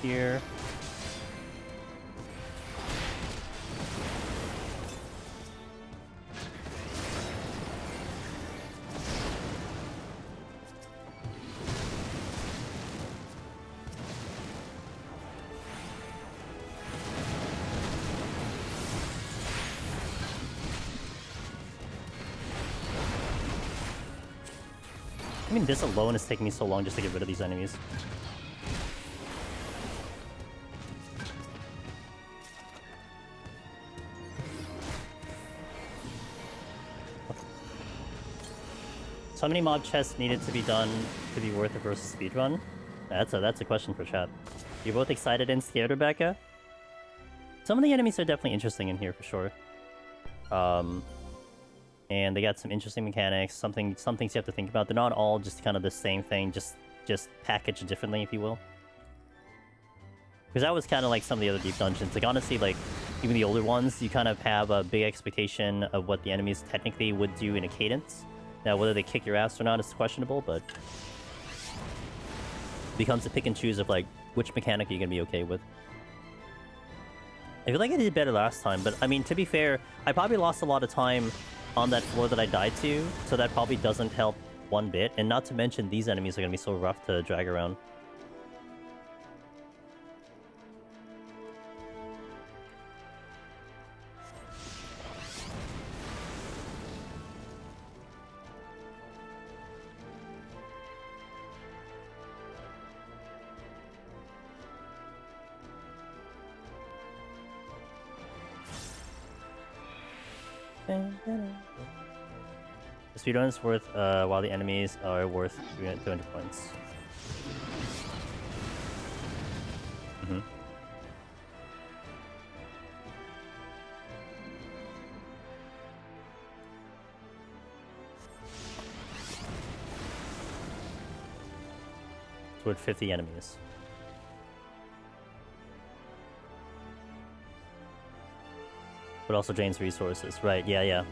Here. I mean, this alone is taking me so long just to get rid of these enemies. So how many mob chests needed to be done to be worth it versus speedrun? That's a question for chat. You're both excited and scared, Rebecca? some of the enemies are definitely interesting in here for sure. And they got some interesting mechanics, some things you have to think about. They're not all just kind of the same thing, just packaged differently, if you will. Because that was kind of like some of the other deep dungeons. Like, honestly, like, even the older ones, you kind of have a big expectation of what the enemies technically would do in a cadence. Now, whether they kick your ass or not is questionable, but... it becomes a pick and choose of, like, which mechanic are you going to be okay with. I feel like I did better last time, but, I mean, to be fair, I probably lost a lot of time on that floor that I died to, so that probably doesn't help one bit. And not to mention, these enemies are going to be so rough to drag around. The speedrun is worth, while the enemies are worth 200 points. Mm-hmm. It's worth 50 enemies. But also drains resources. Right, yeah.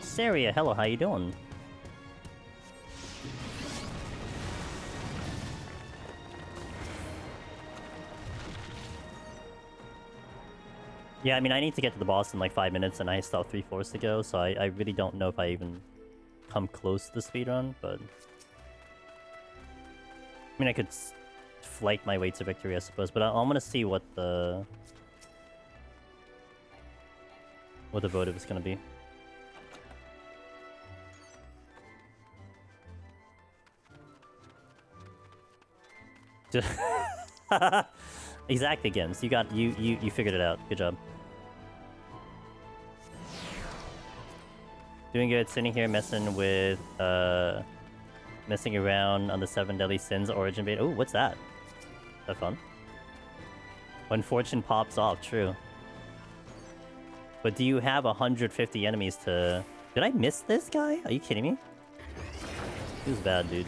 Saria, hello, how you doing? Yeah, I mean, I need to get to the boss in like 5 minutes, and I still have 3 floors to go, so I really don't know if I even come close to the speedrun, but... I mean, I could flight my way to victory, I suppose, but I'm gonna see what the votive is gonna be. Exactly, Gims. You figured it out. Good job. Doing good. Sitting here messing around on the 7 Deadly Sins origin bait. Oh, what's that? Is that fun? When fortune pops off, true. But do you have 150 enemies to... Did I miss this guy? Are you kidding me? He was bad, dude.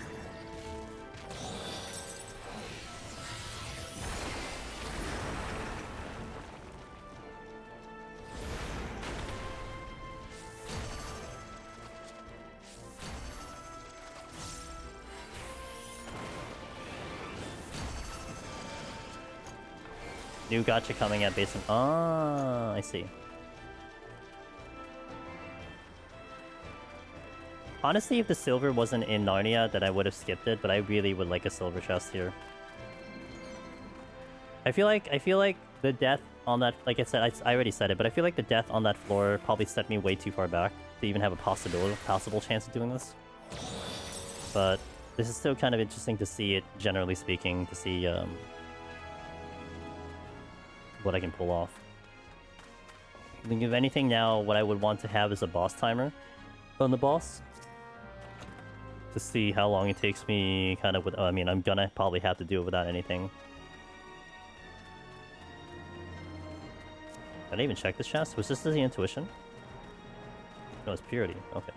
New gacha coming at base. Ah, I see. Honestly, if the silver wasn't in Narnia, then I would have skipped it, but I really would like a silver chest here. I feel like the death on that, like I said, I already said it, but I feel like the death on that floor probably set me way too far back to even have a possible chance of doing this. But this is still kind of interesting to see it, generally speaking, to see what I can pull off. I think if anything now, what I would want to have is a boss timer on the boss. To see how long it takes me kind of with... I mean, I'm gonna probably have to do it without anything. Did I even check this chest? Was this the intuition? No, it's purity. Okay.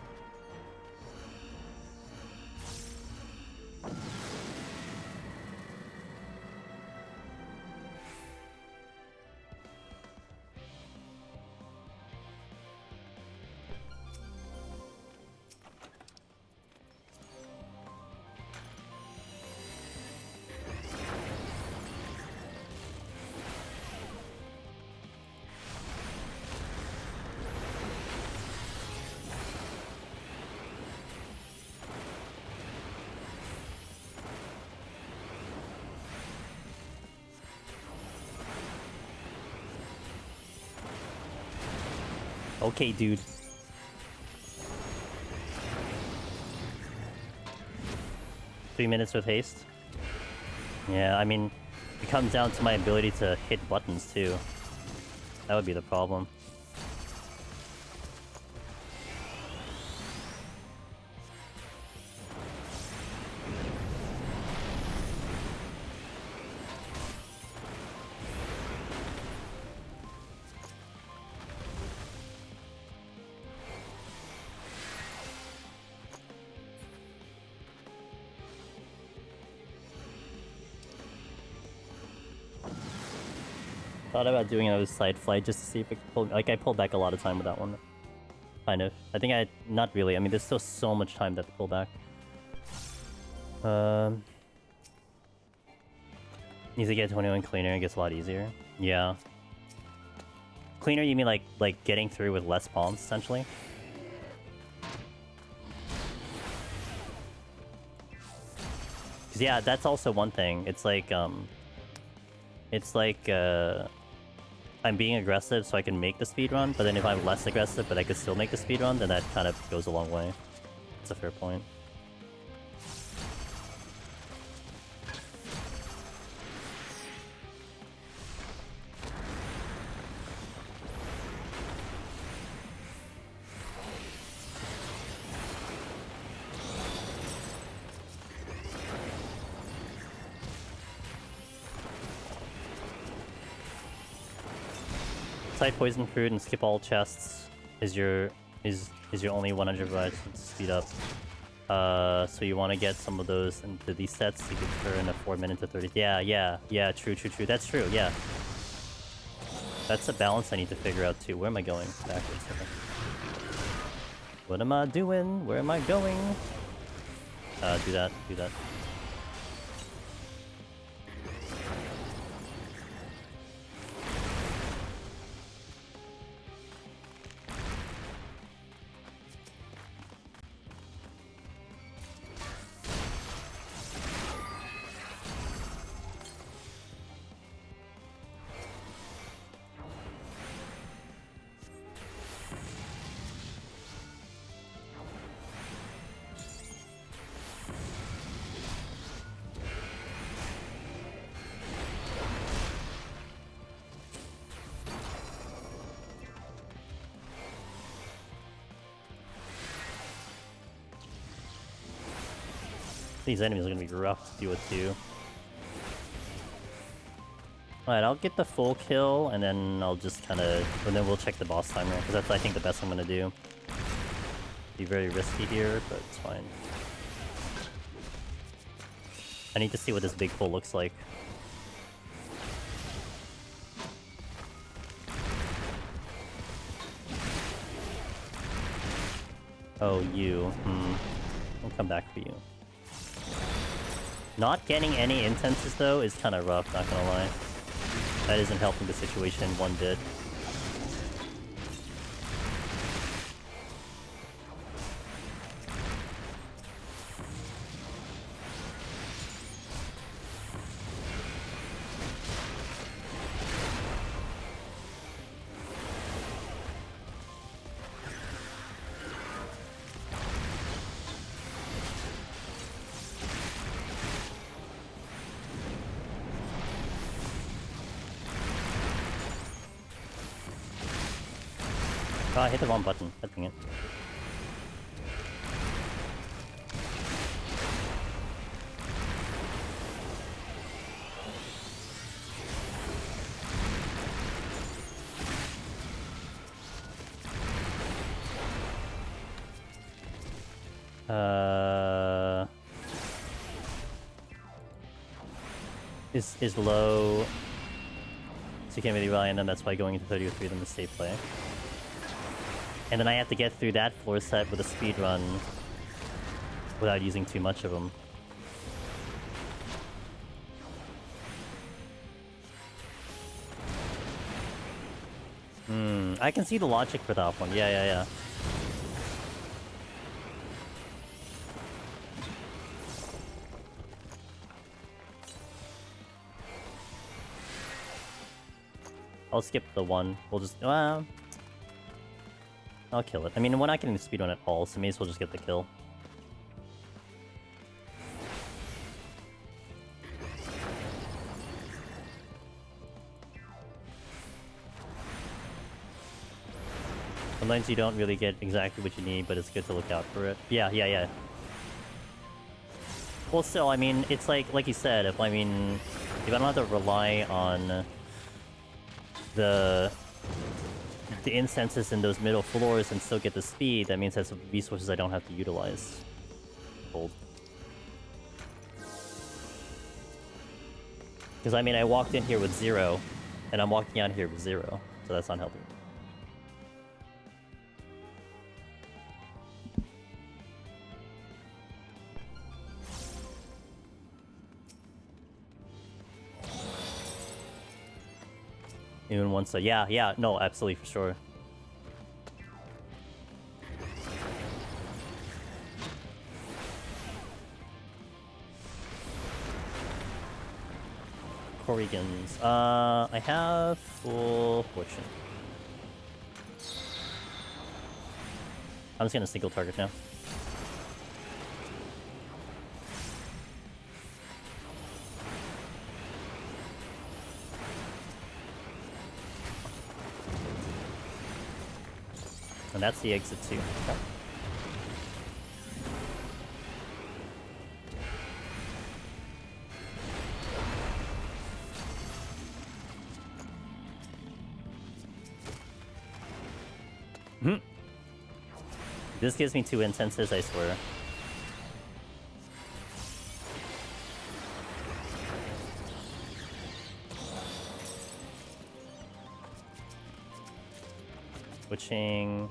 Okay, dude. Three minutes with haste? Yeah, I mean, it comes down to my ability to hit buttons, too. That would be the problem. Thought about doing another side flight just to see if it could pull... Like, I pulled back a lot of time with that one. Kind of. I think I... Not really. I mean, there's still so much time that to pull back. Needs to get 21 cleaner. It gets a lot easier. Yeah. Cleaner, you mean like getting through with less pawns, essentially? Cause yeah, that's also one thing. It's like I'm being aggressive so I can make the speed run, but then if I'm less aggressive but I could still make the speed run, then that kind of goes a long way. That's a fair point. Side poison fruit and skip all chests is your only 100 rights to speed up. So you want to get some of those into these sets to get turn a 4 minute to 30. Yeah. True. That's true. Yeah. That's a balance I need to figure out too. Where am I going? Backwards. Okay. What am I doing? Where am I going? Do that. These enemies are gonna be rough to deal with too. Alright, I'll get the full kill, and then I'll just kind of... And then we'll check the boss timer, because that's, I think, the best I'm gonna do. Be very risky here, but it's fine. I need to see what this big pull looks like. Oh, you. I'll come back for you. Not getting any intenses, though, is kind of rough, not gonna lie. That isn't helping the situation one bit. Oh, I hit the wrong button. Dang it. Is low, so you can't really rely on them. That's why going into 30 with 3 of them is safe play. And then I have to get through that floor set with a speed run without using too much of them. I can see the logic for that one. Yeah. I'll skip the one. We'll just... I'll kill it. I mean, we're not getting the speedrun at all, so may as well just get the kill. Sometimes you don't really get exactly what you need, but it's good to look out for it. Yeah. Well, still, I mean, it's like you said, if I don't have to rely on the incenses in those middle floors and still get the speed, that means that's resources I don't have to utilize. Hold. Because I mean, I walked in here with 0, And I'm walking out here with 0, so that's not helping. Even once, so yeah, no, absolutely, for sure. Corrigans. I have full fortune. I'm just gonna single target now. And that's the exit too. Okay. This gives me 2 incenses, I swear. Switching.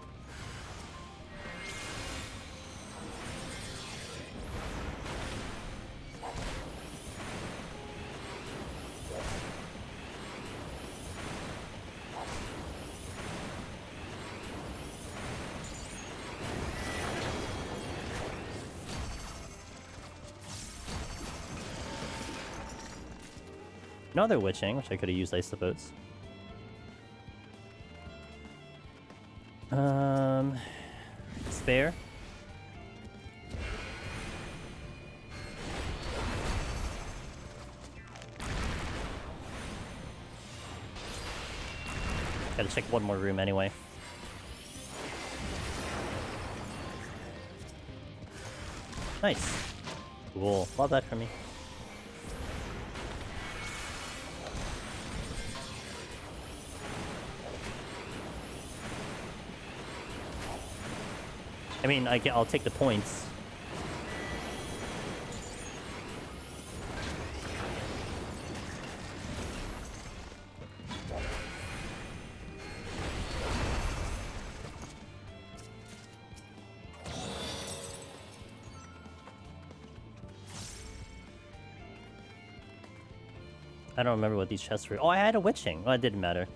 Another witching, which I could have used, I suppose. Spare. Gotta check one more room anyway. Nice. Cool. Love that for me. I mean, I'll take the points. I don't remember what these chests were. Oh, I had a witching. Well, it didn't matter.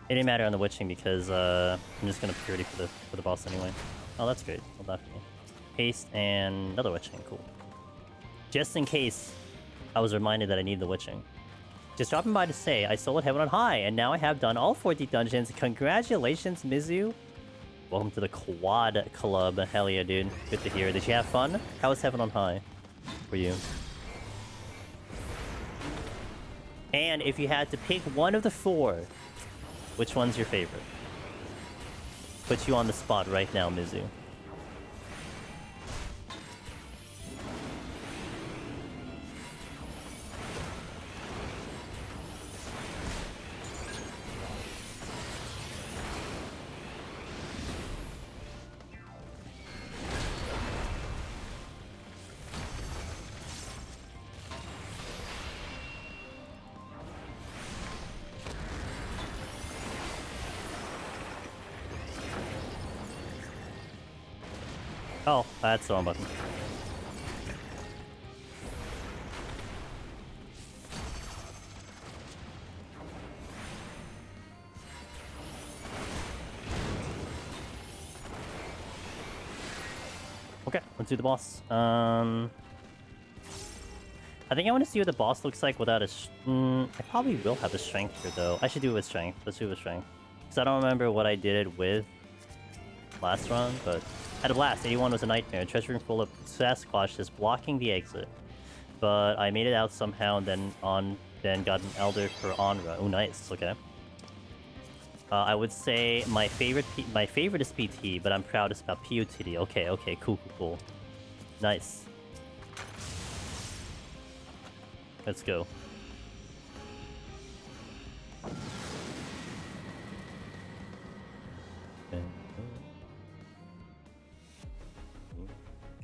It didn't matter on the witching because I'm just gonna purity for the boss anyway. Oh, that's great. Hold that for me. Haste and another witching. Cool. Just in case I was reminded that I need the witching. Just dropping by to say I sold Heaven on High, and now I have done all 40 dungeons. Congratulations, Mizu. Welcome to the Quad Club. Hell yeah, dude. Good to hear. Did you have fun? How was Heaven on High for you? And if you had to pick one of the 4, which one's your favorite? Put you on the spot right now, Mizu. Oh, that's the wrong button. Okay, let's do the boss. I think I want to see what the boss looks like without a... I probably will have a strength here, though. I should do it with strength. Let's do it with strength. Because I don't remember what I did it with last run, but... Had a blast. 81 was a nightmare. Treasure room full of Sasquatch just blocking the exit. But I made it out somehow and then got an Elder for Onra. Oh, nice. Okay. I would say my favorite is PT, but I'm proudest about PUTD. Okay, cool. Nice. Let's go.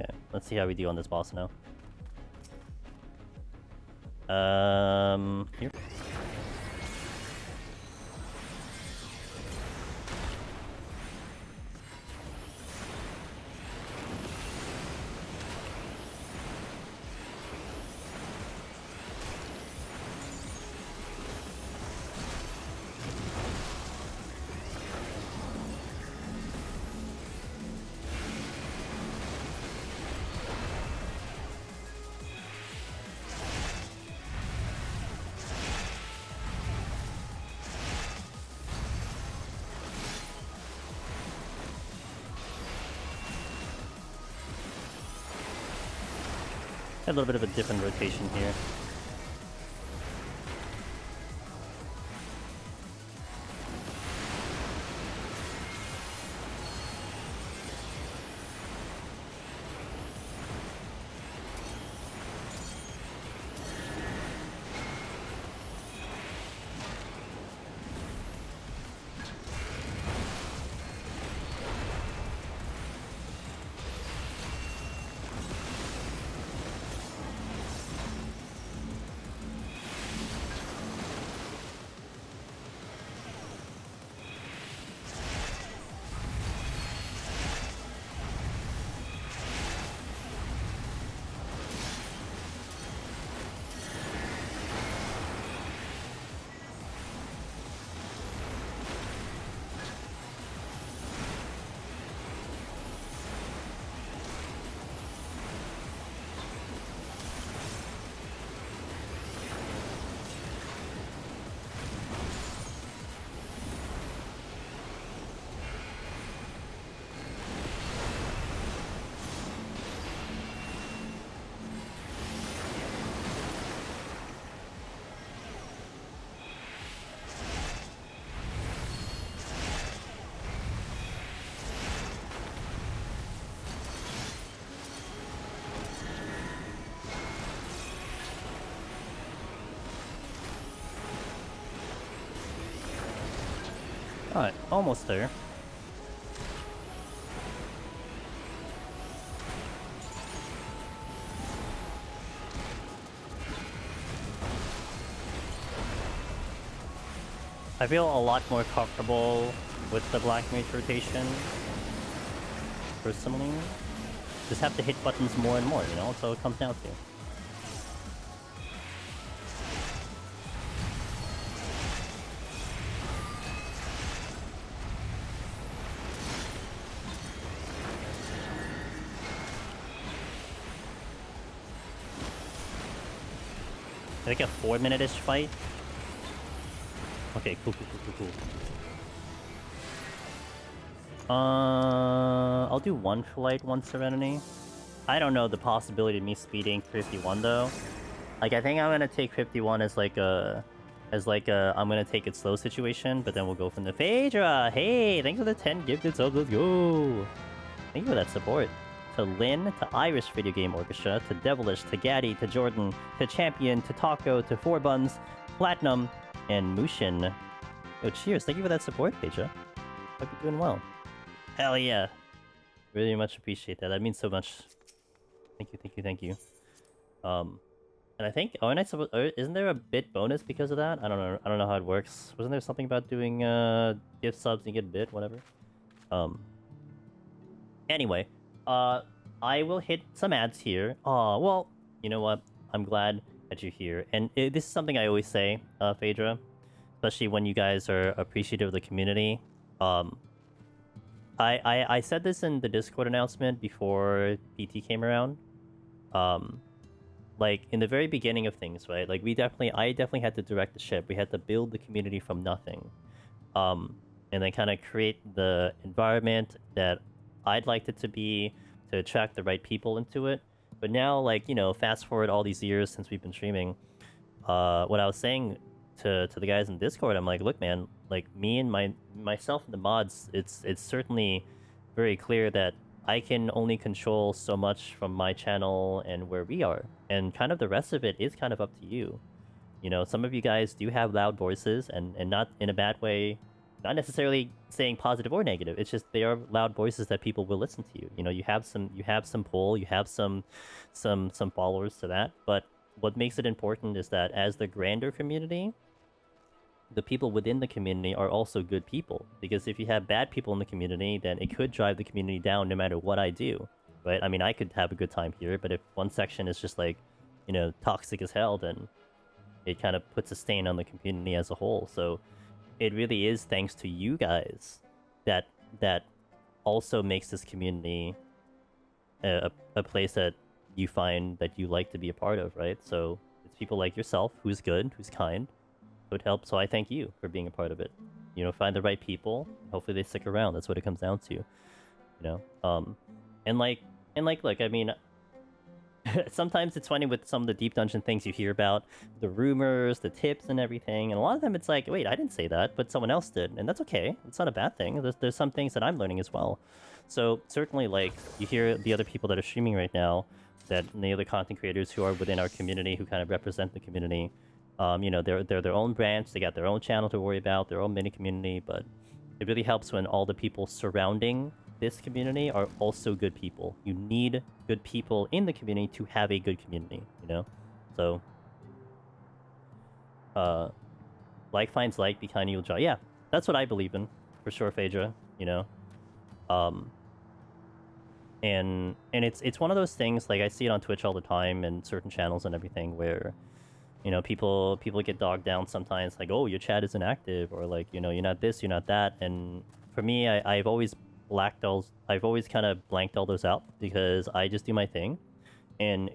Okay, let's see how we do on this boss now. Here. A little bit of a different rotation here. Alright, almost there. I feel a lot more comfortable with the Black Mage rotation, personally. Just have to hit buttons more and more, you know? That's all it comes down to. Like a 4-minute-ish fight. Okay, cool. I'll do 1 Flight, 1 Serenity. I don't know the possibility of me speeding 51 though. Like, I think I'm gonna take 51 as like a I'm gonna take it slow situation, but then we'll go from the Phaedra. Hey, thanks for the 10 gifted subs. Let's go. Thank you for that support. To Lynn, to Irish Video Game Orchestra, to Devilish, to Gaddy, to Jordan, to Champion, to Taco, to 4 Buns, Platinum, and Mushin. Oh, cheers. Thank you for that support, Phaedra. Hope you're doing well. Hell yeah. Really much appreciate that. That means so much. Thank you. And I think, isn't there a bit bonus because of that? I don't know how it works. Wasn't there something about doing gift subs and you get a bit, whatever? Anyway, I will hit some ads here. Well, you know what? I'm glad that you're here. And this is something I always say, Phaedra, especially when you guys are appreciative of the community. I said this in the Discord announcement before PT came around. Like, in the very beginning of things, right? Like, I definitely had to direct the ship. We had to build the community from nothing. And then kind of create the environment that I'd liked it to be, to attract the right people into it. But now, like, you know, fast forward all these years since we've been streaming, what I was saying to the guys in Discord, I'm like, look, man, like, me and myself and the mods, it's certainly very clear that I can only control so much from my channel and where we are. And kind of the rest of it is kind of up to you. You know, some of you guys do have loud voices, and not in a bad way. Not necessarily saying positive or negative. It's just they are loud voices that people will listen to you. You know, you have some pull, you have some followers to that. But what makes it important is that as the grander community, the people within the community are also good people. Because if you have bad people in the community, then it could drive the community down no matter what I do, right? I mean, I could have a good time here, but if one section is just like, you know, toxic as hell, then it kind of puts a stain on the community as a whole. So it really is thanks to you guys that also makes this community a place that you find that you like to be a part of, right? So it's people like yourself who's good, who's kind, who would help. So I thank you for being a part of it. You know, find the right people. Hopefully they stick around. That's what it comes down to. You know, and like, look, I mean, Sometimes it's funny with some of the deep dungeon things you hear about, the rumors, the tips, and everything. And a lot of them, it's like, wait, I didn't say that, but someone else did, and that's okay. It's not a bad thing. There's some things that I'm learning as well. So certainly, like, you hear the other people that are streaming right now, that the other content creators who are within our community, who kind of represent the community. You know, they're their own branch. They got their own channel to worry about, their own mini community. But it really helps when all the people surrounding this community are also good people. You need good people in the community to have a good community, you know? So, like finds like, be kind, you'll try. Yeah, that's what I believe in, for sure, Phaedra, you know? And it's one of those things, like, I see it on Twitch all the time and certain channels and everything where, you know, people get dogged down sometimes, like, oh, your chat isn't active, or like, you know, you're not this, you're not that. And for me, I've always kind of blanked all those out because I just do my thing, and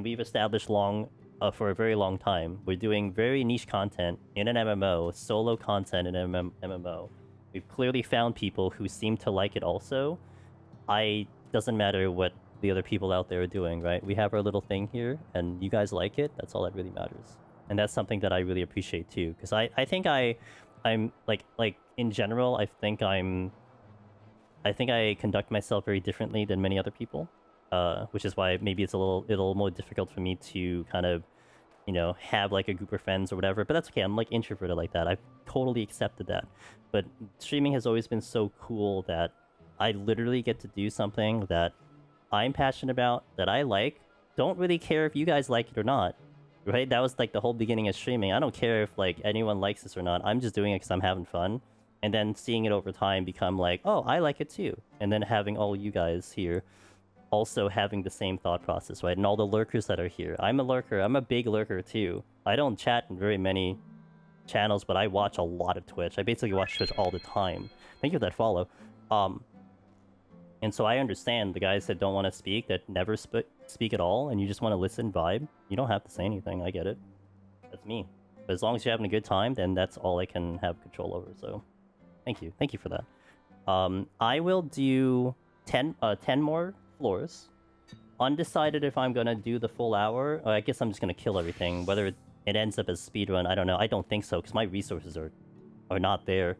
we've established for a very long time, we're doing very niche content in an MMO, solo content in an MMO. We've clearly found people who seem to like it also. Doesn't matter what the other people out there are doing, right? We have our little thing here, and you guys like it. That's all that really matters, and that's something that I really appreciate too. Because I think I'm like in general, I think I conduct myself very differently than many other people, which is why maybe it's a little more difficult for me to kind of, you know, have like a group of friends or whatever. But that's okay. I'm like introverted like that. I've totally accepted that. But streaming has always been so cool that I literally get to do something that I'm passionate about, that I like. Don't really care if you guys like it or not, right? That was like the whole beginning of streaming. I don't care if like anyone likes this or not. I'm just doing it because I'm having fun. And then seeing it over time become like, oh, I like it too. And then having all you guys here also having the same thought process, right? And all the lurkers that are here. I'm a lurker. I'm a big lurker too. I don't chat in very many channels, but I watch a lot of Twitch. I basically watch Twitch all the time. Thank you for that follow. And so I understand the guys that don't want to speak, that never speak at all, and you just want to listen, vibe. You don't have to say anything. I get it. That's me. But as long as you're having a good time, then that's all I can have control over. So thank you. Thank you for that. I will do 10 more floors. Undecided if I'm going to do the full hour. I guess I'm just going to kill everything. Whether it ends up as speedrun, I don't know. I don't think so, because my resources are not there.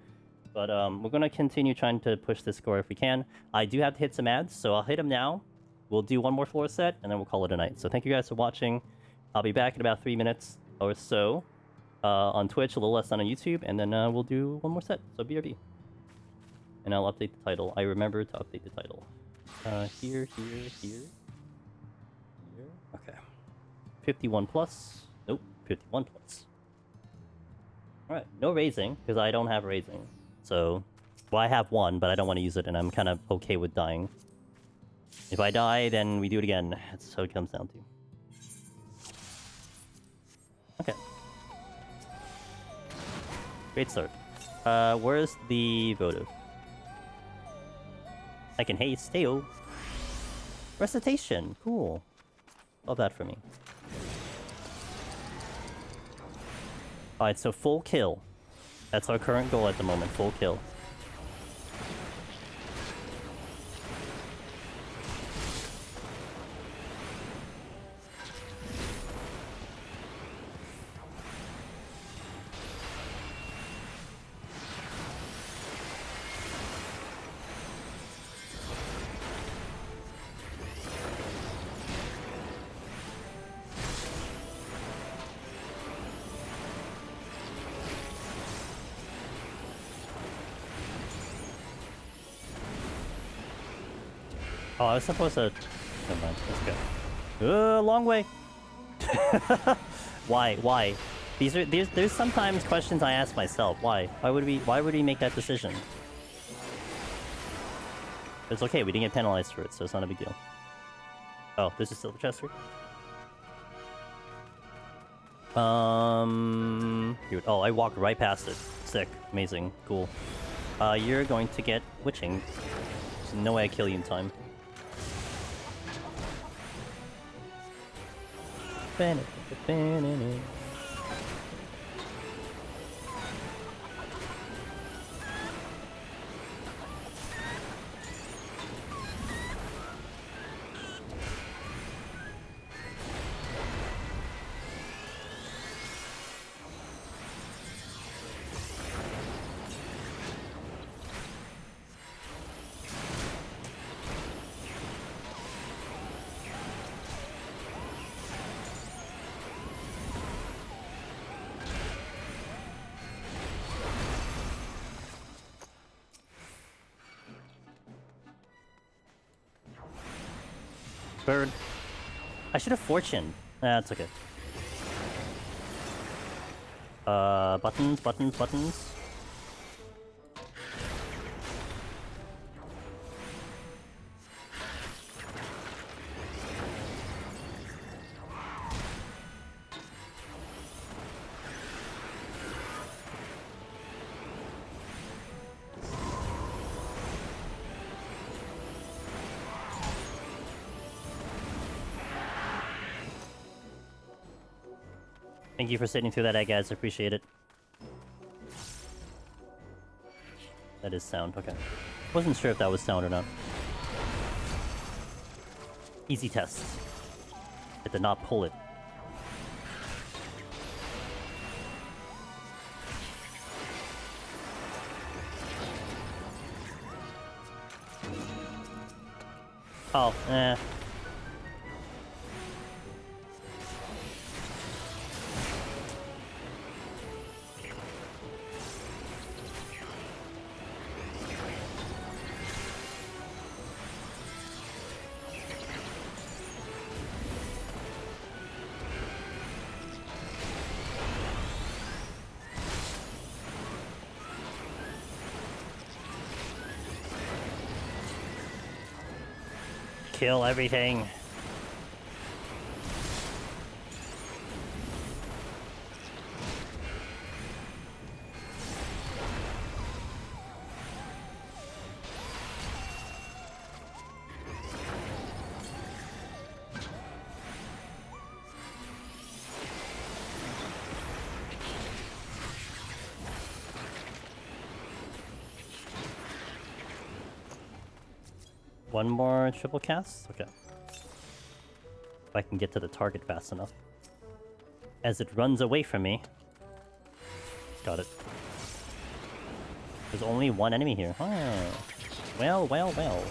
But we're going to continue trying to push this score if we can. I do have to hit some ads, so I'll hit them now. We'll do one more floor set, and then we'll call it a night. So thank you guys for watching. I'll be back in about 3 minutes or so on Twitch, a little less on YouTube, and then we'll do one more set. So BRB. And I'll update the title. I remember to update the title. Here. Okay. 51 plus. Nope, 51 plus. Alright, no raising, because I don't have raising. So, well, I have one, but I don't want to use it, and I'm kind of okay with dying. If I die, then we do it again. That's how it comes down to. Okay. Great start. Where's the votive? I can haste. Heyo. Recitation. Cool. Love that for me. Alright, so full kill. That's our current goal at the moment. Full kill. Oh, I was supposed to... Never mind. Let's go. Long way. Why? There's sometimes questions I ask myself. Why? Why would we make that decision? It's okay. We didn't get penalized for it, so it's not a big deal. Oh, this is still the chest here. Dude, oh, I walked right past it. Sick. Amazing. Cool. You're going to get witching. There's no way I kill you in time. Bird. I should have fortune. That's okay. Buttons, buttons, buttons. Thank you for sitting through that, guys. I appreciate it. That is sound, okay. Wasn't sure if that was sound or not. Easy test. It did not pull it. Oh, eh. Kill everything. One more triple cast? Okay. If I can get to the target fast enough. As it runs away from me. Got it. There's only one enemy here. Oh. Well, well, well.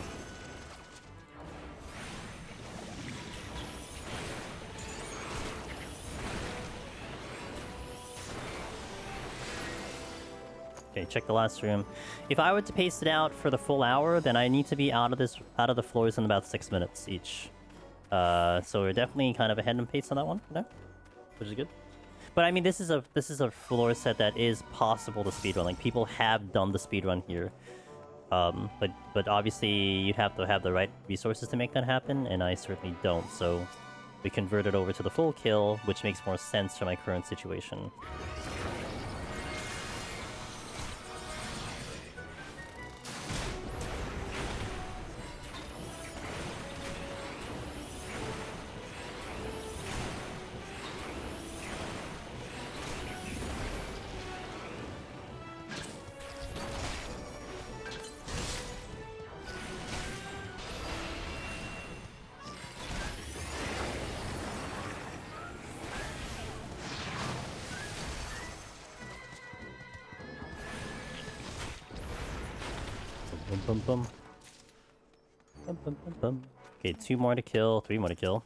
Okay, check the last room. If I were to pace it out for the full hour, then I need to be out of the floors in about 6 minutes each. So we're definitely kind of ahead in pace on that one, no? Which is good. But I mean, this is a floor set that is possible to speedrun. Like, people have done the speedrun here. But obviously you'd have to have the right resources to make that happen, and I certainly don't. So we converted over to the full kill, which makes more sense for my current situation. Bum, bum. Bum, bum, bum, bum. Okay, 2 more to kill, 3 more to kill.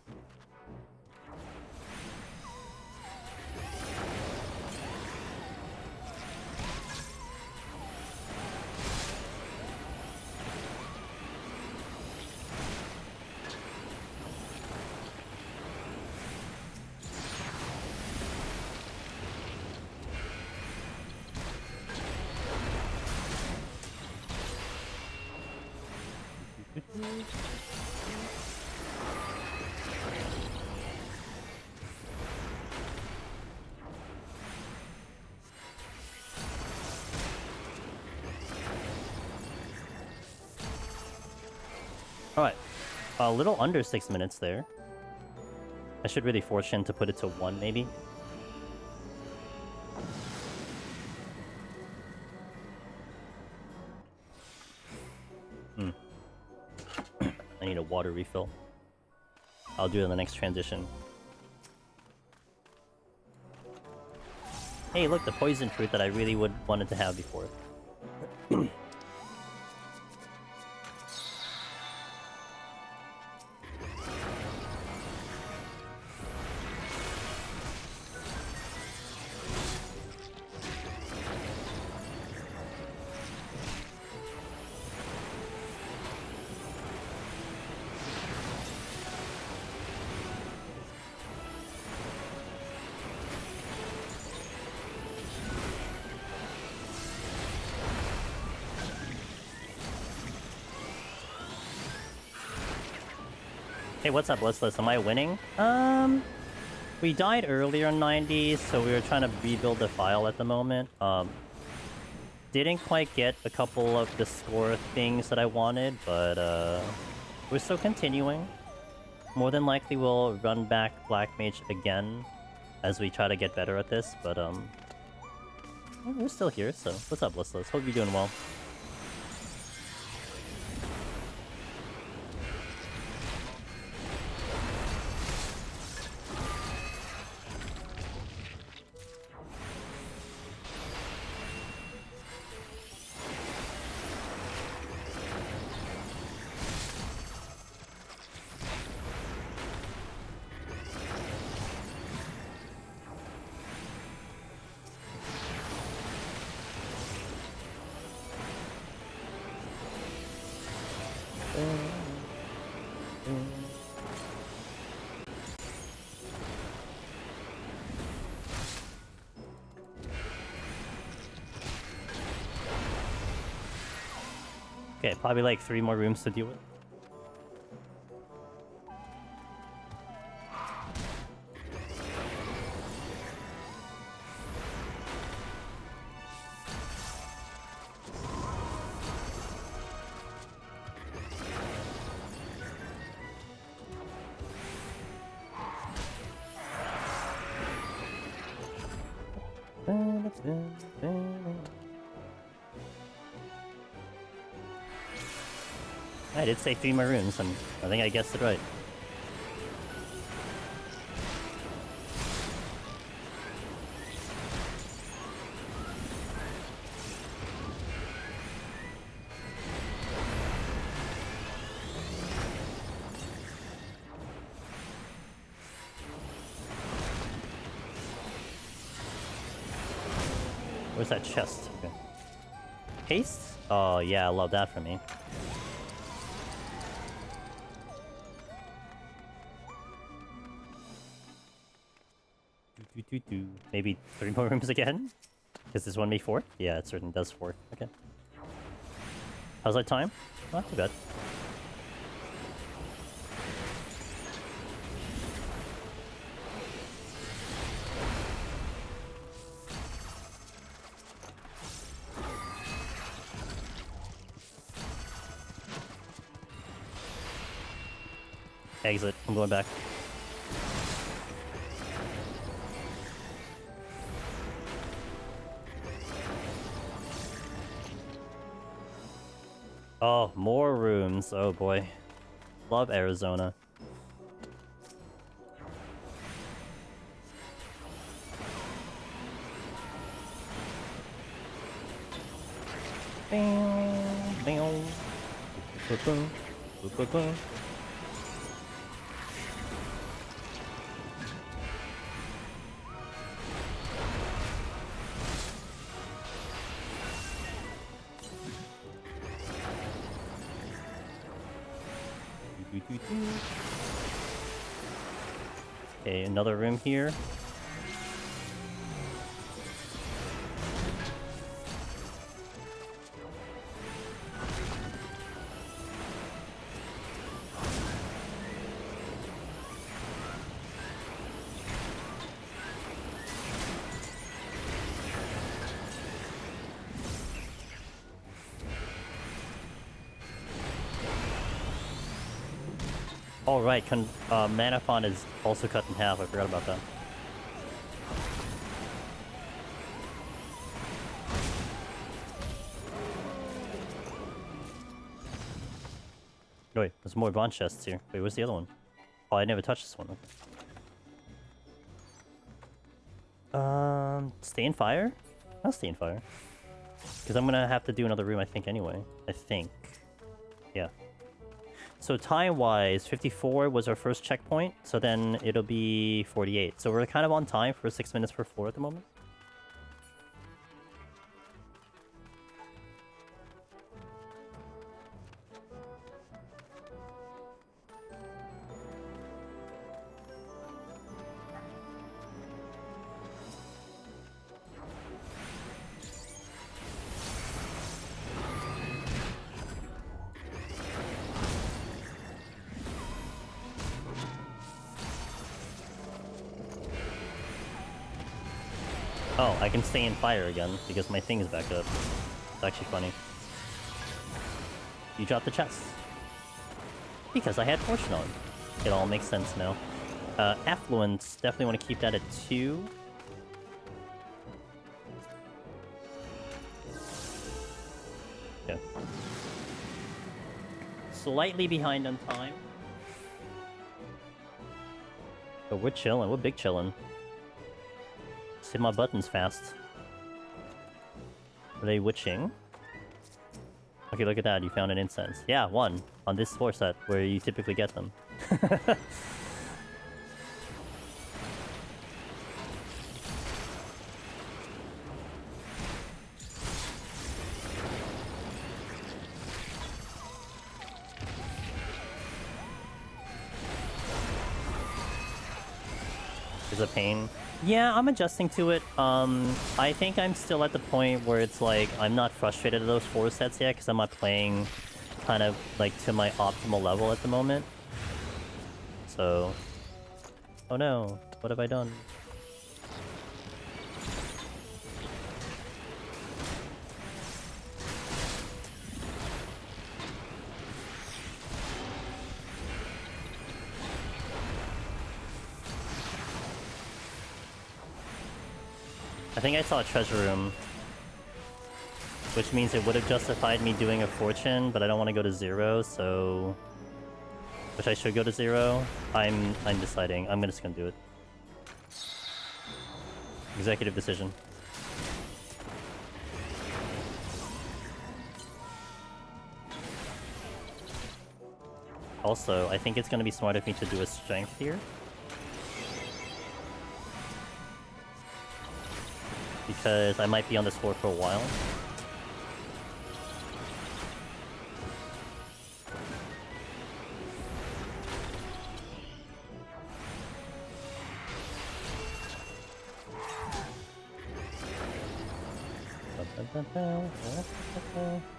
Alright, a little under 6 minutes there. I should really fortune to put it to 1, maybe. I need a water refill. I'll do it in the next transition. Hey, look, the poison fruit that I really wanted to have before. Hey, what's up, Listless? Am I winning? We died earlier in 90, so we were trying to rebuild the file at the moment. Didn't quite get a couple of the score things that I wanted, but we're still continuing. More than likely we'll run back Black Mage again as we try to get better at this, but we're still here, so what's up, Listless? Hope you're doing well. Okay, probably like 3 more rooms to deal with. I did say 3 more rooms, and I think I guessed it right. Where's that chest? Okay. Haste? Oh yeah, I love that for me. Maybe 3 more rooms again? Does this one make 4? Yeah, it certainly does 4. Okay. How's that time? Not too bad. Exit. I'm going back. Oh, more rooms. Oh boy. Love Arizona. Okay, another room here. Oh right, mana font is also cut in half. I forgot about that. Wait, there's more bronze chests here. Wait, where's the other one? Oh, I never touched this one. Stay in fire? I'll stay in fire. Because I'm gonna have to do another room, I think, anyway. I think. Yeah. So time-wise, 54 was our first checkpoint, so then it'll be 48. So we're kind of on time for 6 minutes per floor at the moment. Oh, I can stay in fire again because my thing is back up. It's actually funny. You dropped the chest. Because I had fortune on. It all makes sense now. Affluence, definitely want to keep that at 2. Okay. Slightly behind on time. But we're chilling, we're big chilling. Just hit my buttons fast. Are they witching? Okay, look at that, you found an incense. Yeah, 1. On this floor set, where you typically get them. Is a pain. Yeah, I'm adjusting to it. I think I'm still at the point where it's like, I'm not frustrated at those 4 sets yet, because I'm not playing kind of like to my optimal level at the moment. So... Oh no, what have I done? I think I saw a treasure room, which means it would have justified me doing a fortune, but I don't want to go to 0, so... Which I should go to 0. I'm deciding. I'm just gonna do it. Executive decision. Also, I think it's gonna be smart of me to do a strength here. Because I might be on this floor for a while.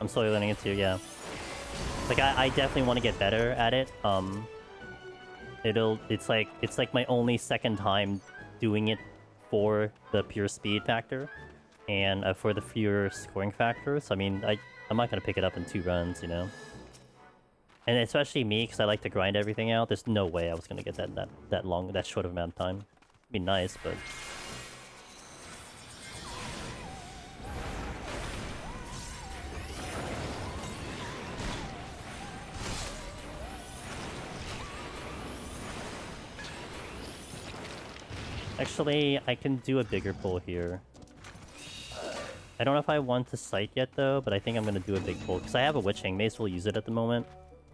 I'm slowly learning it too, yeah. Like I definitely want to get better at it. It's like my only second time doing it for the pure speed factor and for the pure scoring factor. So I mean, I'm not gonna pick it up in 2 runs, you know. And especially me, because I like to grind everything out. There's no way I was gonna get that short of amount of time. It'd be nice, but. Actually, I can do a bigger pull here. I don't know if I want to sight yet, though, but I think I'm going to do a big pull. Because I have a witching. May as well use it at the moment.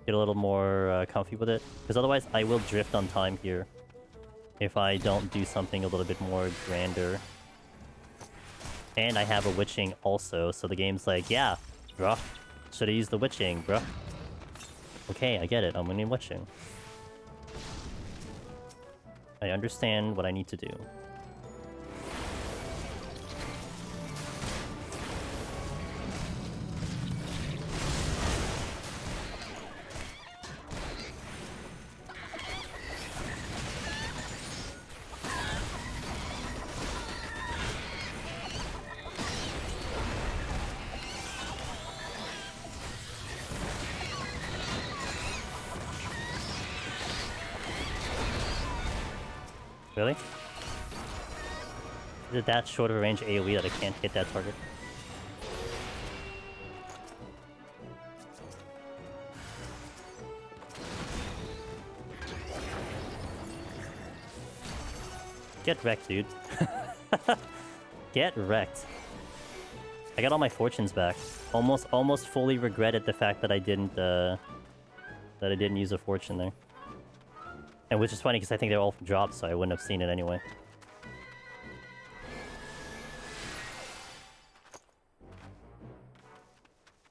Get a little more comfy with it. Because otherwise, I will drift on time here. If I don't do something a little bit more grander. And I have a witching also, so the game's like, yeah, bruh. Should have used the witching, bruh. Okay, I get it. I'm going to need witching. I understand what I need to do. Really? Is it that short of a range AoE that I can't hit that target? Get wrecked, dude. Get wrecked. I got all my fortunes back. Almost fully regretted the fact that I didn't use a fortune there. And which is funny because I think they're all dropped, so I wouldn't have seen it anyway.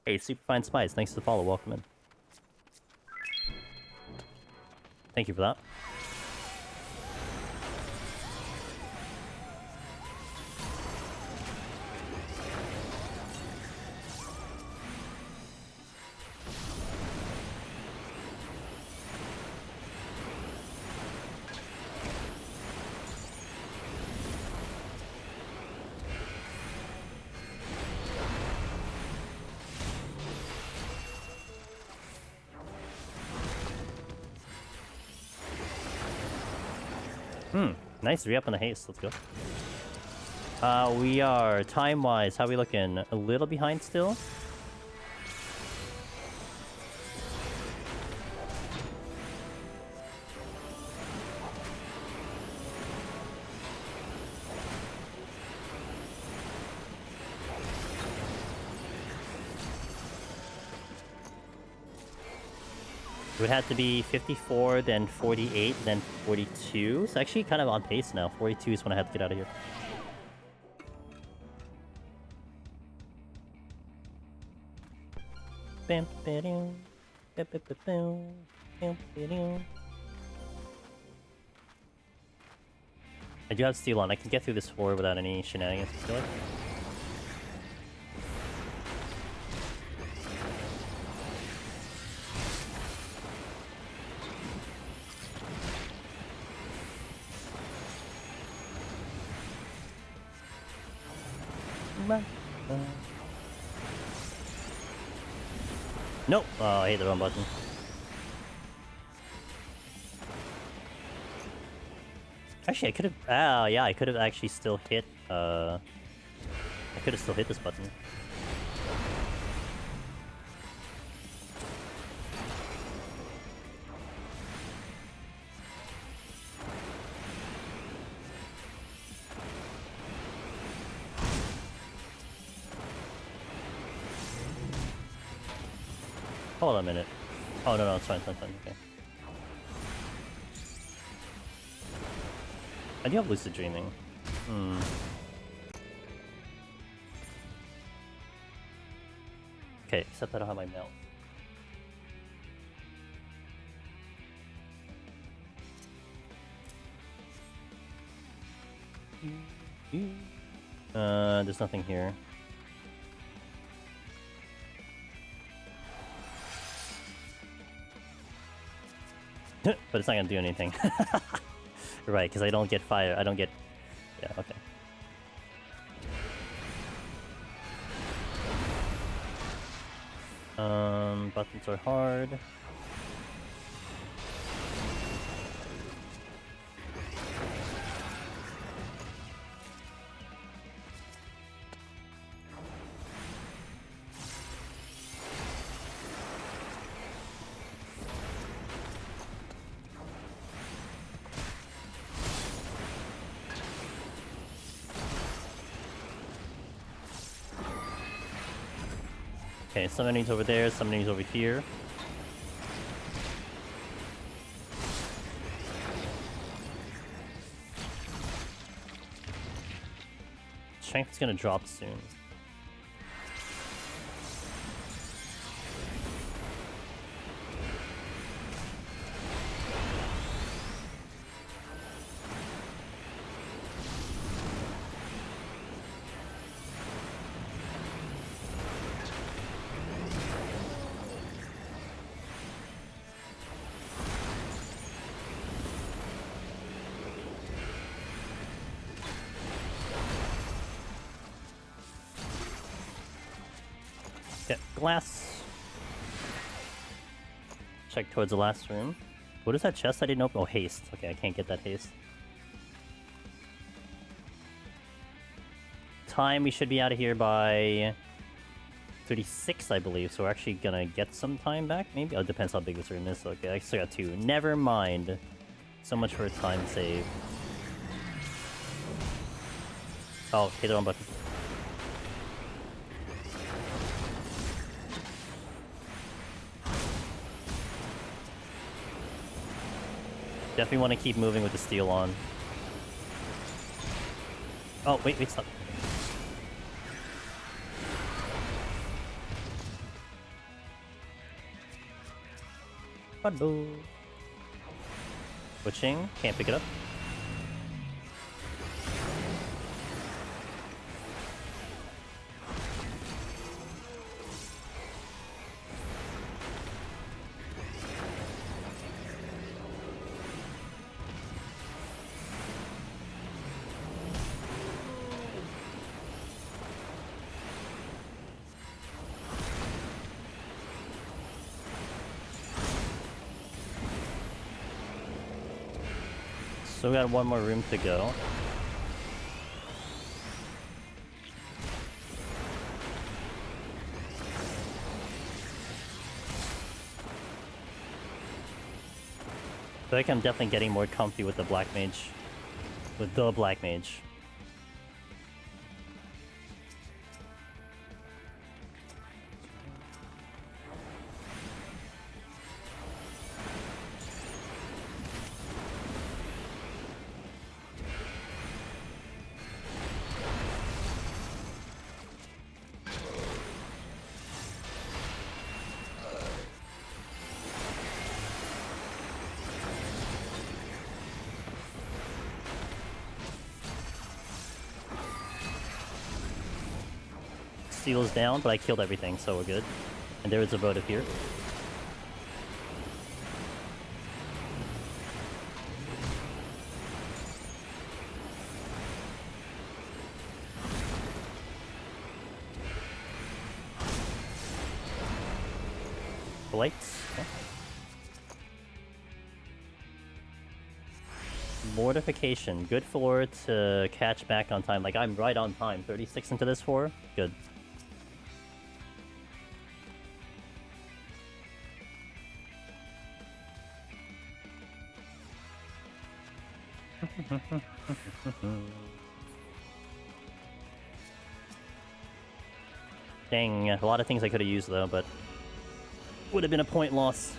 Hey, Superfine Spice, thanks for the follow. Welcome in. Thank you for that. Nice re-up on the haste. Let's go. We are time-wise. How we looking? A little behind still. It would have to be 54, then 48, then 42. So actually kind of on pace now. 42 is when I have to get out of here. I do have Steel on. I can get through this floor without any shenanigans, I feel like. Nope. Oh, I hit the wrong button. Actually, I could have. Yeah, I could have actually still hit. I could have still hit this button. Hold on a minute. Oh, no, it's fine, okay. I do have lucid dreaming. Okay, except I don't have my melt. There's nothing here. But it's not gonna do anything. Right, because I don't get fire. I don't get... Yeah, okay. Buttons are hard. Okay, some enemies over there, some enemies over here. Strength is gonna drop soon. Glass. Check towards the last room. What is that chest I didn't open? Oh, haste. Okay, I can't get that haste. Time, we should be out of here by 36, I believe. So we're actually gonna get some time back, maybe? Oh, it depends how big this room is. Okay, I still got 2. Never mind. So much for a time save. Oh, hit the wrong button. Definitely want to keep moving with the steel on. Oh, wait, stop. Boo. Switching, can't pick it up. So we got one more room to go. I feel like I'm definitely getting more comfy with the Black Mage. With the Black Mage. Seal's down, but I killed everything, so we're good. And there is a votive here. Lights. Okay. Mortification. Good for to catch back on time. Like, I'm right on time. 36 into this 4. Good. Dang, a lot of things I could have used though, but would have been a point loss.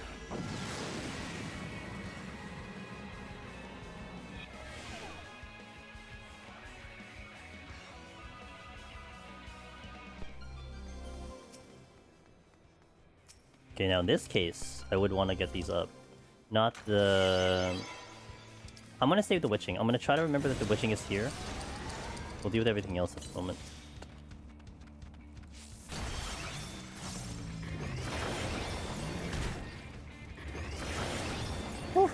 Okay, now in this case, I would want to get these up. Not the... I'm gonna save the witching. I'm gonna try to remember that the witching is here. We'll deal with everything else at the moment. Whew.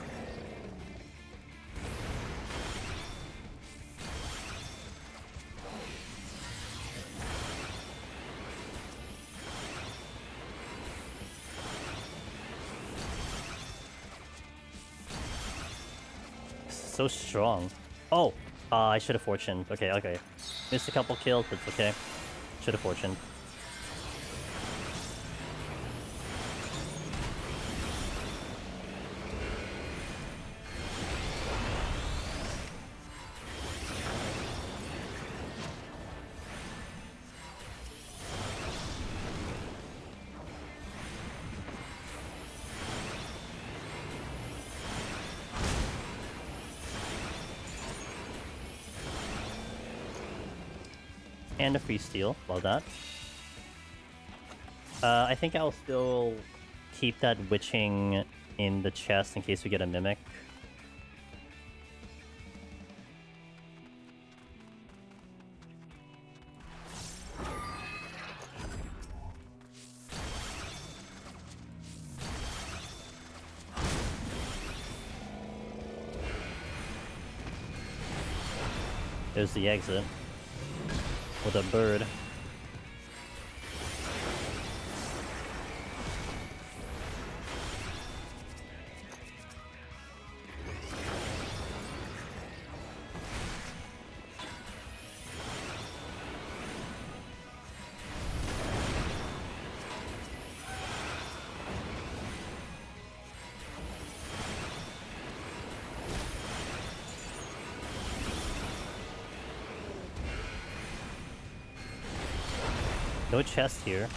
So strong. Oh! I should have fortuned. Okay, okay. Missed a couple kills, but it's okay. Should have fortuned. And a free steal. Well done. I think I'll still keep that witching in the chest in case we get a mimic. There's the exit. With a bird. No chest here.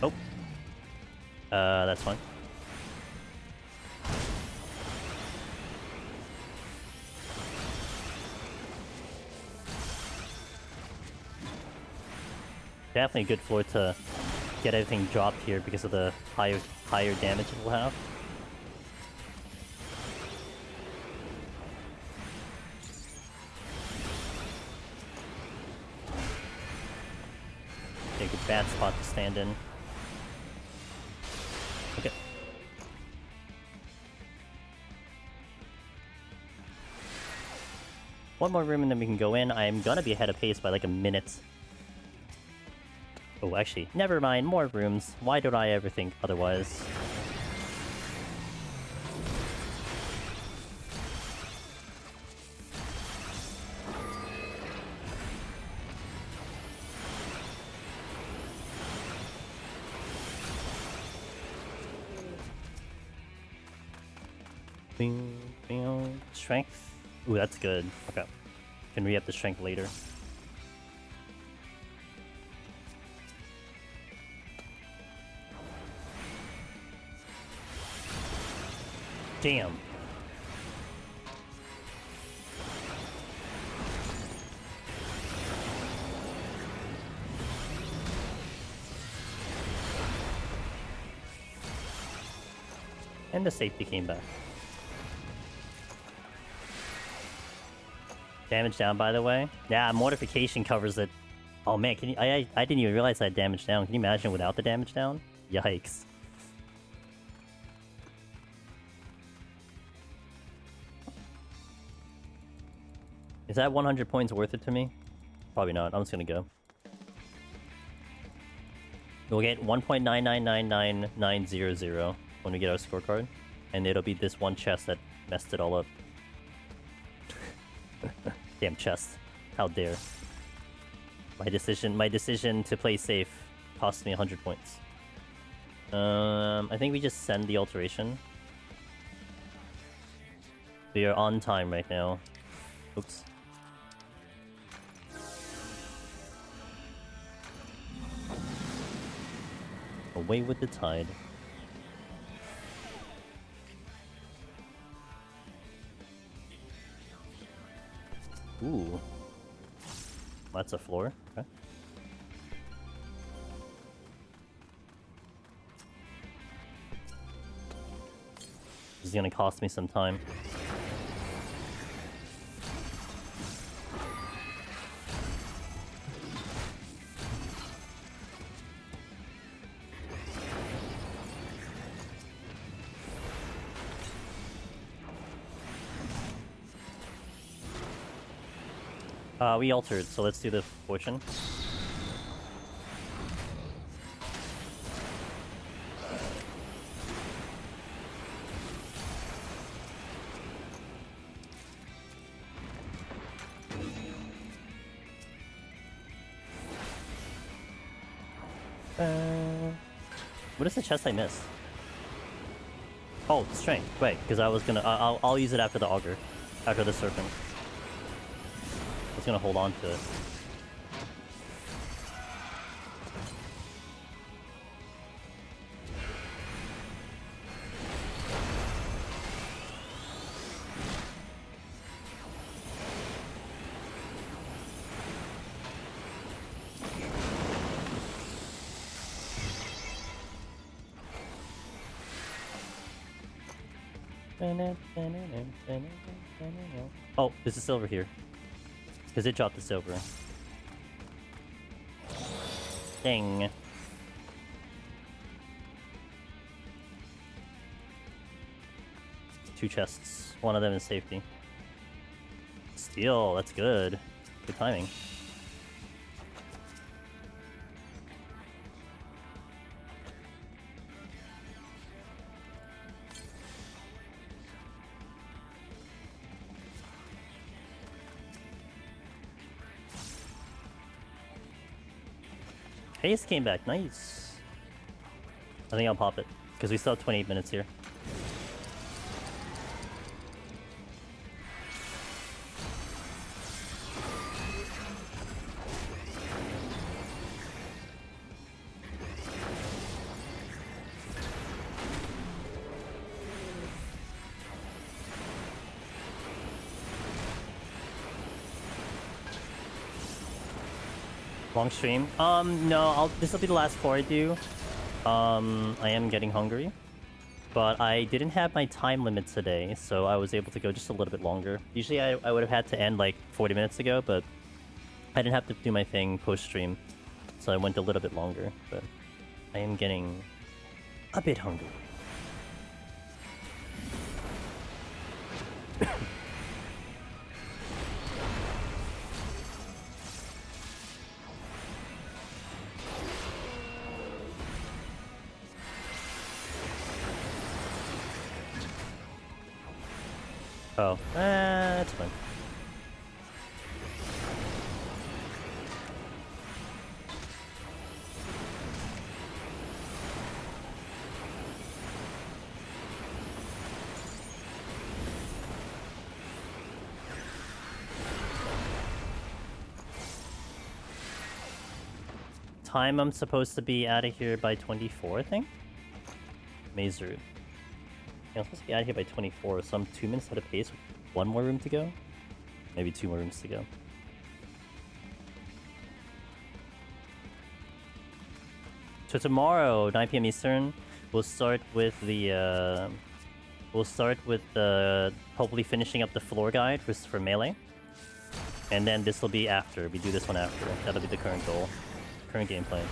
Oh. That's fine. Definitely a good floor to get everything dropped here because of the higher damage it will have. Okay, good bad spot to stand in. One more room and then we can go in. I'm gonna be ahead of pace by like a minute. Oh, actually, never mind. More rooms. Why don't I ever think otherwise? Bing, bing. Strength. Ooh, that's good. Okay. Can re-up the strength later. Damn. And the safety came back. Damage down, by the way. Yeah, mortification covers it. Oh man, can you? I didn't even realize I had damage down. Can you imagine without the damage down? Yikes. Is that 100 points worth it to me? Probably not. I'm just gonna go. We'll get 1.9999900 when we get our scorecard, and it'll be this one chest that messed it all up. Damn chest. How dare. My decision to play safe cost me 100 points. I think we just send the alteration. We are on time right now. Oops. Away with the tide. Ooh. That's a floor. Okay. This is gonna cost me some time. We altered, so let's do the fortune. What is the chest I missed? Oh, strength. Wait, because I was gonna. I'll use it after the auger, after the serpent. I was gonna hold on to it. Oh, there's a silver here. Because it dropped the silver. Dang. Two chests. One of them is safety. Steel, that's good. Good timing. Haste came back, nice. I think I'll pop it, because we still have 28 minutes here. Long stream? No, this will be the last 4 I do. I am getting hungry. But I didn't have my time limit today, so I was able to go just a little bit longer. Usually I would have had to end like 40 minutes ago, but I didn't have to do my thing post-stream. So I went a little bit longer, but I am getting a bit hungry. Oh, that's fine. Time I'm supposed to be out of here by 24, I think? Maze route. Yeah, I'm supposed to be out of here by 24, so I'm 2 minutes out of pace with 1 more room to go? Maybe 2 more rooms to go. So tomorrow, 9 PM Eastern, we'll start with the hopefully finishing up the floor guide for Melee. And then this will be after. We do this one after. That'll be the current goal. Current game plan.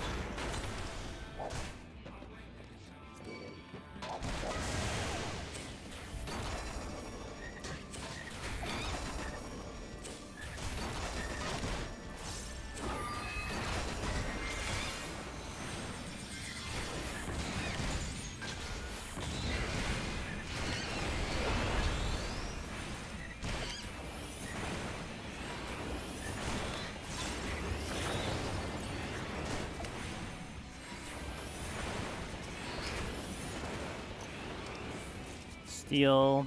Steel.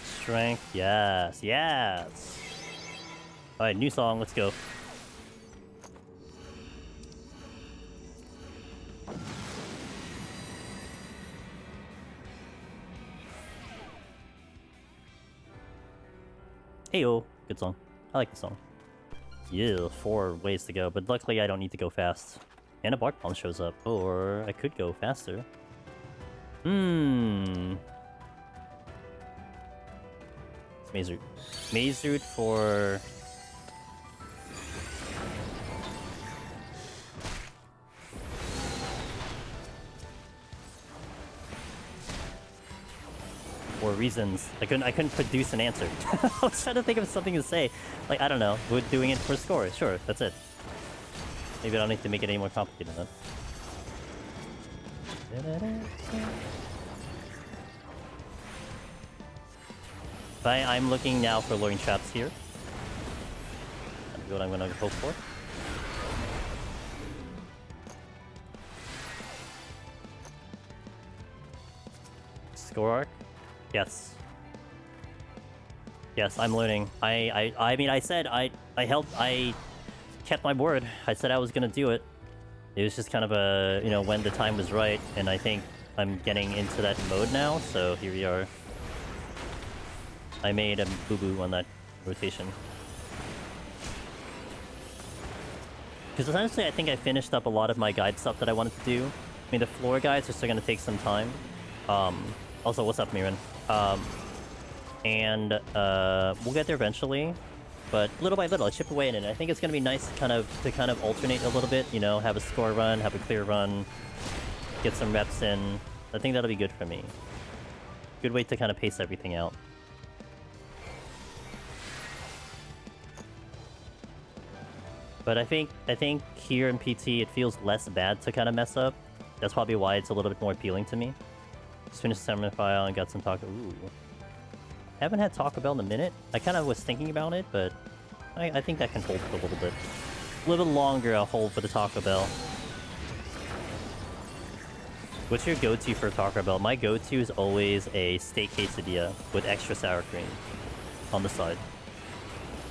Strength, yes, yes! Alright, new song, let's go. Heyo, good song. I like the song. Yeah, 4 ways to go, but luckily I don't need to go fast. And a bark bomb shows up, or I could go faster. Maze route. Maze route for... For reasons. I couldn't produce an answer. I was trying to think of something to say. Like, I don't know. We're doing it for score. Sure, that's it. Maybe I don't need to make it any more complicated then. But I'm looking now for luring traps here. That's what I'm gonna hope for. Score arc? Yes. Yes, I'm learning. I mean, I said I kept my word. I said I was gonna do it. It was just kind of a, you know, when the time was right, and I think I'm getting into that mode now, so here we are. I made a boo-boo on that rotation. Because essentially I think I finished up a lot of my guide stuff that I wanted to do. I mean, the floor guides are still gonna take some time. Also, what's up, Miran? We'll get there eventually. But little by little, I chip away at it. I think it's gonna be nice to kind of alternate a little bit. You know, have a score run, have a clear run, get some reps in. I think that'll be good for me. Good way to kind of pace everything out. But I think here in PT it feels less bad to kind of mess up. That's probably why it's a little bit more appealing to me. Just finished the Summoner File and got some Taco. Ooh. Haven't had Taco Bell in a minute. I kind of was thinking about it, but I think that can hold for a little bit. A little bit longer I'll hold for the Taco Bell. What's your go-to for Taco Bell? My go-to is always a steak quesadilla with extra sour cream on the side.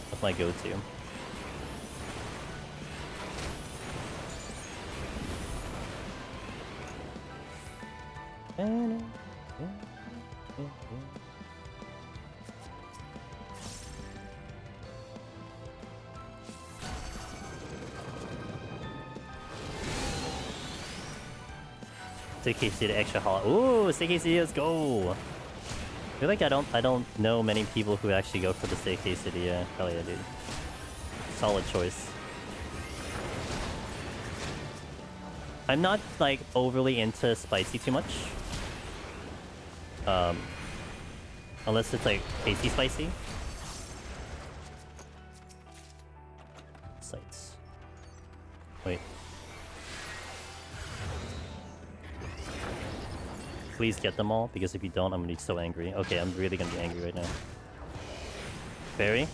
That's my go-to. Steak quesadilla extra hot. Ooh, steak quesadilla, let's go! I feel like I don't know many people who actually go for the steak quesadilla. Hell yeah, dude. Solid choice. I'm not like overly into spicy too much. Unless it's like tasty spicy. Sights. Wait. Please get them all, because if you don't, I'm gonna be so angry. Okay, I'm really gonna be angry right now. Berry?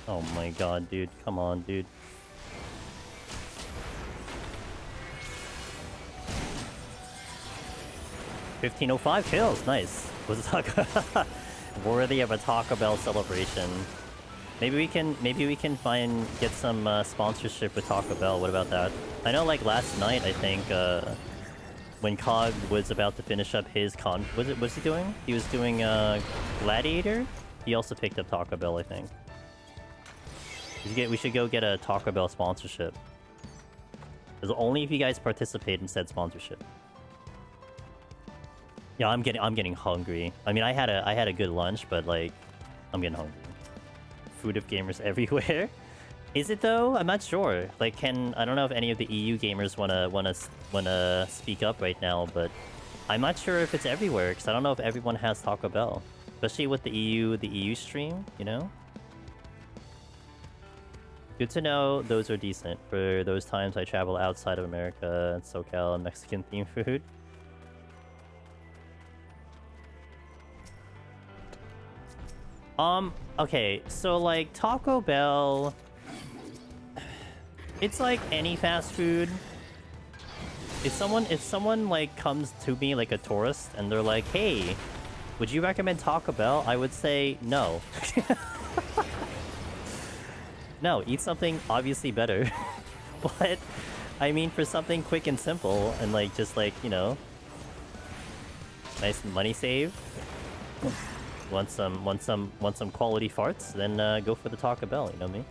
Oh my god, dude. Come on, dude. $15.05 kills. Nice. Was it Taco worthy of a Taco Bell celebration? Maybe we can get some sponsorship with Taco Bell. What about that? I know, like last night, I think when Cog was about to finish up his what's he doing? He was doing Gladiator. He also picked up Taco Bell, I think. We should go get a Taco Bell sponsorship. Because only if you guys participate in said sponsorship. Yeah, I'm getting hungry. I mean, I had a good lunch, but like, I'm getting hungry. Food of gamers everywhere. Is it though? I'm not sure. Like, I don't know if any of the EU gamers wanna speak up right now, but I'm not sure if it's everywhere because I don't know if everyone has Taco Bell, especially with the EU stream. You know. Good to know those are decent for those times I travel outside of America and SoCal and Mexican themed food. Okay, so like Taco Bell, it's like any fast food. If someone like comes to me like a tourist and they're like, "Hey, would you recommend Taco Bell?" I would say no. No, eat something obviously better. But I mean, for something quick and simple and like just like, you know, nice money save. Want some quality farts? Then go for the Taco Bell. You know me.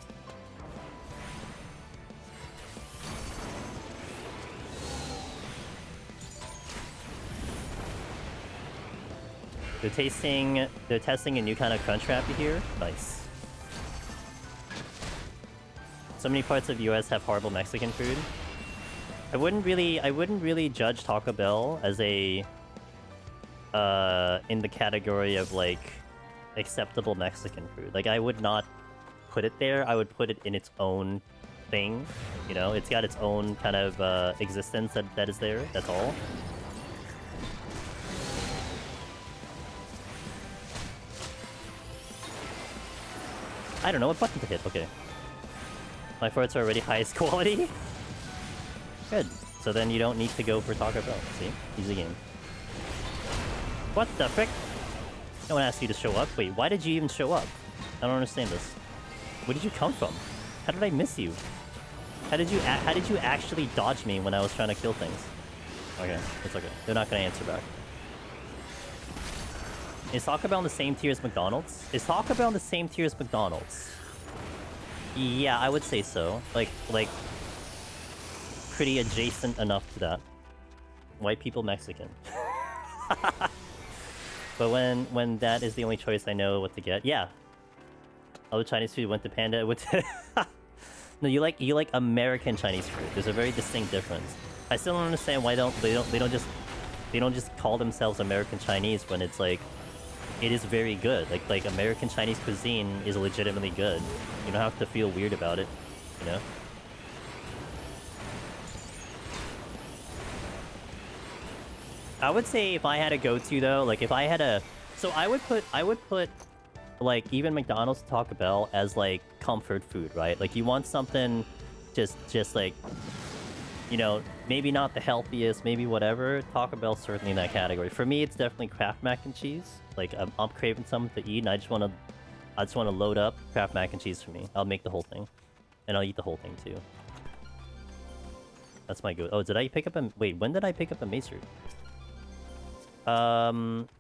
They're testing a new kind of crunch wrap here. Nice. So many parts of US have horrible Mexican food. I wouldn't really judge Taco Bell as a in the category of like acceptable Mexican food. Like I would not put it there. I would put it in its own thing. You know, it's got its own kind of existence that is there. That's all. I don't know what button to hit. Okay. My farts are already highest quality. Good. So then you don't need to go for Taco Bell. See? Easy game. What the frick? No one asked you to show up. Wait, why did you even show up? I don't understand this. Where did you come from? How did I miss you? How did you actually dodge me when I was trying to kill things? Okay, it's okay. They're not gonna answer back. Is Taco Bell in the same tier as McDonald's? Is Taco Bell in the same tier as McDonald's? Yeah, I would say so. Like pretty adjacent enough to that. White people, Mexican. But when that is the only choice I know what to get, yeah. All the Chinese food went to Panda. No, you like American Chinese food. There's a very distinct difference. I still don't understand why they don't just call themselves American Chinese when it's like it is very good. Like American Chinese cuisine is legitimately good. You don't have to feel weird about it, you know? I would say if I had a go-to though, like if I had a, so I would put like even McDonald's, Taco Bell as like comfort food, right? Like you want something just like, you know, maybe not the healthiest, maybe whatever. Taco Bell's certainly in that category. For me, it's definitely Kraft mac and cheese. Like I'm craving something to eat, and I just want to load up Kraft mac and cheese for me. I'll make the whole thing, and I'll eat the whole thing too. That's my go. Oh, did I pick up a? Wait, when did I pick up a Mage? I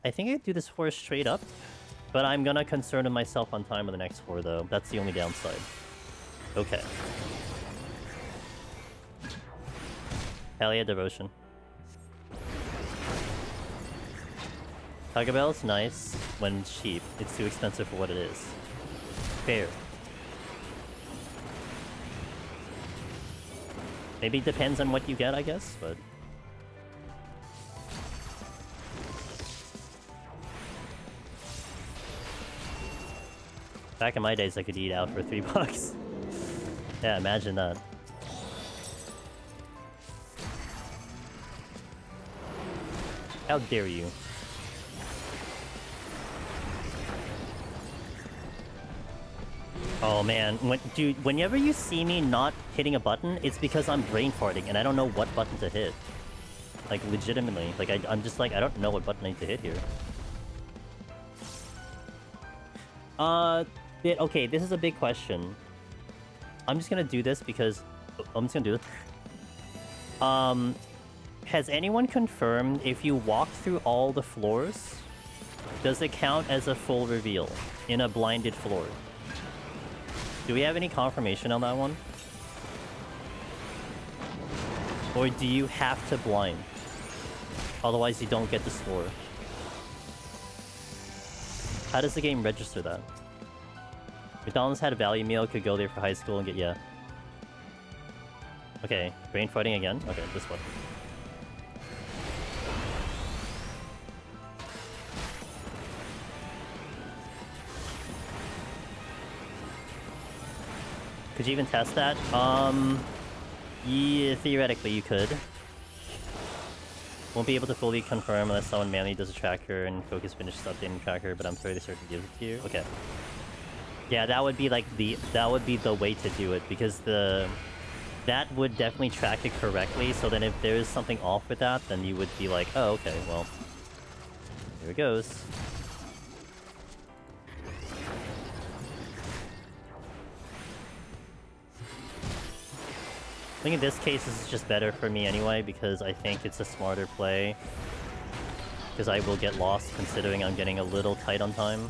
think I could do this 4 straight up, but I'm gonna concern myself on time on the next 4 though. That's the only downside. Okay. Hell yeah, devotion. Taco Bell is nice when cheap. It's too expensive for what it is. Fair. Maybe it depends on what you get, I guess, but... Back in my days, I could eat out for $3. Yeah, imagine that. How dare you? Oh man, dude, whenever you see me not hitting a button, it's because I'm brain farting and I don't know what button to hit. Like, legitimately. Like, I'm just like, I don't know what button I need to hit here. Okay, this is a big question. I'm just gonna do this because... I'm just gonna do this. Has anyone confirmed if you walk through all the floors, does it count as a full reveal in a blinded floor? Do we have any confirmation on that one? Or do you have to blind? Otherwise you don't get the score. How does the game register that? McDonald's had a value meal, could go there for high school and get... yeah. Okay, brain fighting again? Okay, this one. Could you even test that? Yeah, theoretically you could. Won't be able to fully confirm unless someone manually does a tracker and Focus finishes updating the tracker, but I'm fairly certain gives it to you. Okay. Yeah, that would be like the way to do it, because that would definitely track it correctly, so then if there's something off with that, then you would be like, oh, okay, well, here it goes. I think in this case, this is just better for me anyway, because I think it's a smarter play. Because I will get lost, considering I'm getting a little tight on time.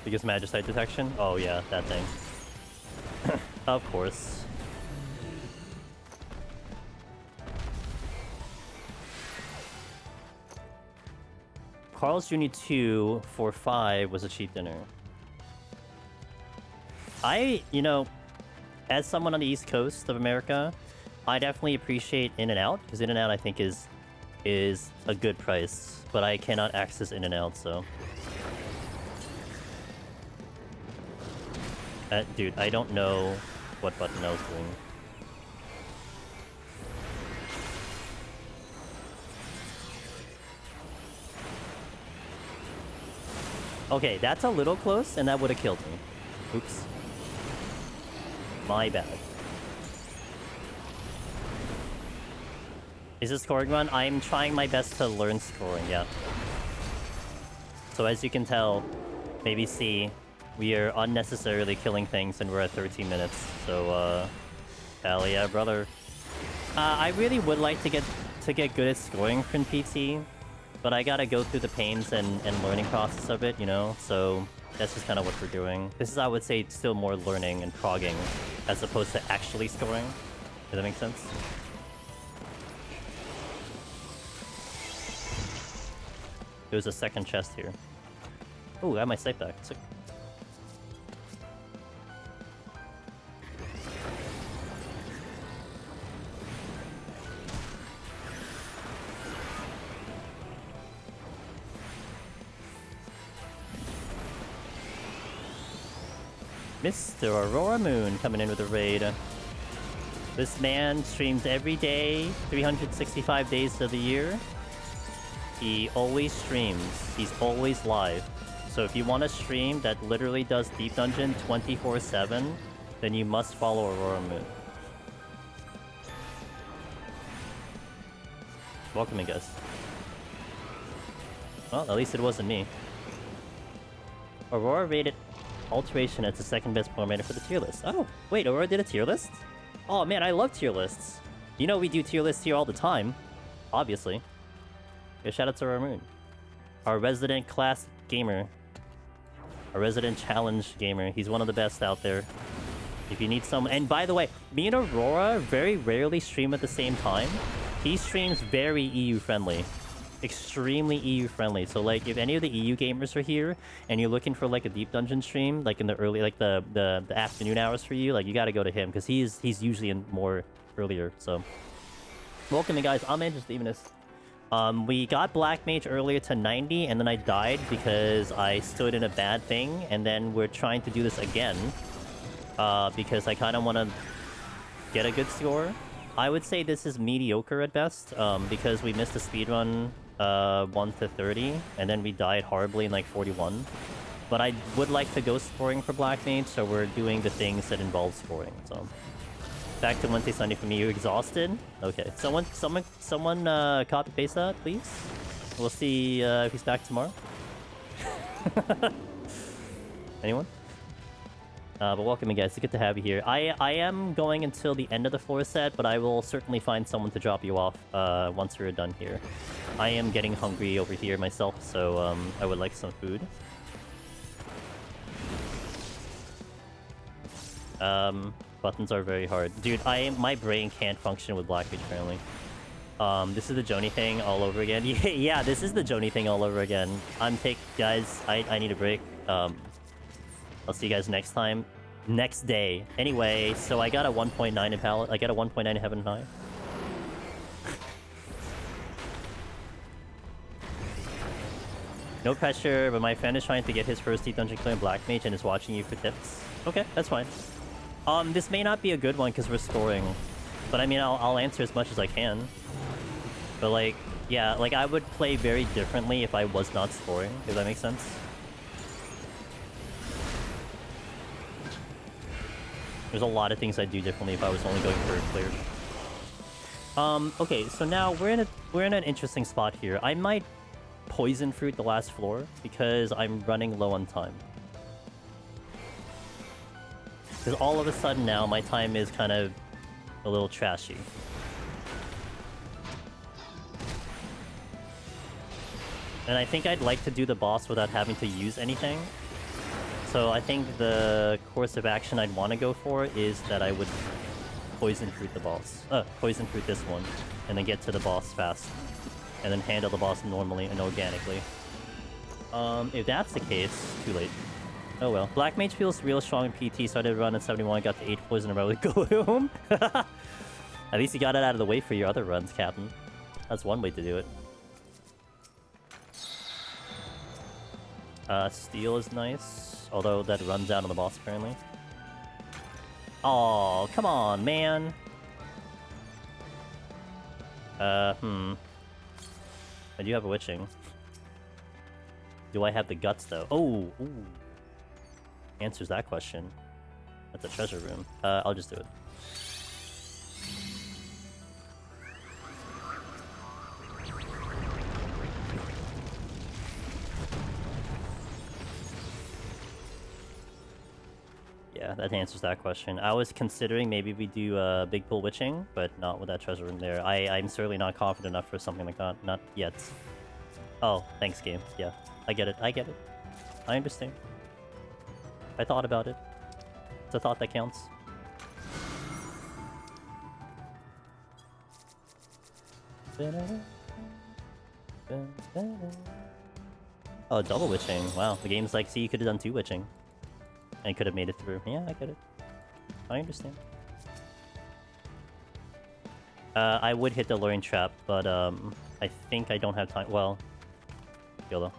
Because Magicite detection? Oh yeah, that thing. Of course. Carl's Jr. 2 for 5 was a cheap dinner. You know, as someone on the East Coast of America, I definitely appreciate In-N-Out, because In-N-Out I think is a good price, but I cannot access In-N-Out, so... dude, I don't know what button I was doing. Okay, that's a little close, and that would have killed me. Oops. My bad. Is this scoring run? I'm trying my best to learn scoring, yeah. So as you can tell, maybe see, we are unnecessarily killing things, and we're at 13 minutes. So, hell yeah, brother. I really would like to get good at scoring from PT. But I gotta go through the pains and learning process of it, you know? So that's just kind of what we're doing. This is, I would say, still more learning and progging as opposed to actually scoring. Does that make sense? There's a second chest here. Oh, I have my sight back. Sick. Mr. Aurora Moon coming in with a raid. This man streams every day, 365 days of the year. He always streams. He's always live. So if you want a stream that literally does Deep Dungeon 24/7, then you must follow Aurora Moon. Welcome, guys. Well, at least it wasn't me. Aurora rated Alteration as the second best formatter for the tier list. Oh, wait, Aurora did a tier list? Oh man, I love tier lists. You know we do tier lists here all the time. Obviously. Yeah, shout out to Aurora Moon. Our resident class gamer. Our resident challenge gamer. He's one of the best out there. If you need someone... And by the way, me and Aurora very rarely stream at the same time. He streams very EU friendly. Extremely EU friendly. So like if any of the EU gamers are here and you're looking for like a deep dungeon stream, like in the early, like the afternoon hours for you, like you gotta go to him because he's usually in more earlier. So welcome in, guys. I'm Mage, Stevenus. We got Black Mage earlier to 90, and then I died because I stood in a bad thing, and then we're trying to do this again. Because I kind of want to get a good score. I would say this is mediocre at best, because we missed a speedrun 1 to 30, and then we died horribly in like 41. But I would like to go scoring for Black Mage, so we're doing the things that involve scoring, so... Back to Wednesday, Sunday for me. You exhausted? Okay. Someone copy paste that, please. We'll see if he's back tomorrow. Anyone? But welcome, guys. It's good to have you here. I am going until the end of the floor set, but I will certainly find someone to drop you off once we're done here. I am getting hungry over here myself, so I would like some food. Buttons are very hard. Dude, my brain can't function with Black Mage apparently. This is the Joni thing all over again. Yeah, this is the Joni thing all over again. Guys, I need a break. I'll see you guys next time. Next day. Anyway, so I got a 1.9 in palette. I got a 1.9 in Heaven High. No pressure, but my friend is trying to get his first deep dungeon clear in Black Mage and is watching you for tips. Okay, that's fine. This may not be a good one because we're scoring. But I mean, I'll answer as much as I can. But like, yeah, like I would play very differently if I was not scoring, if that makes sense. There's a lot of things I'd do differently if I was only going for a clear. Okay, so now we're in an interesting spot here. I might poison fruit the last floor because I'm running low on time. Because all of a sudden now my time is kind of a little trashy. And I think I'd like to do the boss without having to use anything. So I think the course of action I'd want to go for is that I would poison fruit the boss. Poison fruit this one. And then get to the boss fast. And then handle the boss normally and organically. If that's the case, too late. Oh well. Black Mage feels real strong in PT, so I did run at 71, got to 8 poison in a row with Gloom. At least you got it out of the way for your other runs, Captain. That's one way to do it. Steel is nice, although that runs out on the boss apparently. Oh, come on, man. I do have a witching. Do I have the guts though? Oh, ooh. Answers that question. That's a treasure room. I'll just do it. Yeah, that answers that question. I was considering maybe we do big pool witching, but not with that treasure room there. I'm certainly not confident enough for something like that. Not yet. Oh, thanks, game. Yeah, I get it. I get it. I understand. I thought about it. It's a thought that counts. Oh, double witching. Wow, the game's like, see, you could have done 2 witching. And could have made it through. Yeah, I get it. I understand. I would hit the luring trap, but I think I don't have time. Well, YOLO.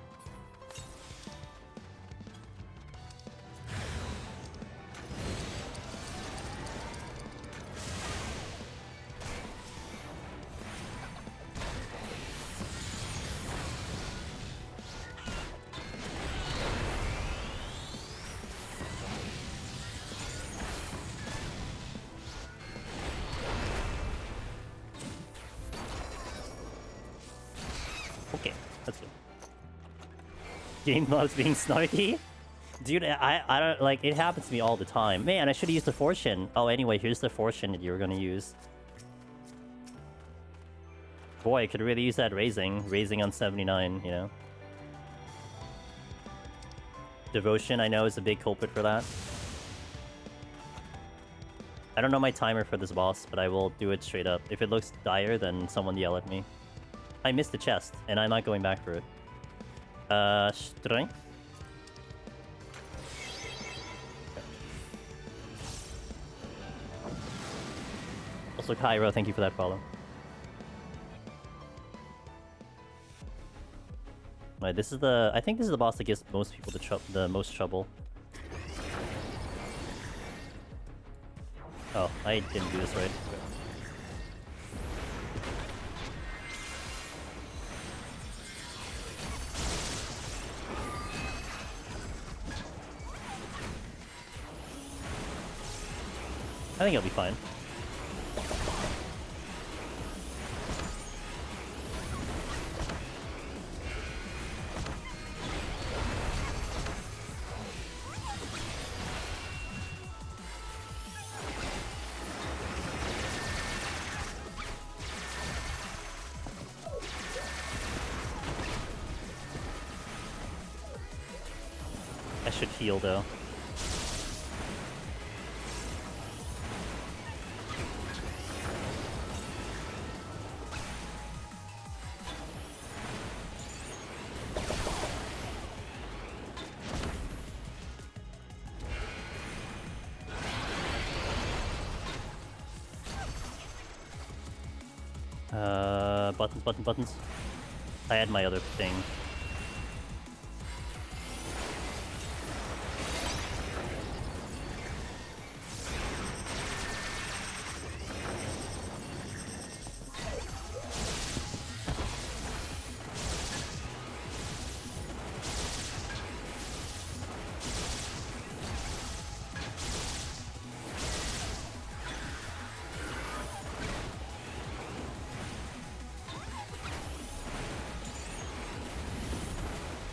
Game loves being snarky. Dude, I don't, like, it happens to me all the time. Man, I should have used the fortune. Oh, anyway, here's the fortune that you were gonna use. Boy, I could really use that raising on 79, you know. Devotion, I know, is a big culprit for that. I don't know my timer for this boss, but I will do it straight up. If it looks dire, then someone yell at me. I missed the chest, and I'm not going back for it. Strength. Also, Cairo, thank you for that follow. Right, this is the... I think this is the boss that gives most people the most trouble. Oh, I didn't do this right. I think it'll be fine. I should heal though. Buttons. I had my other thing.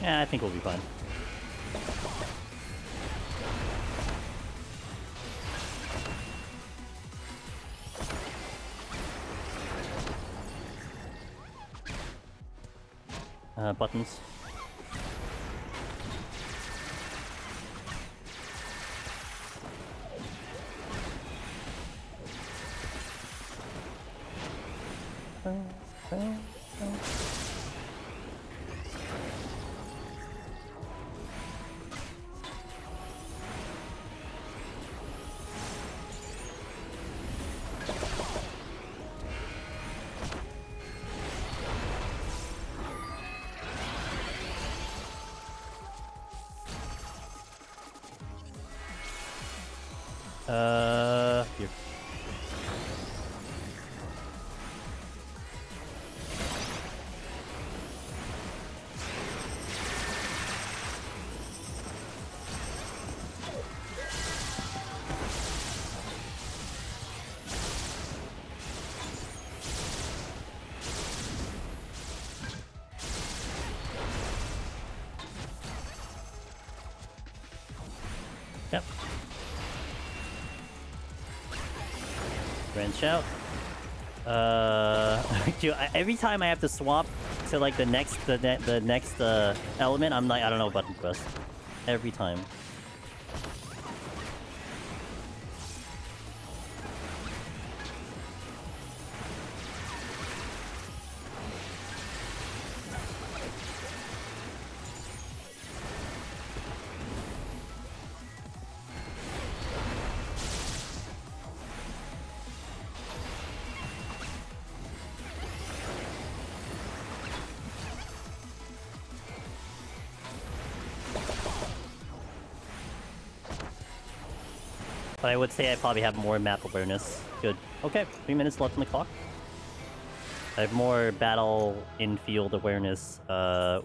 Yeah, I think we'll be fine. Buttons. Here. Yep. Branch out. Dude, every time I have to swap to like the next element, I'm like, I don't know button press. Every time. But I would say I probably have more map awareness. Good. Okay, 3 minutes left on the clock. I have more battle in-field awareness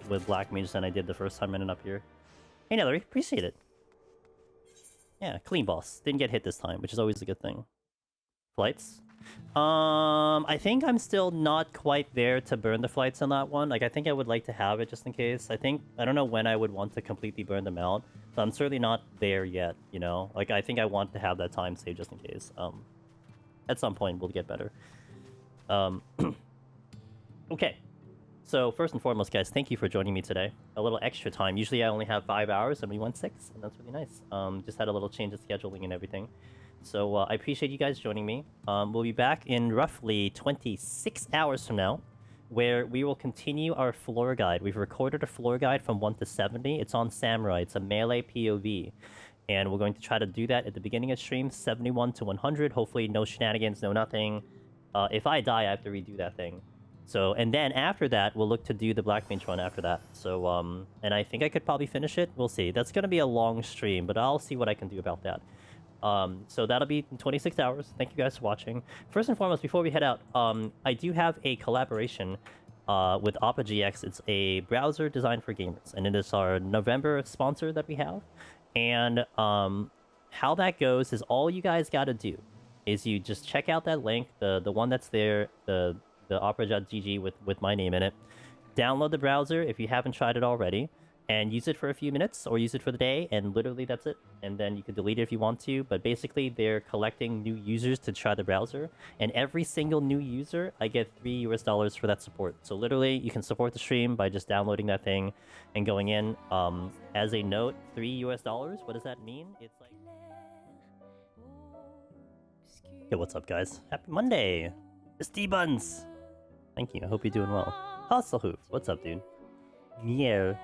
with Black Mage than I did the first time ending up here. Hey, Nellery, appreciate it. Yeah, clean boss. Didn't get hit this time, which is always a good thing. Flights? I think I'm still not quite there to burn the flights on that one. Like, I think I would like to have it just in case. I don't know when I would want to completely burn them out. But I'm certainly not there yet, you know? Like, I think I want to have that time saved just in case. At some point, we'll get better. Okay. So, first and foremost, guys, thank you for joining me today. A little extra time. Usually I only have 5 hours, and we went 6, and that's really nice. Just had a little change of scheduling and everything. So, I appreciate you guys joining me. We'll be back in roughly 26 hours from now, where we will continue our floor guide. We've recorded a floor guide from 1 to 70. It's on Samurai. It's a melee POV. And we're going to try to do that at the beginning of stream, 71 to 100. Hopefully no shenanigans, no nothing. If I die, I have to redo that thing. So, and then after that, we'll look to do the Black Mage run after that. So, and I think I could probably finish it. We'll see. That's going to be a long stream, but I'll see what I can do about that. So that'll be in 26 hours. Thank you guys for watching. First and foremost, before we head out, I do have a collaboration with Oppa GX. It's a browser designed for gamers, and it is our November sponsor that we have. And how that goes is all you guys got to do is you just check out that link, the one that's there, the opera.gg with my name in it. Download the browser if you haven't tried it already, and use it for a few minutes or use it for the day, and literally that's it. And then you can delete it if you want to, but basically they're collecting new users to try the browser, and every single new user I get $3 for that support. So literally you can support the stream by just downloading that thing and going in. As a note, $3, what does that mean? It's like, hey, what's up guys? Happy Monday! It's D-Buns! Thank you, I hope you're doing well. Hustlehoof, what's up dude? Yeah.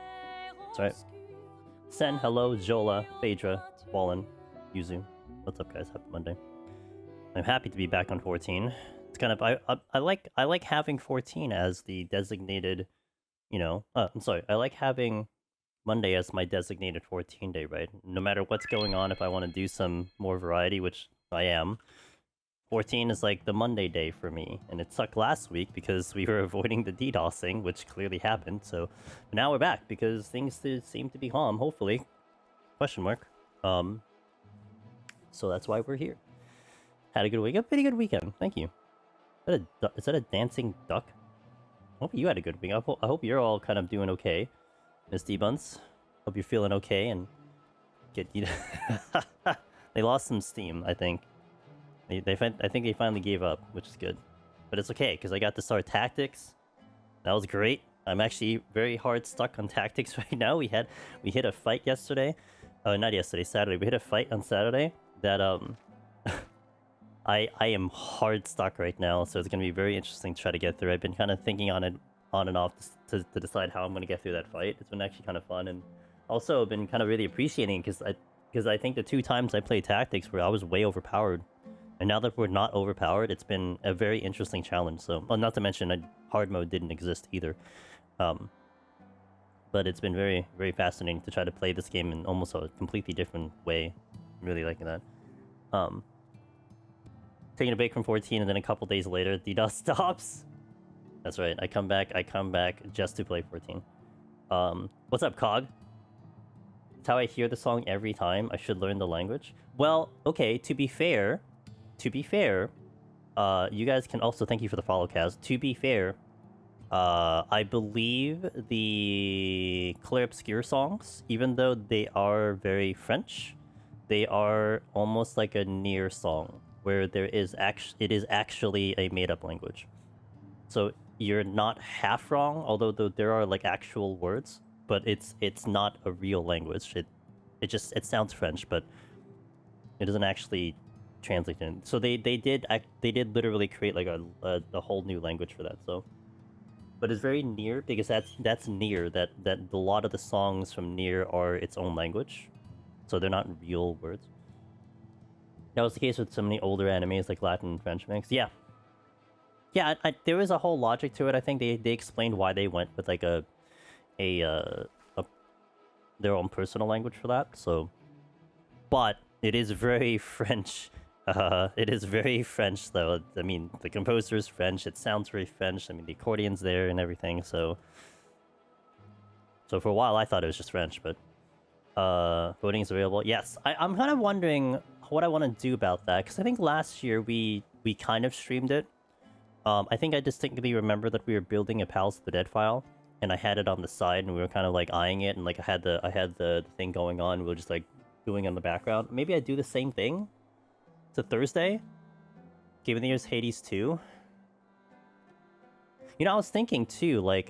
That's right. Sen, hello, Jola, Phaedra, Wallen, Yuzu. What's up, guys? Happy Monday. I'm happy to be back on 14. It's kind of I like having 14 as the designated, you know. I'm sorry. I like having Monday as my designated 14 day, right? No matter what's going on, if I want to do some more variety, which I am, 14 is like the Monday day for me, and it sucked last week because we were avoiding the DDoSing, which clearly happened. So but now we're back because things seem to be calm, hopefully. Question mark. So that's why we're here. Had a good week, a pretty good weekend. Thank you. Is that a dancing duck? I hope you had a good week. I hope you're all kind of doing okay, Miss D-Buns. Hope you're feeling okay and get you. They lost some steam, I think. I think they finally gave up, which is good. But it's okay, because I got to start tactics. That was great. I'm actually very hard stuck on tactics right now. We hit a fight yesterday. Not yesterday, Saturday. We hit a fight on Saturday that I am hard stuck right now, so it's gonna be very interesting to try to get through. I've been kind of thinking on it on and off to decide how I'm gonna get through that fight. It's been actually kind of fun, and also been kind of really appreciating because I think the 2 times I played tactics where I was way overpowered. And now that we're not overpowered, it's been a very interesting challenge. So, well, not to mention, hard mode didn't exist either. But it's been very, very fascinating to try to play this game in almost a completely different way. I'm really liking that. Taking a break from 14, and then a couple days later, DDoS stops. That's right. I come back just to play 14. What's up, Cog? It's how I hear the song every time. I should learn the language. Well, okay. To be fair, you guys can also thank you for the follow, Kaz. To be fair, I believe the Clair Obscure songs, even though they are very French, they are almost like a Nier song where it is actually a made-up language. So you're not half wrong, although there are like actual words, but it's not a real language. It sounds French, but it doesn't actually translate in. So they did literally create like a whole new language for that. So, but it's very Nier because that's Nier. That a lot of the songs from Nier are its own language, so they're not real words. That was the case with so many older animes like Latin and French mix. Yeah, there was a whole logic to it. I think they explained why they went with like a their own personal language for that. So, but it is very French. It is very French, though. I mean, the composer is French. It sounds very French. I mean, the accordion's there and everything. So for a while, I thought it was just French, but voting is available. Yes, I'm kind of wondering what I want to do about that, because I think last year we kind of streamed it. I think I distinctly remember that we were building a Pals of the Dead file, and I had it on the side, and we were kind of like eyeing it, and like I had the thing going on. We were just like doing it in the background. Maybe I do the same thing. It's a Thursday. Given the year's Hades 2. You know, I was thinking too, like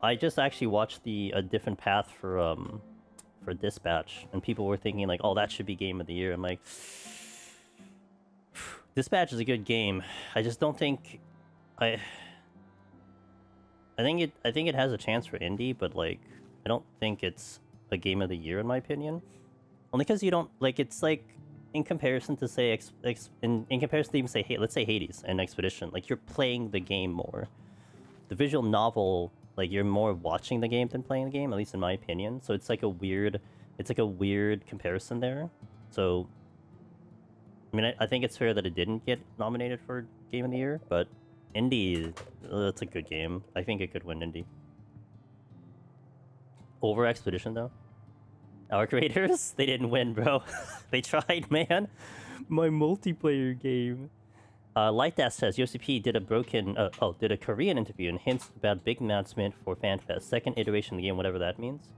I just actually watched a different path for Dispatch, and people were thinking like, oh, that should be game of the year. I'm like, Dispatch is a good game. I just don't think I think it has a chance for indie, but like I don't think it's a game of the year in my opinion. Only because you don't like it's like in comparison to say in comparison to even say, hey, let's say Hades and Expedition, like you're playing the game more. The visual novel, like you're more watching the game than playing the game, at least in my opinion. So it's like a weird comparison there. So I mean, I think it's fair that it didn't get nominated for Game of the Year, but Indie, that's a good game. I think it could win Indie. Over Expedition, though? Our creators? They didn't win, bro. They tried, man. My multiplayer game. Lightdash says, USCP did a Korean interview and hints about big announcement for FanFest. Second iteration of the game, whatever that means.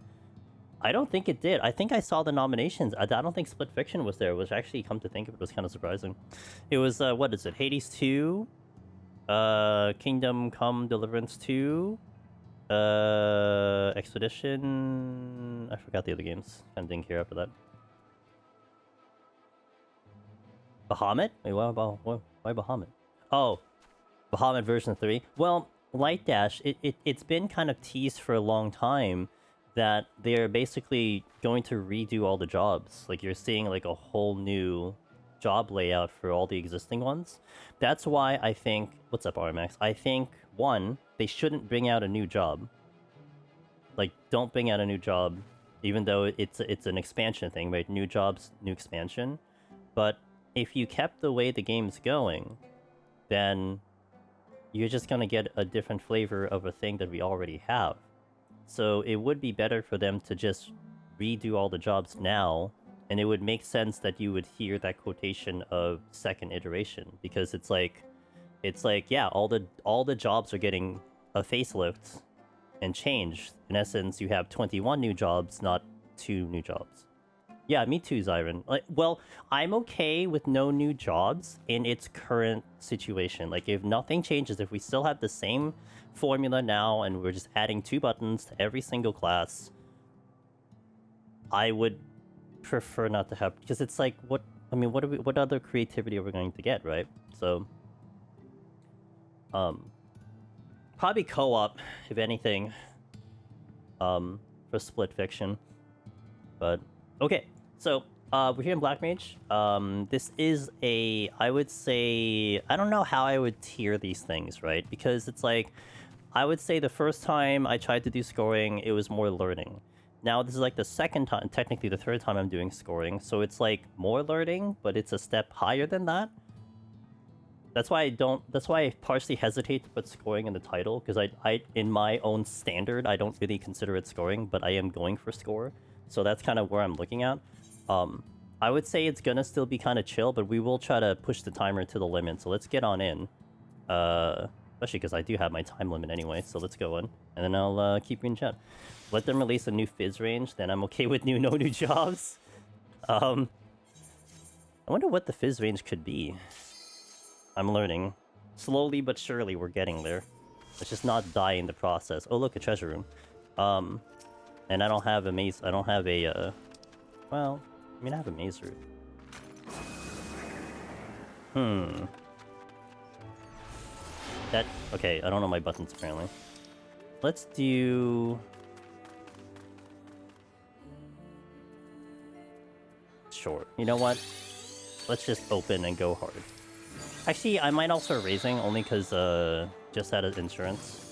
I don't think it did. I think I saw the nominations. I don't think Split Fiction was there, which actually, come to think of it, was kind of surprising. It was, what is it? Hades 2, Kingdom Come Deliverance 2, Expedition... I forgot the other games. Kind of didn't care after that. Bahamut? Wait, why Bahamut? Oh, Bahamut version 3. Well, Light Dash, it's been kind of teased for a long time that they're basically going to redo all the jobs. Like, you're seeing, like, a whole new job layout for all the existing ones. That's why I think... What's up, RMX? I think, one, they shouldn't bring out a new job. Like, don't bring out a new job, even though it's an expansion thing, right? New jobs, new expansion. But if you kept the way the game's going, then you're just gonna get a different flavor of a thing that we already have. So it would be better for them to just redo all the jobs now, and it would make sense that you would hear that quotation of second iteration, because it's like, yeah, all the jobs are getting a facelift and changed. In essence, you have 21 new jobs, not 2 new jobs. Yeah, me too, Zyron. Like, well, I'm okay with no new jobs in its current situation. Like, if nothing changes, if we still have the same formula now and we're just adding 2 buttons to every single class, I would prefer not to have, because it's like, what other creativity are we going to get, right? So probably co-op, if anything, for Split Fiction. But okay, so we're here in Black Mage. This is I would say, I don't know how I would tier these things, right? Because it's like, I would say the first time I tried to do scoring, it was more learning. Now this is like the second time, technically the third time I'm doing scoring, so it's like more learning, but it's a step higher than that. That's why I partially hesitate to put scoring in the title, because I in my own standard, I don't really consider it scoring, but I am going for score. So that's kind of where I'm looking at. I would say it's gonna still be kind of chill, but we will try to push the timer to the limit, so let's get on in. Especially because I do have my time limit anyway, so let's go in. And then I'll keep you in chat. Let them release a new Fizz range, then I'm okay with no new jobs. I wonder what the Fizz range could be. I'm learning. Slowly but surely we're getting there. Let's just not die in the process. Oh look, a treasure room. And I don't have a maze, I don't have a, well, I mean I have a maze route. Okay, I don't know my buttons apparently. Let's do... Sure, you know what? Let's just open and go hard. Actually, I might also raising, only because, just out of insurance.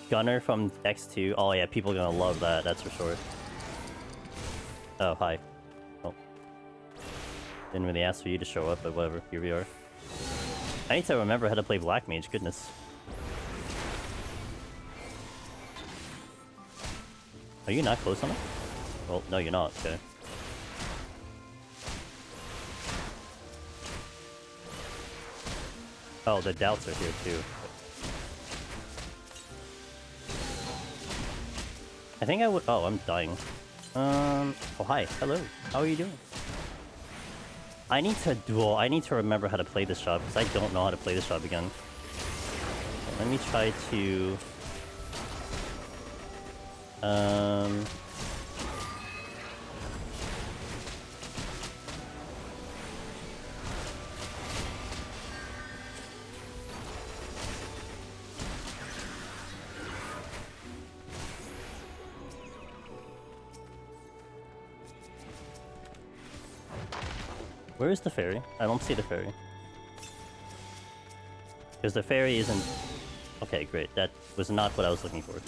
Gunner from X2. Oh yeah, people are gonna love that, that's for sure. Oh, hi. Oh. Didn't really ask for you to show up, but whatever, here we are. I need to remember how to play Black Mage, goodness. Are you not close enough? Well, no you're not, okay. Oh, the doubts are here too. I think I would... Oh, I'm dying. Oh, hi. Hello. How are you doing? I need to duel. I need to remember how to play this job, because I don't know how to play this job again. Let me try to... Where is the ferry? I don't see the ferry. Because the ferry isn't... Okay, great. That was not what I was looking for.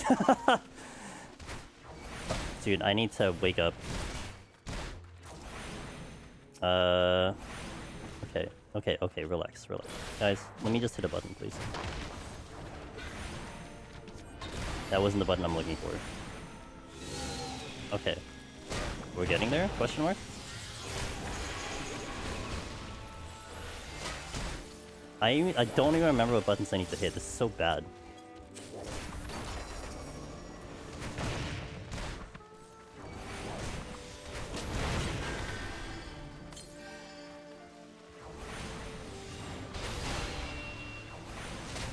Dude, I need to wake up. Okay, relax. Guys, let me just hit a button, please. That wasn't the button I'm looking for. Okay. We're getting there? Question mark? I don't even remember what buttons I need to hit. This is so bad.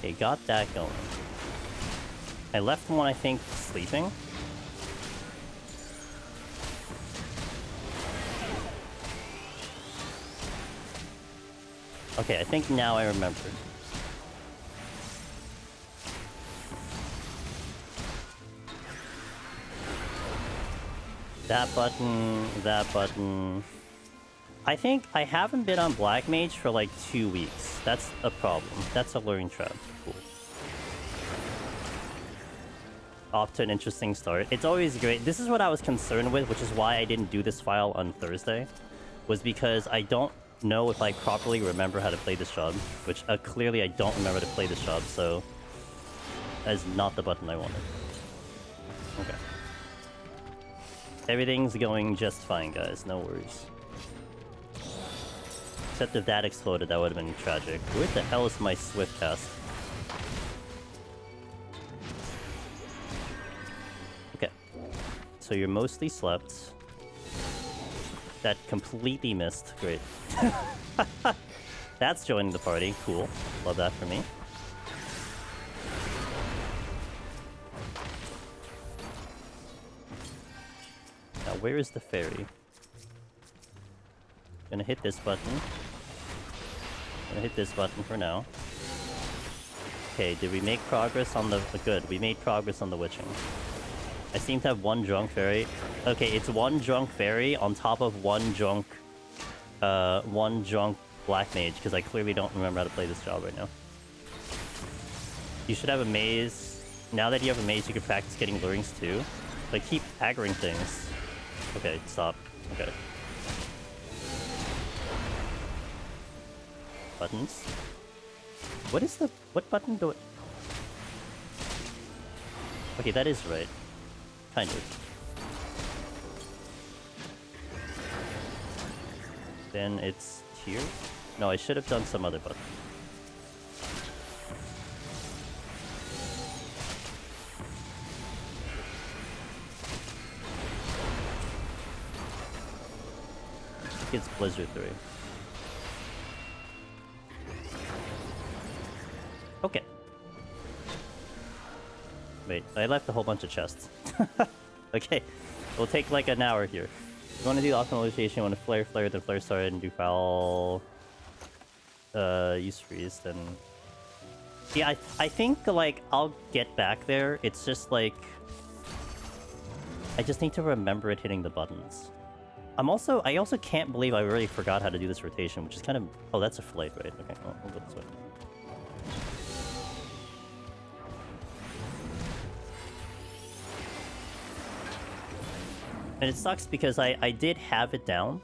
Okay, got that going. I left one, I think, sleeping. Okay, I think now I remember. That button... I think I haven't been on Black Mage for like 2 weeks. That's a problem. That's a learning trap. Cool. Off to an interesting start. It's always great. This is what I was concerned with, which is why I didn't do this file on Thursday. Was because I don't know if I properly remember how to play this job. Which, clearly I don't remember to play this job, so... That is not the button I wanted. Okay. Everything's going just fine, guys. No worries. Except if that exploded, that would have been tragic. Where the hell is my Swift cast? Okay. So you're mostly slept. That completely missed. Great. That's joining the party. Cool. Love that for me. Now, where is the ferry? Gonna hit this button. Gonna hit this button for now. Okay, did we make progress on the... Good, we made progress on the witching. I seem to have one drunk fairy. Okay, it's one drunk fairy on top of one drunk black mage, because I clearly don't remember how to play this job right now. You should have a maze. Now that you have a maze, you can practice getting lurings too. Like, keep aggroing things. Okay, stop. Okay. Buttons? What is the... What button do it... Okay, that is right. Kind of. Then it's here? No, I should have done some other button. It's Blizzard 3. Okay. Wait, I left a whole bunch of chests. Okay, we'll take like an hour here. You want to do optimization, you want to flare, then flare started, and do foul... use freeze, then... Yeah, I think, like, I'll get back there. It's just, like... I just need to remember it hitting the buttons. I also can't believe I really forgot how to do this rotation, which is kind of... Oh, that's a flight, right? Okay, well, we'll go this way. And it sucks because I did have it down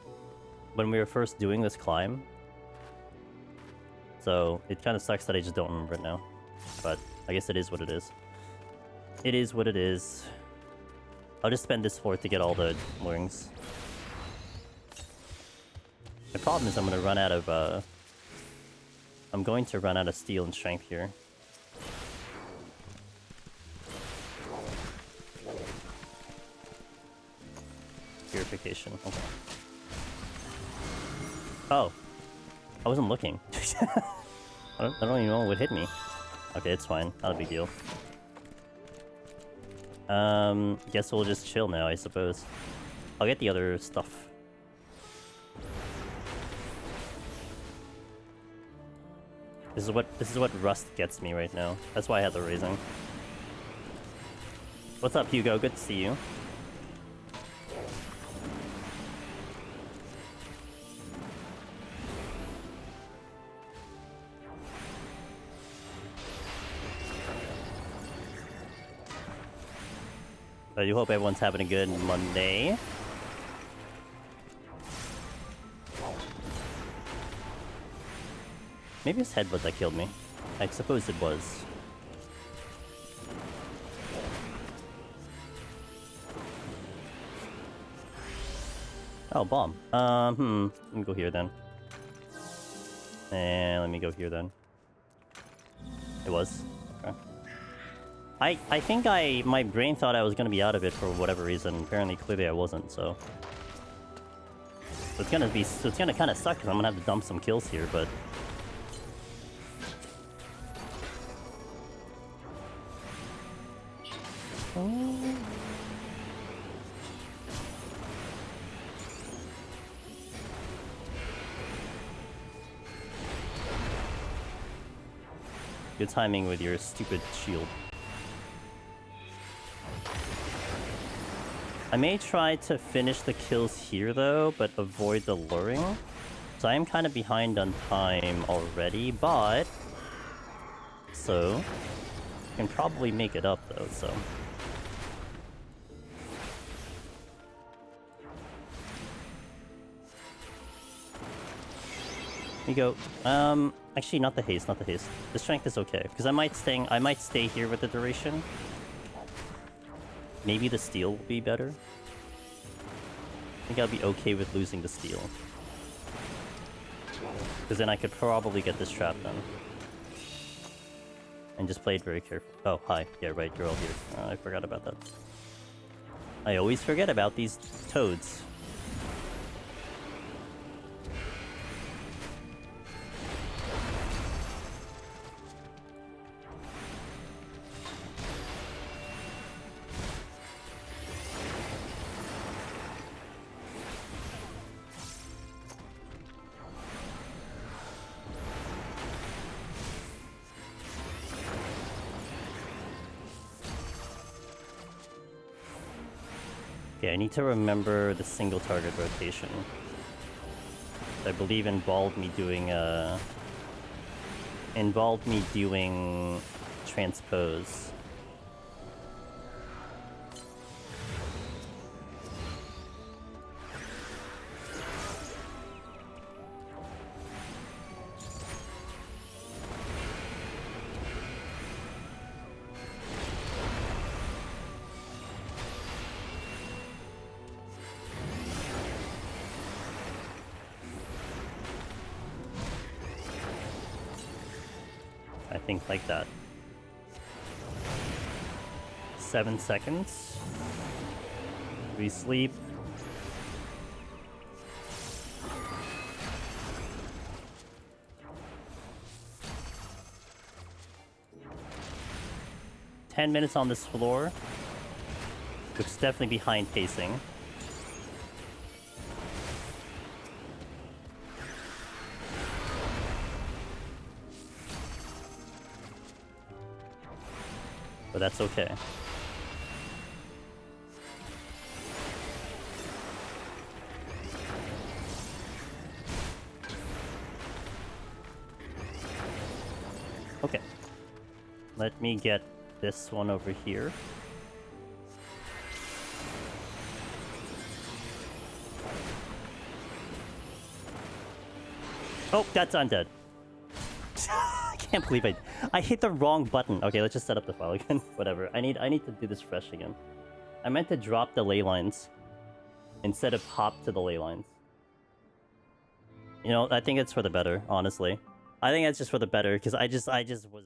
when we were first doing this climb. So it kind of sucks that I just don't remember it now. But I guess it is what it is. It is what it is. I'll just spend this fort to get all the moorings. The problem is I'm going to run out of... I'm going to run out of steel and strength here. Purification. Okay. Oh. I wasn't looking. I don't even know what would hit me. Okay, it's fine. Not a big deal. Guess we'll just chill now, I suppose. I'll get the other stuff. This is what rust gets me right now. That's why I had the raising. What's up, Hugo? Good to see you. I do hope everyone's having a good Monday. Maybe it's headbutt that killed me. I suppose it was. Oh, bomb. Let me go here then. And let me go here then. It was. Okay. I think my brain thought I was gonna be out of it for whatever reason. Apparently, clearly I wasn't, so. It's gonna kind of suck because I'm gonna have to dump some kills here, but. Good timing with your stupid shield. I may try to finish the kills here though, but avoid the luring. So I am kind of behind on time already, but... So... I can probably make it up though, so... Here you go. Actually, not the haste, not the haste. The strength is okay, because I might stay here with the duration. Maybe the steal will be better. I think I'll be okay with losing the steal. Because then I could probably get this trap done. And just play it very carefully. Oh, hi. Yeah, right, you're all here. I forgot about that. I always forget about these toads. Okay, I need to remember the single target rotation. I believe involved me doing transpose. I think like that. 7 seconds. We sleep. "10 minutes on this floor," which is definitely behind pacing. But that's okay. Okay. Let me get this one over here. Oh, that's undead. I can't believe I hit the wrong button. Okay, let's just set up the file again. Whatever. I need to do this fresh again. I meant to drop the ley lines instead of hop to the ley lines. You know, I think it's for the better, honestly. I think it's just for the better because I just was